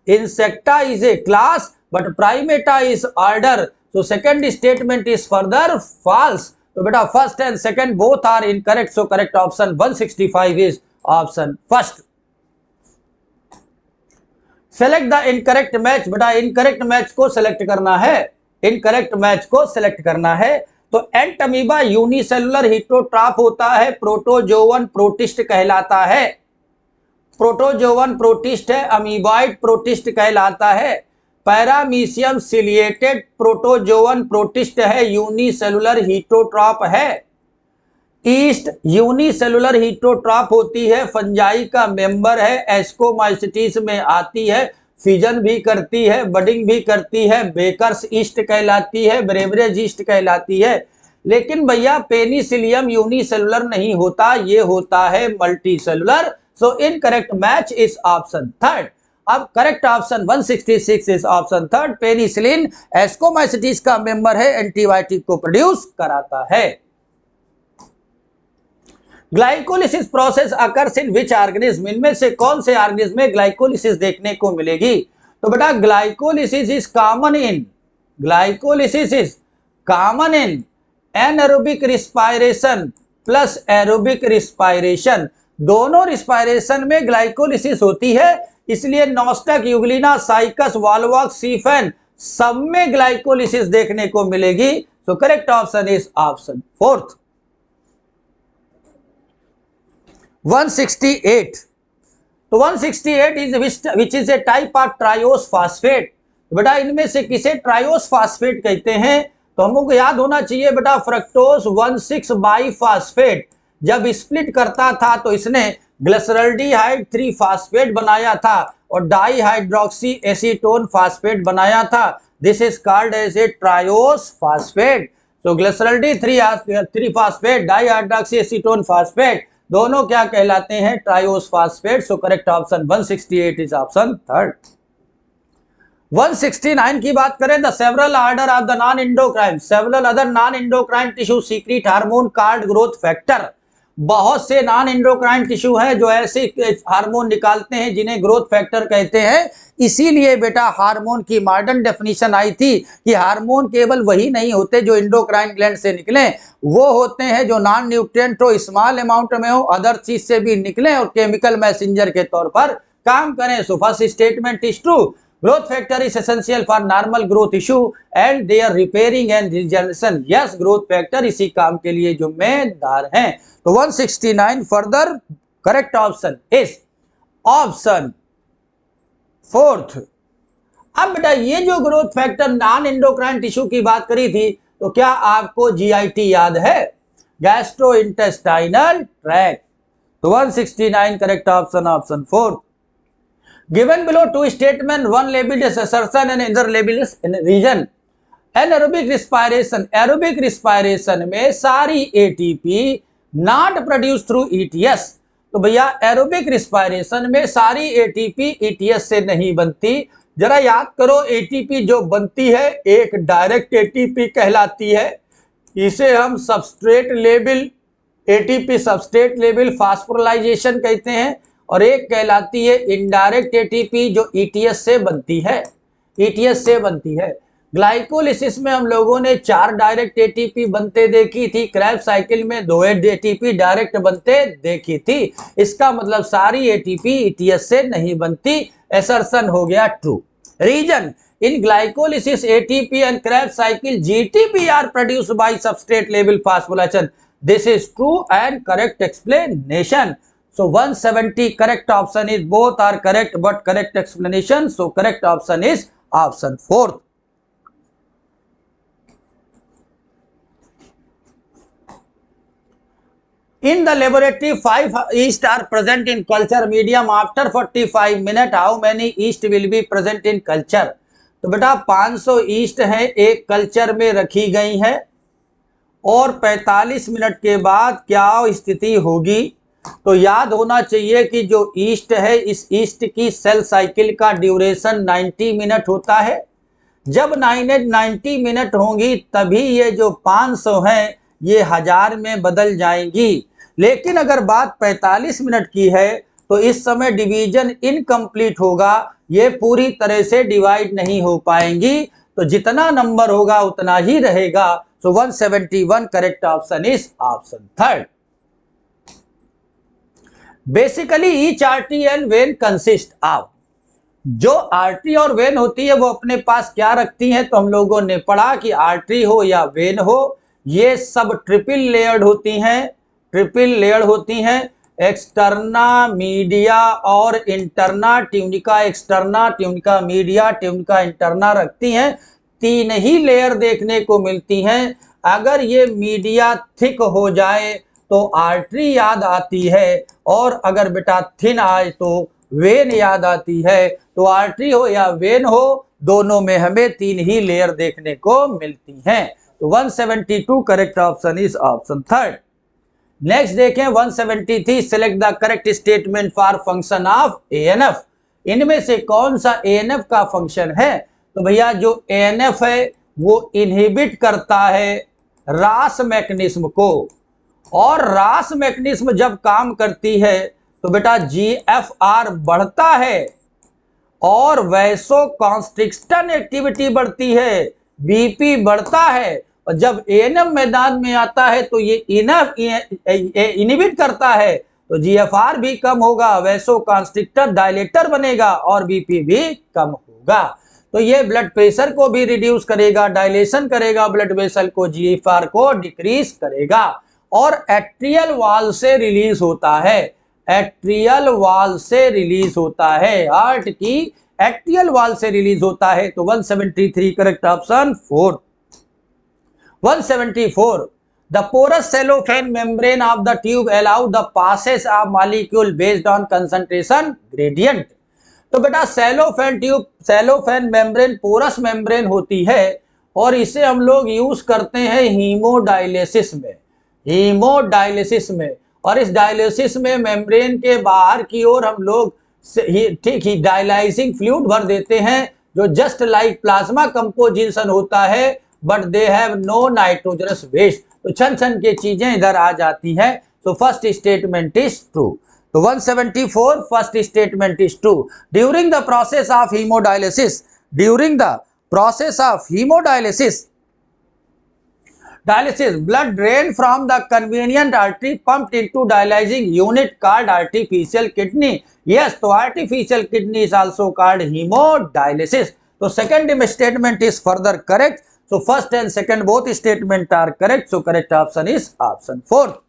Insecta is a class but Primata is order. So second statement is further false. तो बेटा first and second both are incorrect. So correct option 165 is option first. Select the incorrect match. बेटा इनकरेक्ट मैच को सिलेक्ट करना है, इनकरेक्ट मैच को सिलेक्ट करना है। तो एंट अमीबा यूनिसेलुलर हिटोट्रॉफ होता है, प्रोटोजोवन प्रोटिस्ट कहलाता है। प्रोटोजोवन प्रोटिस्ट है, अमीबॉइड प्रोटिस्ट कहलाता है। पैरामीशियम सिलिएटेड प्रोटोजोवन प्रोटिस्ट है, यूनिसेलुलर हीटोट्रॉप है। ईस्ट यूनिसेलुलर हीटोट्रॉप होती है, फंजाई का मेंबर है, एस्कोमाइसिटीज में आती है, फिजन भी करती है, बडिंग भी करती है, बेकर्स ईस्ट कहलाती है, ब्रेवरेज ईस्ट कहलाती है। लेकिन भैया पेनिसिलियम यूनिसेलुलर नहीं होता, ये होता है multicellular. So incorrect match is option third. अब correct option 166 is option third. Penicillin Ascomycetes का मेंबर है, एंटीबायोटिक को प्रोड्यूस कराता है। Glycolysis process occurs in which organism? इनमें से कौन से ऑर्गेनिज्म में ग्लाइकोलिसिस देखने को मिलेगी? तो बेटा glycolysis is common in, glycolysis is common in anaerobic respiration plus aerobic respiration. दोनों रिस्पायरेशन में ग्लाइकोलिसिस होती है, इसलिए नॉस्टक, यूग्लिना, साइकस, वॉलवॉक्स, सीफेन सब में ग्लाइकोलिसिस देखने को मिलेगी। सो correct option is option fourth. 168, तो 168 is which is a type of triose phosphate. बेटा इनमें से किसे ट्रायोस फास्फेट कहते हैं? तो हमको याद होना चाहिए बेटा फ्रक्टोज 1,6 बाइफास्फेट जब स्प्लिट करता था तो इसने ग्लिसरल्डिहाइड 3 फास्फेट बनाया था और डाईहाइड्रोक्सी एसीटोन फास्फेट बनाया था। This is called as a triose phosphate. तो glyceraldehyde 3 phosphate, dihydroxy acetone phosphate दोनों क्या कहलाते हैं? Triose phosphate. So correct option 168 is option third. 169 की बात करें, the several order of the non endocrine, several other non endocrine tissue secrete hormone called growth factor. बहुत से नॉन इंडोक्राइन टिश्यू हैं जो ऐसे हार्मोन निकालते हैं जिन्हें ग्रोथ फैक्टर कहते हैं। इसीलिए बेटा हार्मोन की मॉडर्न डेफिनेशन आई थी कि हार्मोन केवल वही नहीं होते जो इंडोक्राइन ग्लैंड से निकले, वो होते हैं जो नॉन न्यूट्रिएंट हो, स्मॉल अमाउंट में हो, अदर चीज से भी निकले और केमिकल मैसेंजर के तौर पर काम करें। सो first statement is true, growth factor is essential for normal growth issue and their repairing and regeneration। yes, growth factor इसी काम के लिए जिम्मेदार हैं। तो 169 further correct option is option fourth. अब बेटा ये जो growth factor non endocrine tissue की बात करी थी, तो क्या आपको जीआईटी याद है? Gastro intestinal tract. तो 169 correct option option fourth. Given below two statements, one labeled as assertion and another labeled as region। Anaerobic respiration, aerobic respiration में सारी ATP not produced through ETS। तो भैया एरोबिक रिस्पायरेशन में सारी ATP ETS से नहीं बनती। जरा याद करो, ATP जो बनती है एक डायरेक्ट ATP कहलाती है, इसे हम substrate level ATP substrate level phosphorylation कहते हैं, और एक कहलाती है इनडायरेक्ट एटीपी जो ETS से बनती है, ETS से बनती है। ग्लाइकोलिसिस में हम लोगों ने 4 डायरेक्ट ATP बनते देखी थी, क्रेब्स साइकिल में 2 ATP डायरेक्ट बनते देखी थी। इसका मतलब सारी ATP ETS से नहीं बनती, असर्शन हो गया true. Reason, in glycolysis ATP and Krebs cycle GTP are produced by substrate level phosphorylation. This is true and correct explanation. So 170 correct option is both are correct but correct explanation. So correct option is option 4th. In the laboratory 5 yeast are present in culture medium after 45 minutes. How many yeast will be present in culture? तो बेटा 500 ईस्ट है एक कल्चर में रखी गई है और 45 मिनट के बाद क्या स्थिति होगी? तो याद होना चाहिए कि जो ईस्ट है इस ईस्ट की सेल साइकिल का ड्यूरेशन 90 मिनट होता है। जब 90 मिनट होंगी तभी ये जो 500 हैं ये 1000 में बदल जाएंगी। लेकिन अगर बात 45 मिनट की है तो इस समय डिवीजन इनकम्प्लीट होगा, ये पूरी तरह से डिवाइड नहीं हो पाएंगी, तो जितना नंबर होगा उतना ही रहेगा। सो 171 correct option is option third. Basically each artery and when consist of, जो आर्टरी और वेन होती है वो अपने पास क्या रखती हैं? तो हम लोगों ने पढ़ा कि आर्टरी हो या वेन हो ये सब ट्रिपल लेयर्ड होती हैं, ट्रिपल लेयर्ड होती हैं। एक्सटर्ना मीडिया और interna tunica, externa tunica media, tunica interna रखती हैं। 3 ही लेयर देखने को मिलती हैं। अगर ये मीडिया थिक हो जाए तो आर्टरी याद आती है, और अगर बेटा थिन आए तो वेन याद आती है। तो आर्टरी हो या वेन हो दोनों में हमें 3 ही लेयर देखने को मिलती हैं। तो 172 correct option is option third. Next देखें 173, select the correct statement for function of ANF। इनमें से कौन सा ANF का फंक्शन है? तो भैया जो ANF है वो इनहिबिट करता है रास मैकेनिज्म को, और रास मैकेनिज्म जब काम करती है तो बेटा GFR बढ़ता है और वैसो कॉन्स्ट्रिक्शन एक्टिविटी बढ़ती है, BP बढ़ता है, और जब ANF मैदान में आता है तो ये इनहिबिट करता है तो GFR भी कम होगा, वैसो कॉन्स्ट्रिक्टर डायलेटर बनेगा और BP भी कम होगा। तो ये ब्लड प्रेशर को भी रिड्यूस करेगा, डायलेशन करेगा ब्लड वेसल को, GFR को डिक्रीज करेगा, और एट्रियल वॉल से रिलीज होता है। एट्रियल वाल से रिलीज होता है, हार्ट की एट्रियल वाल से रिलीज होता है। तो 173 correct option 4। 174 the porous cellophane membrane of the tube allow the passage of molecule based on concentration gradient। तो बेटा सेलोफेन मेम्ब्रेन पोरस मेम्ब्रेन होती है और इसे हम लोग यूज करते हैं हीमोडायलिसिस में। और इस डायलिसिस में मेम्ब्रेन के बाहर की ओर हम लोग ठीक ही डायलाइजिंग फ्लूइड भर देते हैं, जो जस्ट लाइक प्लाज्मा कंपोजिशन होता है, but they have no nitrogenous waste. तो छन छन के चीजें इधर आ जाती हैं। तो फर्स्ट स्टेटमेंट इज ट्रू। तो 174 first statement is true. During the process of haemodialysis blood drained from the convenient artery pumped into dialyzing unit called artificial kidney। yes, तो artificial kidney is also called hemodialysis। तो second statement is further correct। so first and second both statement are correct। so correct option is option 4।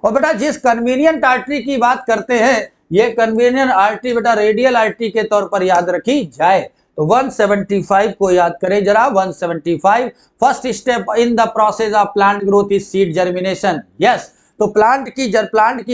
और बेटा जिस कन्वीनियंट आर्टरी की बात करते हैं, ये कन्वीनियंट आर्टरी बेटा रेडियल आर्टरी के तौर पर याद रखी जाए। तो 175 को याद करें जरा। 175 first step in the process of plant growth is seed germination. Yes, तो प्लांट की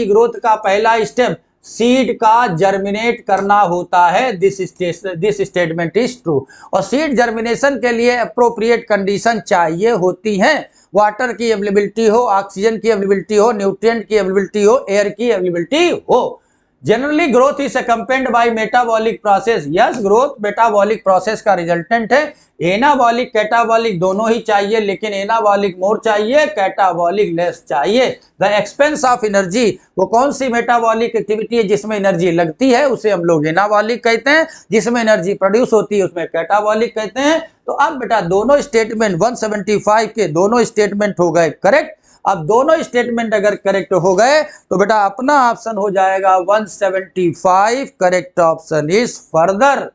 ग्रोथ का पहला स्टेप सीड का जर्मिनेट करना होता है। This statement is true. और सीड जर्मिनेशन के लिए अप्रोप्रिएट कंडीशन चाहिए होती हैं। वाटर की अवेलेबिलिटी हो, ऑक्सीजन की अवेलेबिलिटी हो, न्यूट्रिएंट की अवेलेबिलिटी हो, एयर की अवेलेबिलिटी हो। Generally growth is accompanied by metabolic process. Yes, growth metabolic process का रिजल्टेंट है। एनाबॉलिक कैटाबॉलिक दोनों ही चाहिए, लेकिन एनाबॉलिक मोर चाहिए, कैटाबॉलिक लेस चाहिए। द एक्सपेंस ऑफ एनर्जी, वो कौन सी मेटाबॉलिक एक्टिविटी है जिसमें एनर्जी लगती है, उसे हम लोग एनाबॉलिक कहते हैं। जिसमें एनर्जी प्रोड्यूस होती है उसमें कैटाबॉलिक कहते हैं। तो अब बेटा दोनों स्टेटमेंट 175 के दोनों स्टेटमेंट हो गए करेक्ट। अब दोनों स्टेटमेंट अगर करेक्ट हो गए तो बेटा अपना ऑप्शन हो जाएगा 175। Correct option is further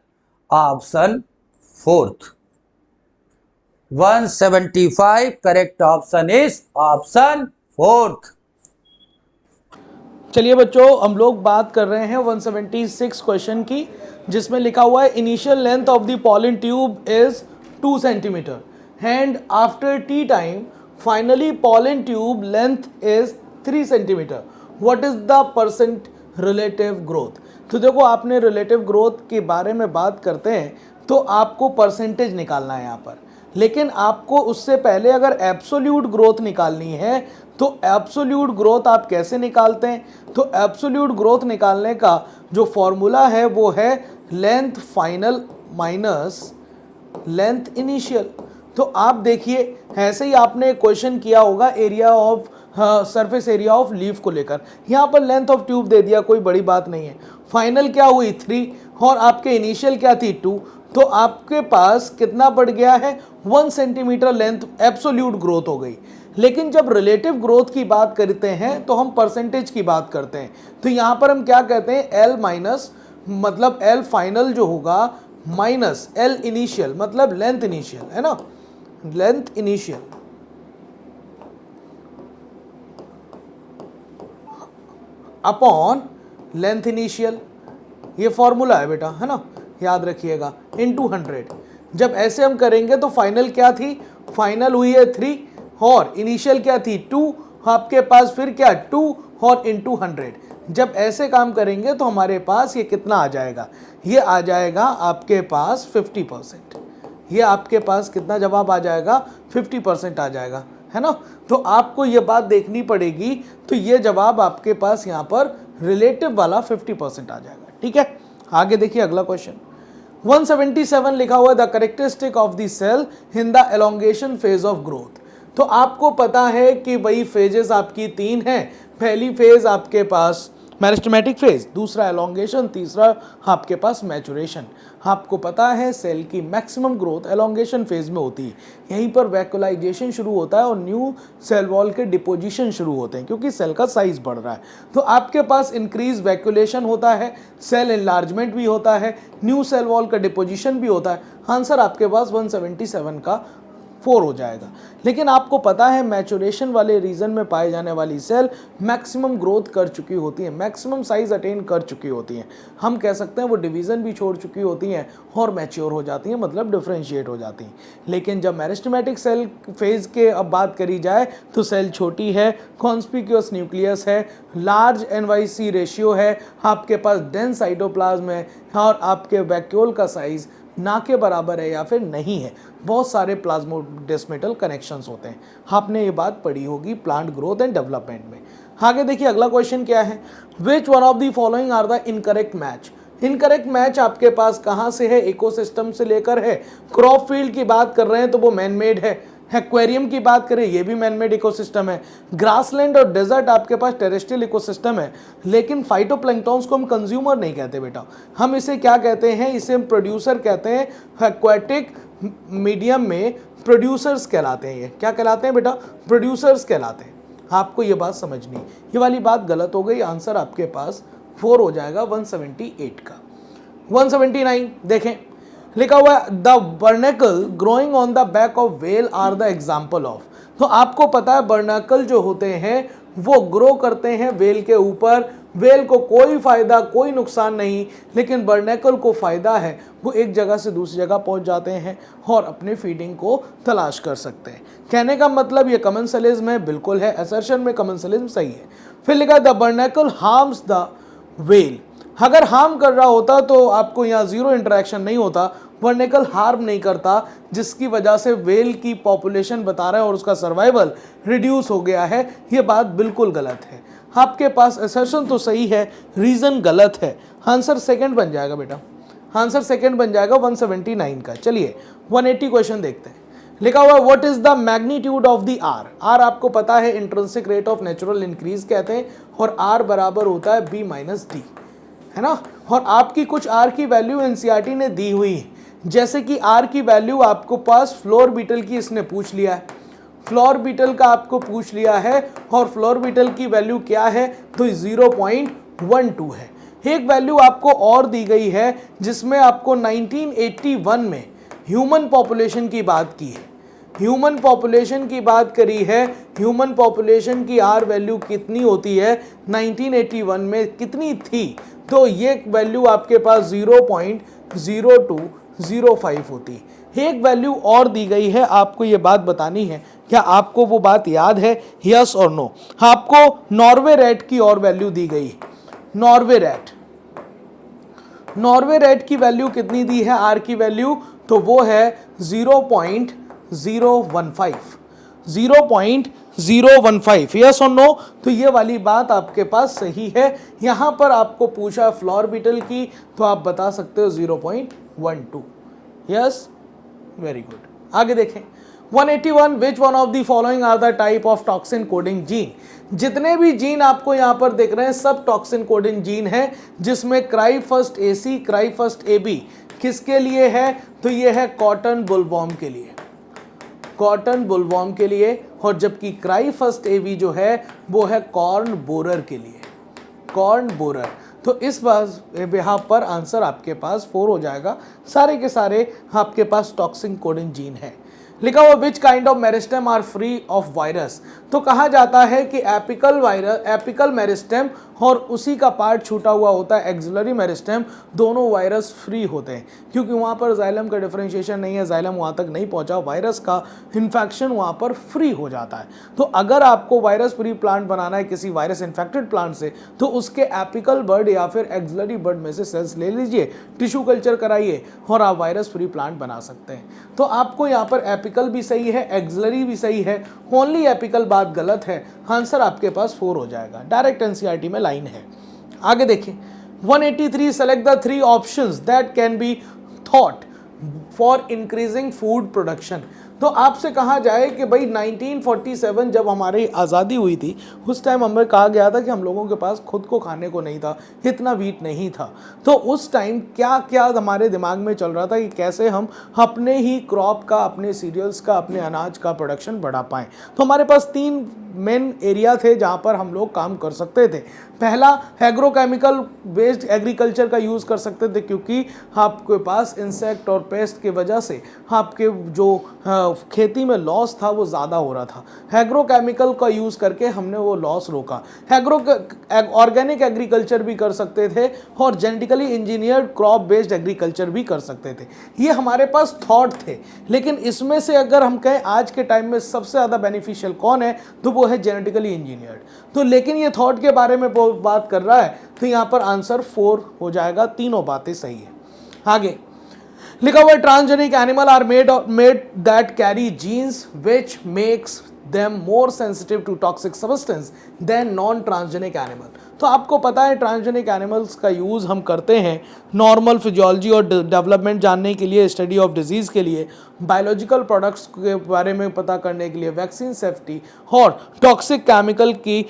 option 4। 175 correct option is option 4। चलिए बच्चों, हम लोग बात कर रहे हैं 176 क्वेश्चन की, जिसमें लिखा हुआ है initial length of the pollen tube is 2 centimetre and after T time finally pollen tube length is 3 centimetre. What is the percent relative growth. तो देखो, आपने रिलेटिव ग्रोथ के बारे में बात करते हैं तो आपको परसेंटेज निकालना है यहाँ पर, लेकिन आपको उससे पहले अगर एब्सोल्यूट ग्रोथ निकालनी है तो एब्सोल्यूट ग्रोथ आप कैसे निकालते हैं। तो एब्सोल्यूट ग्रोथ निकालने का जो फॉर्मूला है वो है length final minus length initial. तो आप देखिए, ऐसे ही आपने क्वेश्चन किया होगा area of surface area of leaf को लेकर। यहाँ पर लेंथ ऑफ ट्यूब दे दिया, कोई बड़ी बात नहीं है। फाइनल क्या हुई 3 और आपके इनिशियल क्या थी 2। तो आपके पास कितना बढ़ गया है 1 सेंटीमीटर लेंथ एब्सोल्यूट ग्रोथ हो गई। लेकिन जब रिलेटिव ग्रोथ की बात करते हैं तो हम परसेंटेज की बात करते हैं। तो यहाँ पर हम क्या कहते हैं, एल माइनस मतलब एल फाइनल जो होगा माइनस एल इनिशियल मतलब लेंथ इनिशियल, है ना, length initial upon length initial. ये फॉर्मूला है बेटा, है ना, याद रखिएगा, इनटू 100। जब ऐसे हम करेंगे तो फाइनल क्या थी, फाइनल हुई है 3 और इनिशियल क्या थी 2, आपके पास फिर क्या 2 और इनटू 100। जब ऐसे काम करेंगे तो हमारे पास ये कितना आ जाएगा, ये आ जाएगा आपके पास 50%। ये आपके पास कितना जवाब आ जाएगा 50% आ जाएगा, है ना। तो आपको ये बात देखनी पड़ेगी। तो ये जवाब आपके पास यहाँ पर रिलेटिव वाला 50% आ जाएगा। ठीक है, आगे देखिए अगला क्वेश्चन 177 लिखा हुआ है the characteristic of the cell in the elongation phase of growth. तो आपको पता है कि भाई फेजेस आपकी 3 हैं। पहली फेज आपके पास मेरिस्टेमेटिक फेज, दूसरा एलोंगेशन, तीसरा आपके पास मैचुरेशन। आपको पता है सेल की मैक्सिमम ग्रोथ एलोंगेशन फेज में होती है। यहीं पर वैक्यूलाइजेशन शुरू होता है और न्यू सेल वॉल के डिपोजिशन शुरू होते हैं, क्योंकि सेल का साइज बढ़ रहा है। तो आपके पास इंक्रीज वैक्यूलेशन होता है, सेल एनलार्जमेंट भी होता है, न्यू सेल वॉल का डिपोजिशन भी होता है। आंसर आपके पास 177 का 4 हो जाएगा। लेकिन आपको पता है मैचुरेशन वाले रीजन में पाए जाने वाली सेल मैक्सिमम ग्रोथ कर चुकी होती है, मैक्सिमम साइज अटेन कर चुकी होती हैं। हम कह सकते हैं वो डिवीज़न भी छोड़ चुकी होती हैं और मैच्योर हो जाती हैं, मतलब डिफरेंशिएट हो जाती हैं। लेकिन जब मेरिस्टेमेटिक सेल फेज के अब बात करी जाए तो सेल छोटी है, कॉन्स्पिक्यूअस न्यूक्लियस है, लार्ज NYC रेशियो है, आपके पास डेंस साइटोप्लाज्म है और आपके वैक्यूल का साइज ना के बराबर है या फिर नहीं है। बहुत सारे प्लाज्मोडेस्मेटल कनेक्शंस होते हैं। आपने ये बात पढ़ी होगी प्लांट ग्रोथ एंड डेवलपमेंट में। आगे देखिए अगला क्वेश्चन क्या है, which one of the following are the incorrect match. Incorrect match आपके पास कहाँ से है, इकोसिस्टम से लेकर है। क्रॉप फील्ड की बात कर रहे हैं तो वो मैन मेड है, एक्वेरियम की बात करें ये भी मैनमेड इकोसिस्टम है, ग्रासलैंड और डेजर्ट आपके पास टेरेस्ट्रियल इकोसिस्टम है। लेकिन फाइटोप्लैंक्टन्स को हम कंज्यूमर नहीं कहते बेटा, हम इसे क्या कहते हैं, इसे हम प्रोड्यूसर कहते हैं। एक्वेटिक मीडियम में प्रोड्यूसर्स कहलाते हैं। ये क्या कहलाते हैं बेटा, प्रोड्यूसर्स कहलाते हैं। आपको ये बात समझनी, ये वाली बात गलत हो गई, आंसर आपके पास 4 हो जाएगा 178 का। 179 देखें, लिखा हुआ है the barnacle growing on the back of whale are the example of. तो आपको पता है बर्नेकल जो होते हैं वो ग्रो करते हैं वेल के ऊपर। वेल को कोई फायदा कोई नुकसान नहीं, लेकिन बर्नेकल को फायदा है, वो एक जगह से दूसरी जगह पहुंच जाते हैं और अपने फीडिंग को तलाश कर सकते हैं। कहने का मतलब ये कमेंसलिज्म है, बिल्कुल है, असर्शन में कमेंसलिज्म सही है। फिर लिखा द बर्नेकल हार्म्स द वेल। अगर हार्म कर रहा होता तो आपको यहाँ जीरो इंटरेक्शन नहीं होता, बर्नेकल हार्म नहीं करता, जिसकी वजह से वेल की पॉपुलेशन बता रहा है और उसका सर्वाइवल रिड्यूस हो गया है। ये बात बिल्कुल गलत है। आपके पास असर्शन तो सही है, रीजन गलत है। आंसर सेकंड बन जाएगा बेटा, आंसर सेकंड बन जाएगा 179 का। चलिए 180 क्वेश्चन देखते हैं। लिखा हुआ what is the magnitude of the R. R आपको पता है intrinsic rate of natural increase कहते हैं और आर बराबर होता है B माइनस डी, है ना। और आपकी कुछ आर की वैल्यू एनसीईआरटी ने दी हुई है, जैसे कि आर की वैल्यू आपको पास फ्लोर बीटल की इसने पूछ लिया है, फ्लोर बीटल का आपको पूछ लिया है और फ्लोर बीटल की वैल्यू क्या है तो 0.12 है। एक वैल्यू आपको और दी गई है जिसमें आपको 1981 में ह्यूमन पॉपुलेशन की बात की है, ह्यूमन पॉपुलेशन की बात करी है। ह्यूमन पॉपुलेशन की आर वैल्यू कितनी होती है 1981 में कितनी थी, तो ये वैल्यू आपके पास 0.0205 होती है। एक वैल्यू और दी गई है, आपको ये बात बतानी है, क्या आपको वो बात याद है, यस और नो। आपको नॉर्वे रेट की और वैल्यू दी गई है। नॉर्वे रेट की वैल्यू कितनी दी है आर की वैल्यू, तो वो है 0.015 यस और नो। तो ये वाली बात आपके पास सही है। यहां पर आपको पूछा फ्लोर बीटल की, तो आप बता सकते हो 0.12 यस, वेरी गुड। आगे देखें 181 which one of the following are the type of toxin coding gene. जितने भी जीन आपको यहां पर दिख रहे हैं सब टॉक्सिन कोडिंग जीन है, जिसमें क्राइफर्स्ट AC, क्राइफर्स्ट AB किसके लिए है, तो ये है कॉटन बुलवॉर्म के लिए, कॉटन बुलवॉर्म के लिए। और जबकि क्राइफर्स्ट AB जो है वो है कॉर्न बोरर के लिए, कॉर्न बोरर। तो इस यहाँ पर आंसर आपके पास 4 हो जाएगा। सारे के सारे आपके पास टॉक्सिन कोडिंग जीन है। लिखा हुआ which kind of meristem are free of virus. तो कहा जाता है कि एपिकल मेरिस्टेम और उसी का पार्ट छूटा हुआ होता है एक्सिलरी मेरिस्टेम, दोनों वायरस फ्री होते हैं, क्योंकि वहाँ पर जाइलम का डिफरेंशिएशन नहीं है, जाइलम वहाँ तक नहीं पहुँचा, वायरस का इन्फेक्शन वहाँ पर फ्री हो जाता है। तो अगर आपको वायरस फ्री प्लांट बनाना है किसी वायरस इन्फेक्टेड प्लांट से, तो उसके एपिकल बर्ड या फिर एक्सिलरी बर्ड में से सेल्स ले लीजिए, टिश्यू कल्चर कराइए और आप वायरस फ्री प्लांट बना सकते हैं। तो आपको यहाँ पर एपिकल भी सही है, एक्सिलरी भी सही है, ओनली एपिकल बात गलत है। आंसर आपके पास 4 हो जाएगा, डायरेक्ट एनसीईआरटी में लाइन है। आगे देखिए 183 select the 3 options that can be thought for increasing food production. तो आपसे कहा जाए कि भाई 1947 जब हमारी आज़ादी हुई थी, उस टाइम हमें कहा गया था कि हम लोगों के पास खुद को खाने को नहीं था, इतना वीट नहीं था। तो उस टाइम क्या क्या हमारे दिमाग में चल रहा था कि कैसे हम अपने ही क्रॉप का, अपने सीरियल्स का, अपने अनाज का प्रोडक्शन बढ़ा पाएँ। तो हमारे पास 3 मेन एरिया थे जहाँ पर हम लोग काम कर सकते थे। पहला, एग्रोकेमिकल बेस्ड एग्रीकल्चर का यूज़ कर सकते थे, क्योंकि आपके पास इंसेक्ट और पेस्ट की वजह से आपके जो खेती में लॉस था वो ज़्यादा हो रहा था। एग्रोकेमिकल का यूज़ करके हमने वो लॉस रोका। ऑर्गेनिक एग्रीकल्चर भी कर सकते थे और genetically engineered crop based agriculture भी कर सकते थे। ये हमारे पास थॉट थे, लेकिन इसमें से अगर हम कहें आज के टाइम में सबसे ज़्यादा बेनिफिशियल कौन है तो वो है जेनेटिकली इंजीनियर्ड। तो लेकिन ये थॉट के बारे में बात कर रहा है, तो यहाँ पर आंसर 4 हो जाएगा। तीनों बातें सही है। आगे लिखा हुआ है transgenic animal are made that carry genes which makes them more sensitive to toxic substance than non transgenic animal. तो आपको पता है ट्रांसजेनिक एनिमल्स का यूज़ हम करते हैं नॉर्मल फिजियोलॉजी और डेवलपमेंट जानने के लिए, स्टडी ऑफ डिजीज़ के लिए, बायोलॉजिकल प्रोडक्ट्स के बारे में पता करने के लिए, वैक्सीन सेफ्टी और टॉक्सिक केमिकल की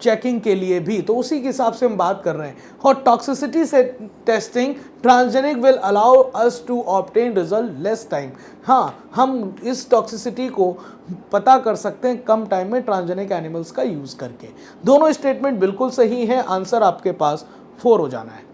चेकिंग के लिए भी। तो उसी के हिसाब से हम बात कर रहे हैं। और टॉक्सिसिटी से testing transgenic will allow us to obtain result less time. हाँ, हम इस टॉक्सिसिटी को पता कर सकते हैं कम टाइम में ट्रांसजेनिक एनिमल्स का यूज़ करके। दोनों स्टेटमेंट बिल्कुल सही है। आंसर आपके पास 4 हो जाना है।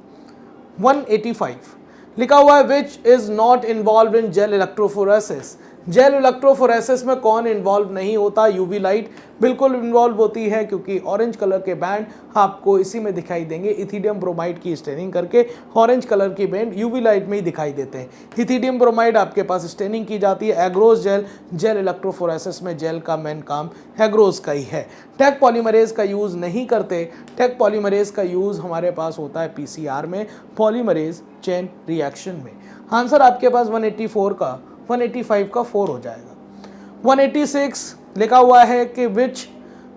185 लिखा हुआ है which is not involve in gel electrophoresis. Gel electrophoresis में कौन इन्वॉल्व नहीं होता? यूवी लाइट बिल्कुल इन्वॉल्व होती है, क्योंकि ऑरेंज कलर के बैंड आपको इसी में दिखाई देंगे। इथिडियम ब्रोमाइड की स्टेनिंग करके ऑरेंज कलर की बैंड यूवी लाइट में ही दिखाई देते हैं। इथिडियम ब्रोमाइड आपके पास स्टेनिंग की जाती है। एग्रोज जेल इलेक्ट्रोफोरेसिस में जेल का मेन काम एग्रोज का ही है। टेक पॉलीमरेज का यूज़ नहीं करते। टेक पॉलीमरेज का यूज़ हमारे पास होता है पीसीआर में, पॉलीमरेज चेन रिएक्शन में। आंसर आपके पास 185 का 4 हो जाएगा। 186 लिखा हुआ है कि which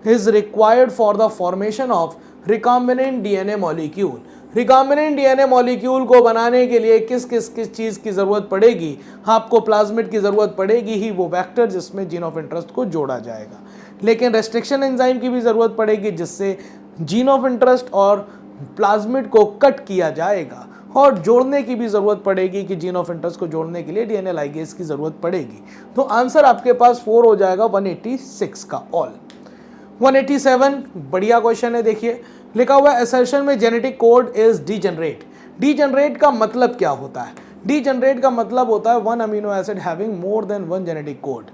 is required for the formation of recombinant DNA molecule. Recombinant DNA molecule को बनाने के लिए किस चीज़ की ज़रूरत पड़ेगी? आपको प्लाज्मिड की ज़रूरत पड़ेगी ही, वो वेक्टर जिसमें जीन ऑफ इंटरेस्ट को जोड़ा जाएगा। लेकिन रेस्ट्रिक्शन एंजाइम की भी ज़रूरत पड़ेगी जिससे जीन ऑफ इंटरेस्ट और प्लाज्मिड को कट किया जाएगा। और जोड़ने की भी ज़रूरत पड़ेगी कि जीन ऑफ इंटरेस्ट को जोड़ने के लिए डीएनए लाइगेज की ज़रूरत पड़ेगी। तो आंसर आपके पास 4 हो जाएगा 186 का ऑल। 187 बढ़िया क्वेश्चन है। देखिए लिखा हुआ है असर्शन में genetic code is degenerate. Degenerate का मतलब क्या होता है? डीजनरेट का मतलब होता है 1 amino acid having more than 1 genetic code.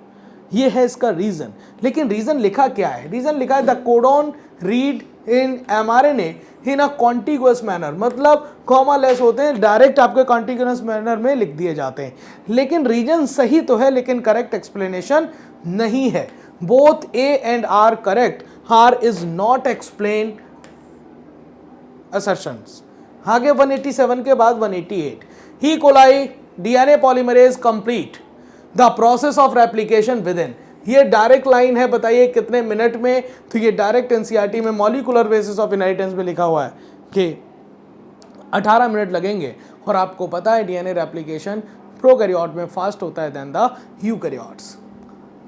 ये है इसका रीजन। लेकिन रीजन लिखा क्या है? रीजन लिखा है the codon read in mRNA in a contiguous manner, मतलब कॉमा लेस होते हैं, डायरेक्ट आपके कॉन्टिग्यूअस मैनर में लिख दिए जाते हैं। लेकिन रीजन सही तो है, लेकिन करेक्ट एक्सप्लेनेशन नहीं है। Both A and R correct, R is not explain assertions. आगे 187 के बाद 188 ही coli DNA polymerase complete the process of replication within. ये डायरेक्ट लाइन है, बताइए कितने मिनट में? तो ये डायरेक्ट एनसीईआरटी में मॉलिकुलर बेसिस ऑफ इनहेरिटेंस में लिखा हुआ है कि 18 मिनट लगेंगे। और आपको पता है डीएनए रेप्लिकेशन प्रोकैरियोट में फास्ट होता है देन द यूकैरियोट्स।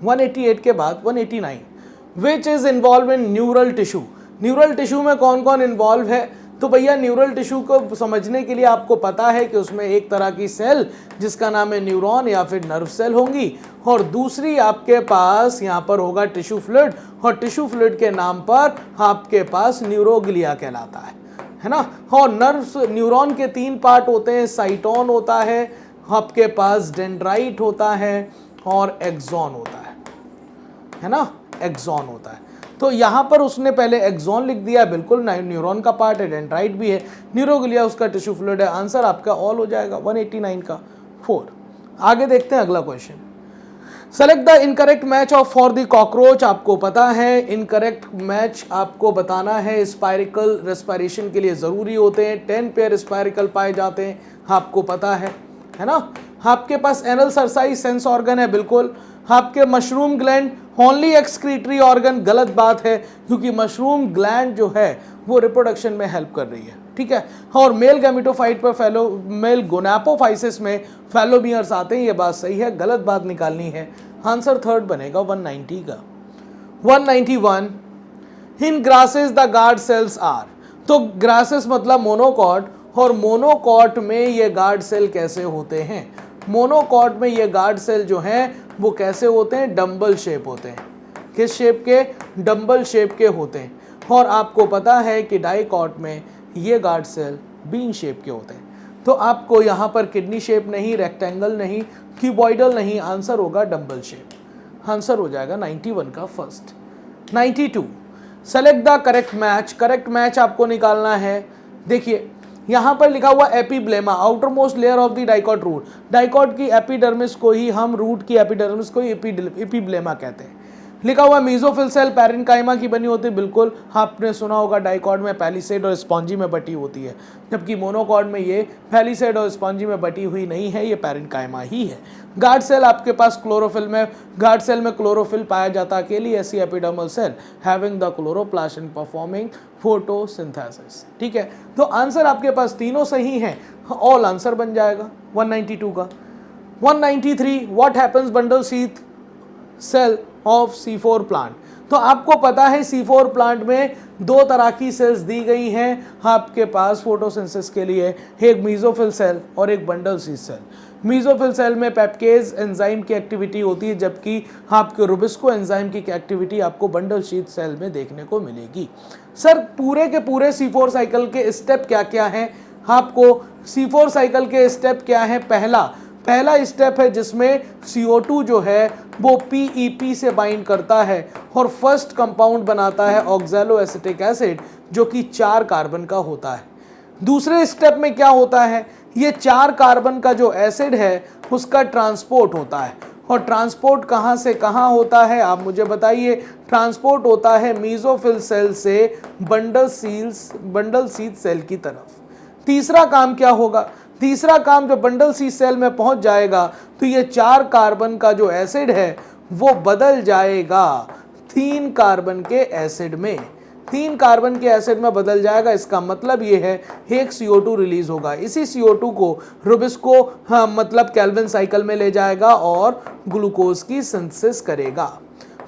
188 के बाद 189 which is involve in neural tissue. Neural tissue में कौन कौन इन्वॉल्व है? तो भैया न्यूरल टिश्यू को समझने के लिए आपको पता है कि उसमें एक तरह की सेल जिसका नाम है न्यूरॉन या फिर नर्व सेल होंगी, और दूसरी आपके पास यहाँ पर होगा टिश्यू फ्लूइड, और टिश्यू फ्लूइड के नाम पर आपके पास न्यूरोग्लिया कहलाता है ना। और न्यूरॉन के 3 पार्ट होते हैं, साइटोन होता है, आपके पास डेंड्राइट होता है और एक्सॉन होता है ना, एक्सॉन होता है। तो यहाँ पर उसने पहले एक्सॉन लिख दिया, बिल्कुल न्यूरॉन का पार्ट है, डेंड्राइट भी है, न्यूरोग्लिया उसका टिश्यू फ्लूइड है। आंसर आपका ऑल हो जाएगा 189 का 4। आगे देखते हैं अगला question. Select the incorrect match of for the cockroach. आपको पता है इनकरेक्ट मैच आपको बताना है, स्पायरिकल रेस्पिरेशन के लिए ज़रूरी होते हैं, 10 पेयर स्पायरिकल पाए जाते हैं, आपको पता है ना। आपके पास एनल सरसाई सेंस ऑर्गन है, बिल्कुल। आपके mushroom gland only excretory organ, गलत बात है, क्योंकि मशरूम ग्लैंड जो है वो रिप्रोडक्शन में हेल्प कर रही है, ठीक है। और मेल गैमेटोफाइट पर मेल गोनापोफाइसिस में फैलोमियर्स आते हैं, ये बात सही है, गलत बात निकालनी है। आंसर 3rd बनेगा 190 का। 191 in grasses the guard cells are. तो ग्रासेस मतलब मोनोकॉट, और मोनोकॉट में ये गार्ड सेल कैसे होते हैं? मोनोकॉट में ये गार्ड सेल जो हैं वो कैसे होते हैं? डंबल शेप होते हैं। किस शेप के? डंबल शेप के होते हैं। और आपको पता है कि डाइकॉट में ये गार्ड सेल बीन शेप के होते हैं। तो आपको यहाँ पर किडनी शेप नहीं, रेक्टेंगल नहीं, क्यूबॉइडल नहीं, आंसर होगा डम्बल शेप। आंसर हो जाएगा 91 का first. 92 select the correct match. Correct match आपको निकालना है। देखिए यहाँ पर लिखा हुआ epiblema, outer most layer of the dicot root. Dicot की एपिडर्मिस को ही हम, रूट की एपिडर्मिस को ही एपिब्लेमा कहते हैं। लिखा हुआ मीजोफिल सेल पैरेन्काइमा की बनी होती है, बिल्कुल आपने सुना होगा डाइकॉट में पैलिसेड और स्पॉन्जी में बटी होती है, जबकि मोनोकॉट में ये पैलिसेड और स्पॉन्जी में बटी हुई नहीं है, ये पैरेन्काइमा ही है। गार्ड सेल आपके पास क्लोरोफिल में, गार्ड सेल में क्लोरोफिल पाया जाता है अकेली ऐसी epidermal cell having the chloroplast and performing photosynthesis. ठीक है, तो आंसर आपके पास तीनों सही हैं, ऑल आंसर बन जाएगा 192 का। 193 what happens bundle sheath cell of C4 plant. तो आपको पता है C4 प्लांट में दो तरह की सेल्स दी गई हैं आपके पास फोटोसिंथेसिस के लिए, एक मीजोफिल सेल और एक bundle sheath cell. Mesophyll cell में पेप्केज एंजाइम की एक्टिविटी होती है, जबकि आपके रुबिस्को एंजाइम की एक्टिविटी आपको बंडल शीथ सेल में देखने को मिलेगी। सर पूरे के पूरे C4 साइकिल के स्टेप क्या क्या हैं? आपको C4 साइकिल के स्टेप क्या है? पहला स्टेप है जिसमें CO2 जो है वो PEP से बाइंड करता है और फर्स्ट कंपाउंड बनाता है ऑक्सैलो एसिटिक एसिड, जो कि 4 कार्बन का होता है। दूसरे स्टेप में क्या होता है? ये 4 कार्बन का जो एसिड है उसका ट्रांसपोर्ट होता है, और ट्रांसपोर्ट कहाँ से कहाँ होता है आप मुझे बताइए। ट्रांसपोर्ट होता है मीजोफिल सेल से बंडल शीथ सेल की तरफ। तीसरा काम क्या होगा? तीसरा काम, जो बंडल शीथ सेल में पहुंच जाएगा तो ये 4 कार्बन का जो एसिड है वो बदल जाएगा 3 कार्बन के एसिड में। 3 कार्बन के एसिड में बदल जाएगा। इसका मतलब ये है एक CO2 रिलीज होगा। इसी CO2 को रुबिस्को मतलब केल्विन साइकिल में ले जाएगा और ग्लूकोज की सिंथेसिस करेगा।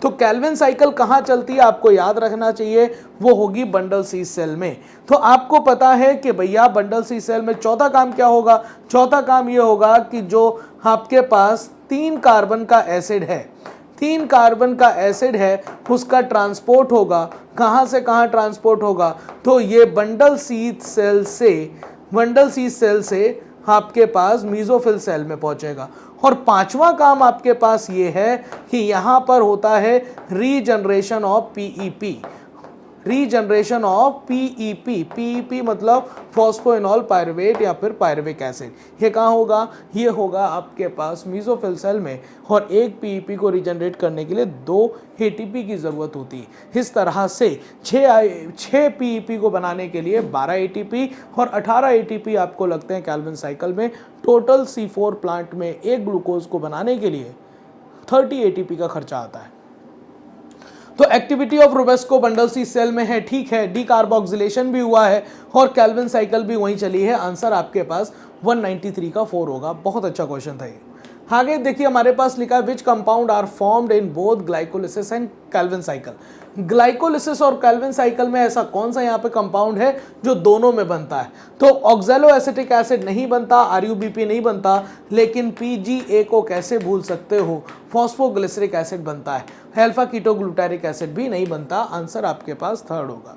तो केल्विन साइकिल कहाँ चलती है आपको याद रखना चाहिए, वो होगी बंडल शीथ सेल में। तो आपको पता है कि भैया बंडल शीथ सेल में चौथा काम क्या होगा? चौथा काम ये होगा कि जो आपके पास 3 कार्बन का एसिड है, 3 कार्बन का एसिड है, उसका ट्रांसपोर्ट होगा। कहाँ से कहाँ ट्रांसपोर्ट होगा? तो ये बंडल शीथ सेल से आपके पास मीजोफिल सेल में पहुंचेगा। और पांचवा काम आपके पास ये है कि यहाँ पर होता है regeneration of PEP. Regeneration of PEP, PEP मतलब फॉस्फोइनॉल पायरुवेट या फिर पायरुविक एसिड। ये कहाँ होगा? ये होगा आपके पास मीजोफिल सेल में, और एक पीईपी को रीजनरेट करने के लिए 2 एटीपी की ज़रूरत होती है। इस तरह से 6 पीईपी को बनाने के लिए 12 एटीपी और 18 एटीपी आपको लगते हैं केल्विन साइकिल में। टोटल C4 प्लांट में एक ग्लूकोज को बनाने के लिए 30 एटीपी का खर्चा आता है। तो activity of rubisco bundle sheath cell में है, ठीक है, डीकार्बोक्सिलेशन भी हुआ है और केल्विन साइकिल भी वहीं चली है। आंसर आपके पास 193 का 4 होगा। बहुत अच्छा क्वेश्चन था ये। आगे देखिए हमारे पास लिखा है which compound are formed in both glycolysis and Calvin cycle. Glycolysis और केल्विन साइकिल में ऐसा कौन सा यहाँ पे कंपाउंड है जो दोनों में बनता है? तो ऑक्सैलो एसिटिक एसिड नहीं बनता, RUBP नहीं बनता, लेकिन PGA को कैसे भूल सकते हो, फॉस्फोग्लिसरिक एसिड बनता है। अल्फा कीटोग्लूटारिक एसिड भी नहीं बनता। आंसर आपके पास 3rd होगा।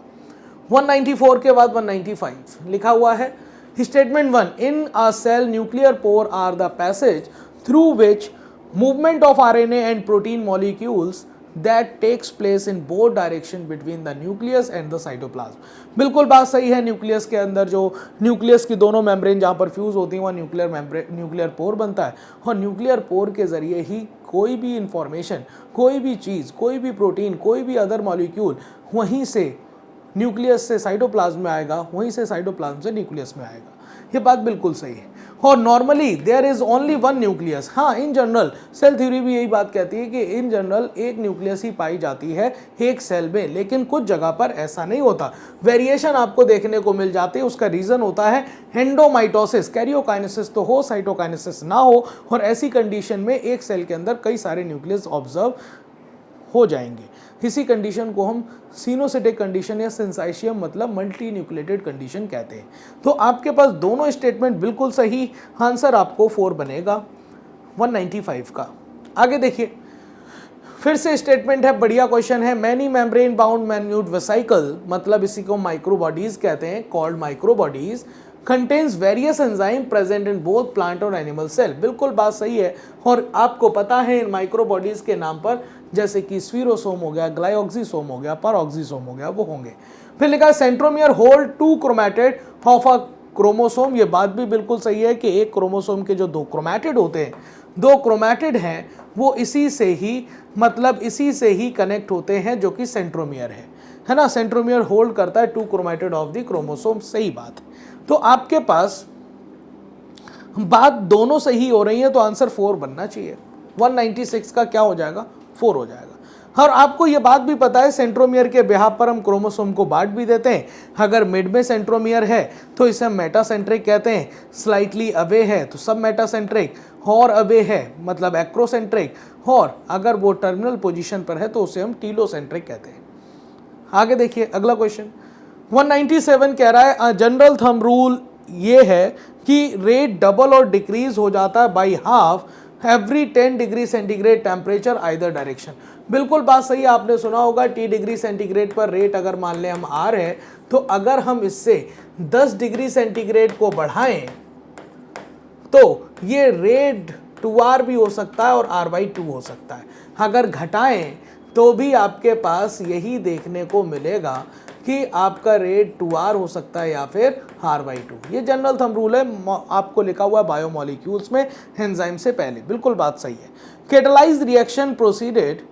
194 के बाद 195 लिखा हुआ है statement 1 in a cell nuclear pore are the passage through which movement of RNA and protein molecules that takes place in both direction between the nucleus and the cytoplasm। बिल्कुल बात सही है। न्यूक्लियस के अंदर जो न्यूक्लियस की दोनों मेम्ब्रेन जहाँ पर फ्यूज होती हैं वहाँ न्यूक्लियर पोर बनता है, और न्यूक्लियर पोर के जरिए ही कोई भी इंफॉर्मेशन, कोई भी चीज़, कोई भी प्रोटीन, कोई भी अदर मॉलिक्यूल वहीं से न्यूक्लियस से साइटोप्लाज्म में आएगा, वहीं से साइटोप्लाज्म से न्यूक्लियस में आएगा। ये बात बिल्कुल सही है। और normally there is only 1 nucleus. हाँ, इन जनरल सेल थ्योरी भी यही बात कहती है कि इन जनरल एक न्यूक्लियस ही पाई जाती है एक सेल में, लेकिन कुछ जगह पर ऐसा नहीं होता, वेरिएशन आपको देखने को मिल जाती है। उसका रीज़न होता है एंडोमाइटोसिस, कैरियोकाइनेसिस तो हो, साइटोकाइनेसिस ना हो, और ऐसी कंडीशन में एक सेल के अंदर कई सारे न्यूक्लियस ऑब्जर्व हो जाएंगे। इसी कंडीशन को हम सिनोसिटिक कंडीशन या सिंसाइशियम मतलब मल्टी न्यूक्लिएटेड कंडीशन कहते हैं। तो आपके पास दोनों स्टेटमेंट बिल्कुल सही। आंसर आपको 4 बनेगा 195 का। आगे देखिए फिर से स्टेटमेंट है, बढ़िया क्वेश्चन है। मैनी मेम्ब्रेन बाउंड मैन्यूट वेसिकल मतलब इसी को माइक्रोबॉडीज कहते हैं, called microbodies contains various enzyme present in both plant और एनिमल सेल। बिल्कुल बात सही है, और आपको पता है इन माइक्रो बॉडीज के नाम पर, जैसे कि स्फीरोसोम हो गया, ग्लाइऑक्सीसोम हो गया, परऑक्सीसोम हो गया, वो होंगे। फिर लिखा है centromere hold 2 chromatid of a chromosome. ये बात भी बिल्कुल सही है कि एक क्रोमोसोम के जो 2 क्रोमैटिड होते हैं, 2 क्रोमैटिड हैं, वो इसी से ही, मतलब इसी से ही कनेक्ट होते हैं, जो कि सेंट्रोमियर है ना। सेंट्रोमियर होल्ड करता है 2 क्रोमैटिड ऑफ द क्रोमोसोम, सही बात है। तो आपके पास बात दोनों सही हो रही है, तो आंसर 4 बनना चाहिए। 196 का क्या हो जाएगा, 4 हो जाएगा। और आपको ये बात भी पता है सेंट्रोमियर के बिहाफ पर हम क्रोमोसोम को बांट भी देते हैं। अगर मिड में सेंट्रोमियर है तो इसे हम मेटासेंट्रिक कहते हैं, स्लाइटली अवे है तो सब मेटासेंट्रिक, और अवे है मतलब एक्रोसेंट्रिक, और अगर वो टर्मिनल पोजीशन पर है तो उसे हम टीलोसेंट्रिक कहते हैं। आगे देखिए अगला क्वेश्चन 197 कह रहा है जनरल थंब रूल ये है कि रेट डबल और डिक्रीज हो जाता है by half every 10 degree centigrade temperature either direction. बिल्कुल बात सही है, आपने सुना होगा T डिग्री सेंटीग्रेड पर रेट अगर मान लें हम आ रहे हैं, तो अगर हम इससे 10 डिग्री सेंटीग्रेड को बढ़ाएं तो ये रेट 2R भी हो सकता है और R/2 हो सकता है। अगर घटाएं तो भी आपके पास यही देखने को मिलेगा कि आपका रेट 2R हो सकता है या फिर R/2। ये जनरल थंब रूल है, आपको लिखा हुआ है बायोमोलिक्यूल्स में एंजाइम से पहले। बिल्कुल बात सही है। Catalysed reaction proceeded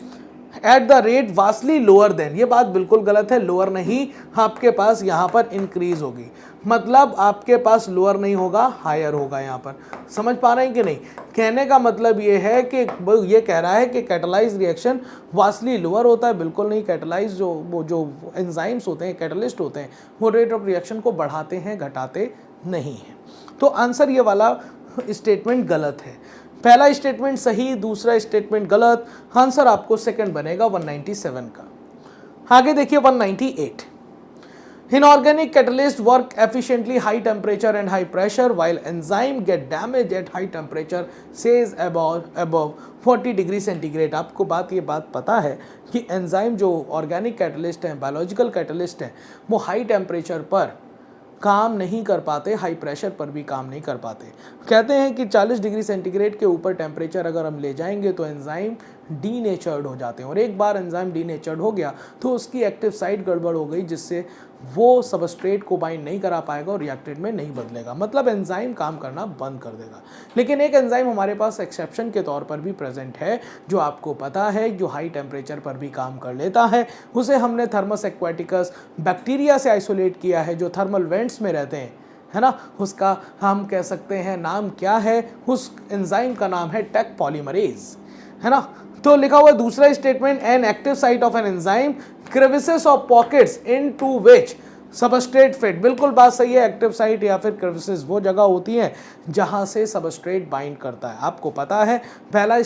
at the rate vastly lower than, ये बात बिल्कुल गलत है। लोअर नहीं, आपके पास यहाँ पर इंक्रीज होगी, मतलब आपके पास लोअर नहीं होगा, हायर होगा। यहाँ पर समझ पा रहे हैं कि नहीं? कहने का मतलब ये है कि ये कह रहा है कि कैटालाइज रिएक्शन वास्टली लोअर होता है। बिल्कुल नहीं, कैटालाइज जो एंजाइम्स होते हैं, कैटलिस्ट होते हैं, वो रेट ऑफ रिएक्शन को बढ़ाते हैं, घटाते नहीं हैं। तो आंसर ये वाला स्टेटमेंट गलत है। पहला स्टेटमेंट सही, दूसरा स्टेटमेंट गलत। आंसर आपको सेकंड बनेगा 197 का। आगे देखिए 198 Inorganic catalysts work efficiently high temperature and high pressure while enzyme get damaged at high temperature says above 40 degree centigrade. आपको ये बात पता है कि एंजाइम जो ऑर्गेनिक कैटलिस्ट हैं, बायोलॉजिकल कैटलिस्ट हैं, वो हाई टेम्परेचर पर काम नहीं कर पाते, हाई प्रेशर पर भी काम नहीं कर पाते। कहते हैं कि 40 डिग्री सेंटीग्रेड के ऊपर टेम्परेचर अगर हम ले जाएंगे तो एंजाइम डीनेचर्ड हो जाते हैं, और एक बार एंजाइम डीनेचर्ड हो गया तो उसकी एक्टिव साइट गड़बड़ हो गई, जिससे वो सबस्ट्रेट को बाइंड नहीं करा पाएगा और रिएक्टेंट में नहीं बदलेगा, मतलब एंजाइम काम करना बंद कर देगा। लेकिन एक एंजाइम हमारे पास एक्सेप्शन के तौर पर भी प्रेजेंट है, जो आपको पता है, जो हाई टेम्परेचर पर भी काम कर लेता है। उसे हमने थर्मस एक्वाटिकस बैक्टीरिया से आइसोलेट किया है, जो थर्मल वेंट्स में रहते हैं, है ना। उसका हम कह सकते हैं नाम क्या है, उस एंजाइम का नाम है टेक पॉलीमरेज, है ना। तो लिखा हुआ दूसरा statement, an active site of an enzyme crevices और pockets into which substrate fit. बिल्कुल बात सही है, एक्टिव साइट या फिर क्रेविसेस वो जगह होती हैं जहां से सबस्ट्रेट बाइंड करता है। आपको पता है पहला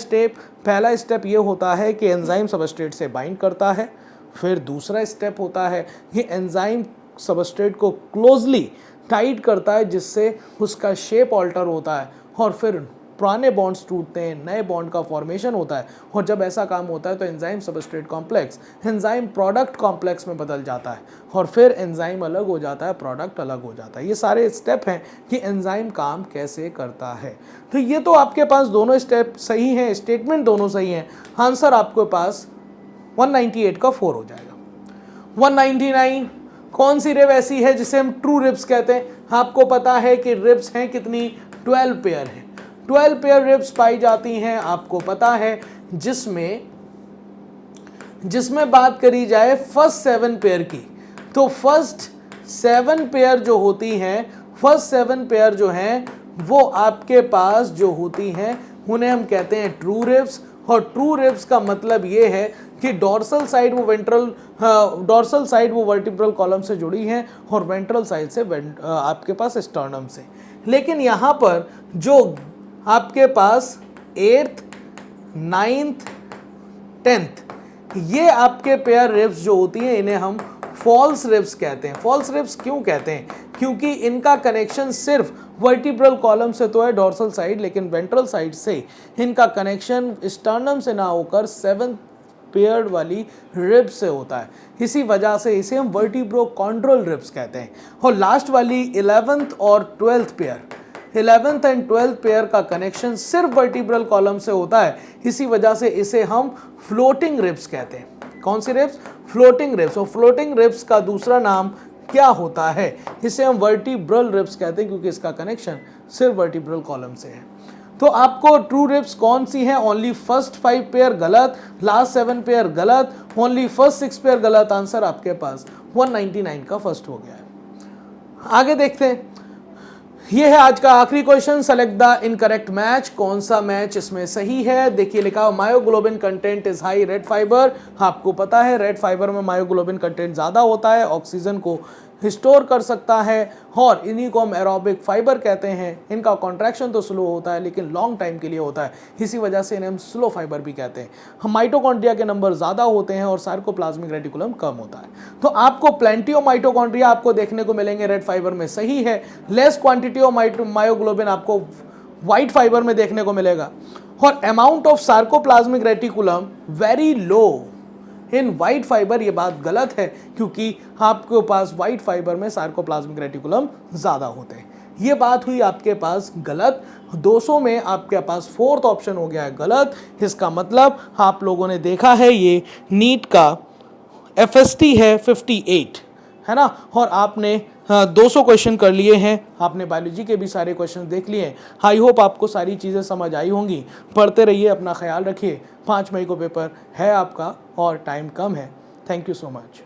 स्टेप ये होता है कि एंजाइम सबस्ट्रेट से बाइंड करता है। फिर दूसरा स्टेप होता है कि एंजाइम सबस्ट्रेट को क्लोजली टाइट करता है, जिससे उसका शेप ऑल्टर होता है, और फिर पुराने बॉन्ड्स टूटते हैं, नए बॉन्ड का फॉर्मेशन होता है। और जब ऐसा काम होता है तो enzyme substrate complex enzyme product complex में बदल जाता है, और फिर एंजाइम अलग हो जाता है, प्रोडक्ट अलग हो जाता है। ये सारे स्टेप हैं कि एंजाइम काम कैसे करता है। तो ये तो आपके पास दोनों स्टेप सही हैं, स्टेटमेंट दोनों सही हैं। आंसर आपके पास 198 का 4 हो जाएगा। 199 कौन सी रिब ऐसी है जिसे हम ट्रू रिब्स कहते हैं? आपको पता है कि रिब्स हैं कितनी, 12 पेयर हैं। 12 पेयर रिब्स पाई जाती हैं, आपको पता है, जिसमें बात करी जाए फर्स्ट 7 पेयर की, तो फर्स्ट 7 पेयर जो होती हैं, फर्स्ट 7 पेयर जो हैं वो आपके पास जो होती हैं उन्हें हम कहते हैं ट्रू रिब्स। और ट्रू रिब्स का मतलब ये है कि डॉर्सल साइड वो वर्टिब्रल कॉलम से जुड़ी हैं और वेंट्रल साइड से आपके पास स्टर्नम से। लेकिन यहाँ पर जो आपके पास 8th, 9th, 10th ये आपके पेयर रिब्स जो होती हैं, इन्हें हम फॉल्स रिब्स कहते हैं। फॉल्स रिब्स क्यों कहते हैं? क्योंकि इनका कनेक्शन सिर्फ वर्टिब्रल कॉलम से तो है डॉर्सल साइड, लेकिन वेंट्रल साइड से इनका कनेक्शन स्टर्नम से ना होकर 7th पेयर्ड वाली रिब्स से होता है, इसी वजह से इसे हम वर्टिब्रोकॉन्ड्रल रिब्स कहते हैं। और लास्ट वाली 11th और 12th pair, 11th and 12th pair का कनेक्शन सिर्फ वर्टिब्रल कॉलम से होता है, इसी वजह से इसे हम फ्लोटिंग रिब्स कहते हैं। कौन सी रिब्स? Floating ribs. और फ्लोटिंग रिब्स का दूसरा नाम क्या होता है? इसे हम वर्टिब्रल रिब्स कहते हैं, क्योंकि इसका कनेक्शन सिर्फ वर्टिब्रल कॉलम से है। तो आपको ट्रू रिब्स कौन सी हैं? ओनली फर्स्ट 5 पेयर गलत, लास्ट 7 पेयर गलत, ओनली फर्स्ट 6 पेयर गलत। आंसर आपके पास 199 का फर्स्ट हो गया है। आगे देखते हैं, ये है आज का आखिरी question. Select the incorrect match. कौन सा मैच इसमें सही है? देखिए लिखा है myoglobin content is high red fibre. आपको पता है रेड फाइबर में मायोग्लोबिन कंटेंट ज़्यादा होता है, ऑक्सीजन को स्टोर कर सकता है, और इन्हीं को हम एरोबिक फाइबर कहते हैं। इनका कॉन्ट्रैक्शन तो स्लो होता है लेकिन लॉन्ग टाइम के लिए होता है, इसी वजह से इन्हें हम स्लो फाइबर भी कहते हैं। हम माइटोकॉन्ड्रिया के नंबर ज़्यादा होते हैं और सार्कोप्लाज्मिक रेटिकुलम कम होता है। तो आपको प्लेंटी ऑफ माइटोकॉन्ड्रिया आपको देखने को मिलेंगे रेड फाइबर में, सही है। लेस क्वांटिटी ऑफ मायोग्लोबिन आपको व्हाइट फाइबर में देखने को मिलेगा, और amount of sarcoplasmic reticulum very low in white fibre. ये बात गलत है, क्योंकि आपके पास व्हाइट फाइबर में सार्कोप्लाज्मिक रेटिकुलम ज़्यादा होते हैं। ये बात हुई आपके पास गलत। 200 में आपके पास 4th ऑप्शन हो गया है गलत। इसका मतलब आप लोगों ने देखा है ये नीट का FST है 58, है ना, और आपने 200 क्वेश्चन कर लिए हैं। आपने बायोलॉजी के भी सारे क्वेश्चन देख लिए हैं। आई होप आपको सारी चीज़ें समझ आई होंगी। पढ़ते रहिए, अपना ख्याल रखिए। 5 मई को पेपर है आपका और टाइम कम है। Thank you so much.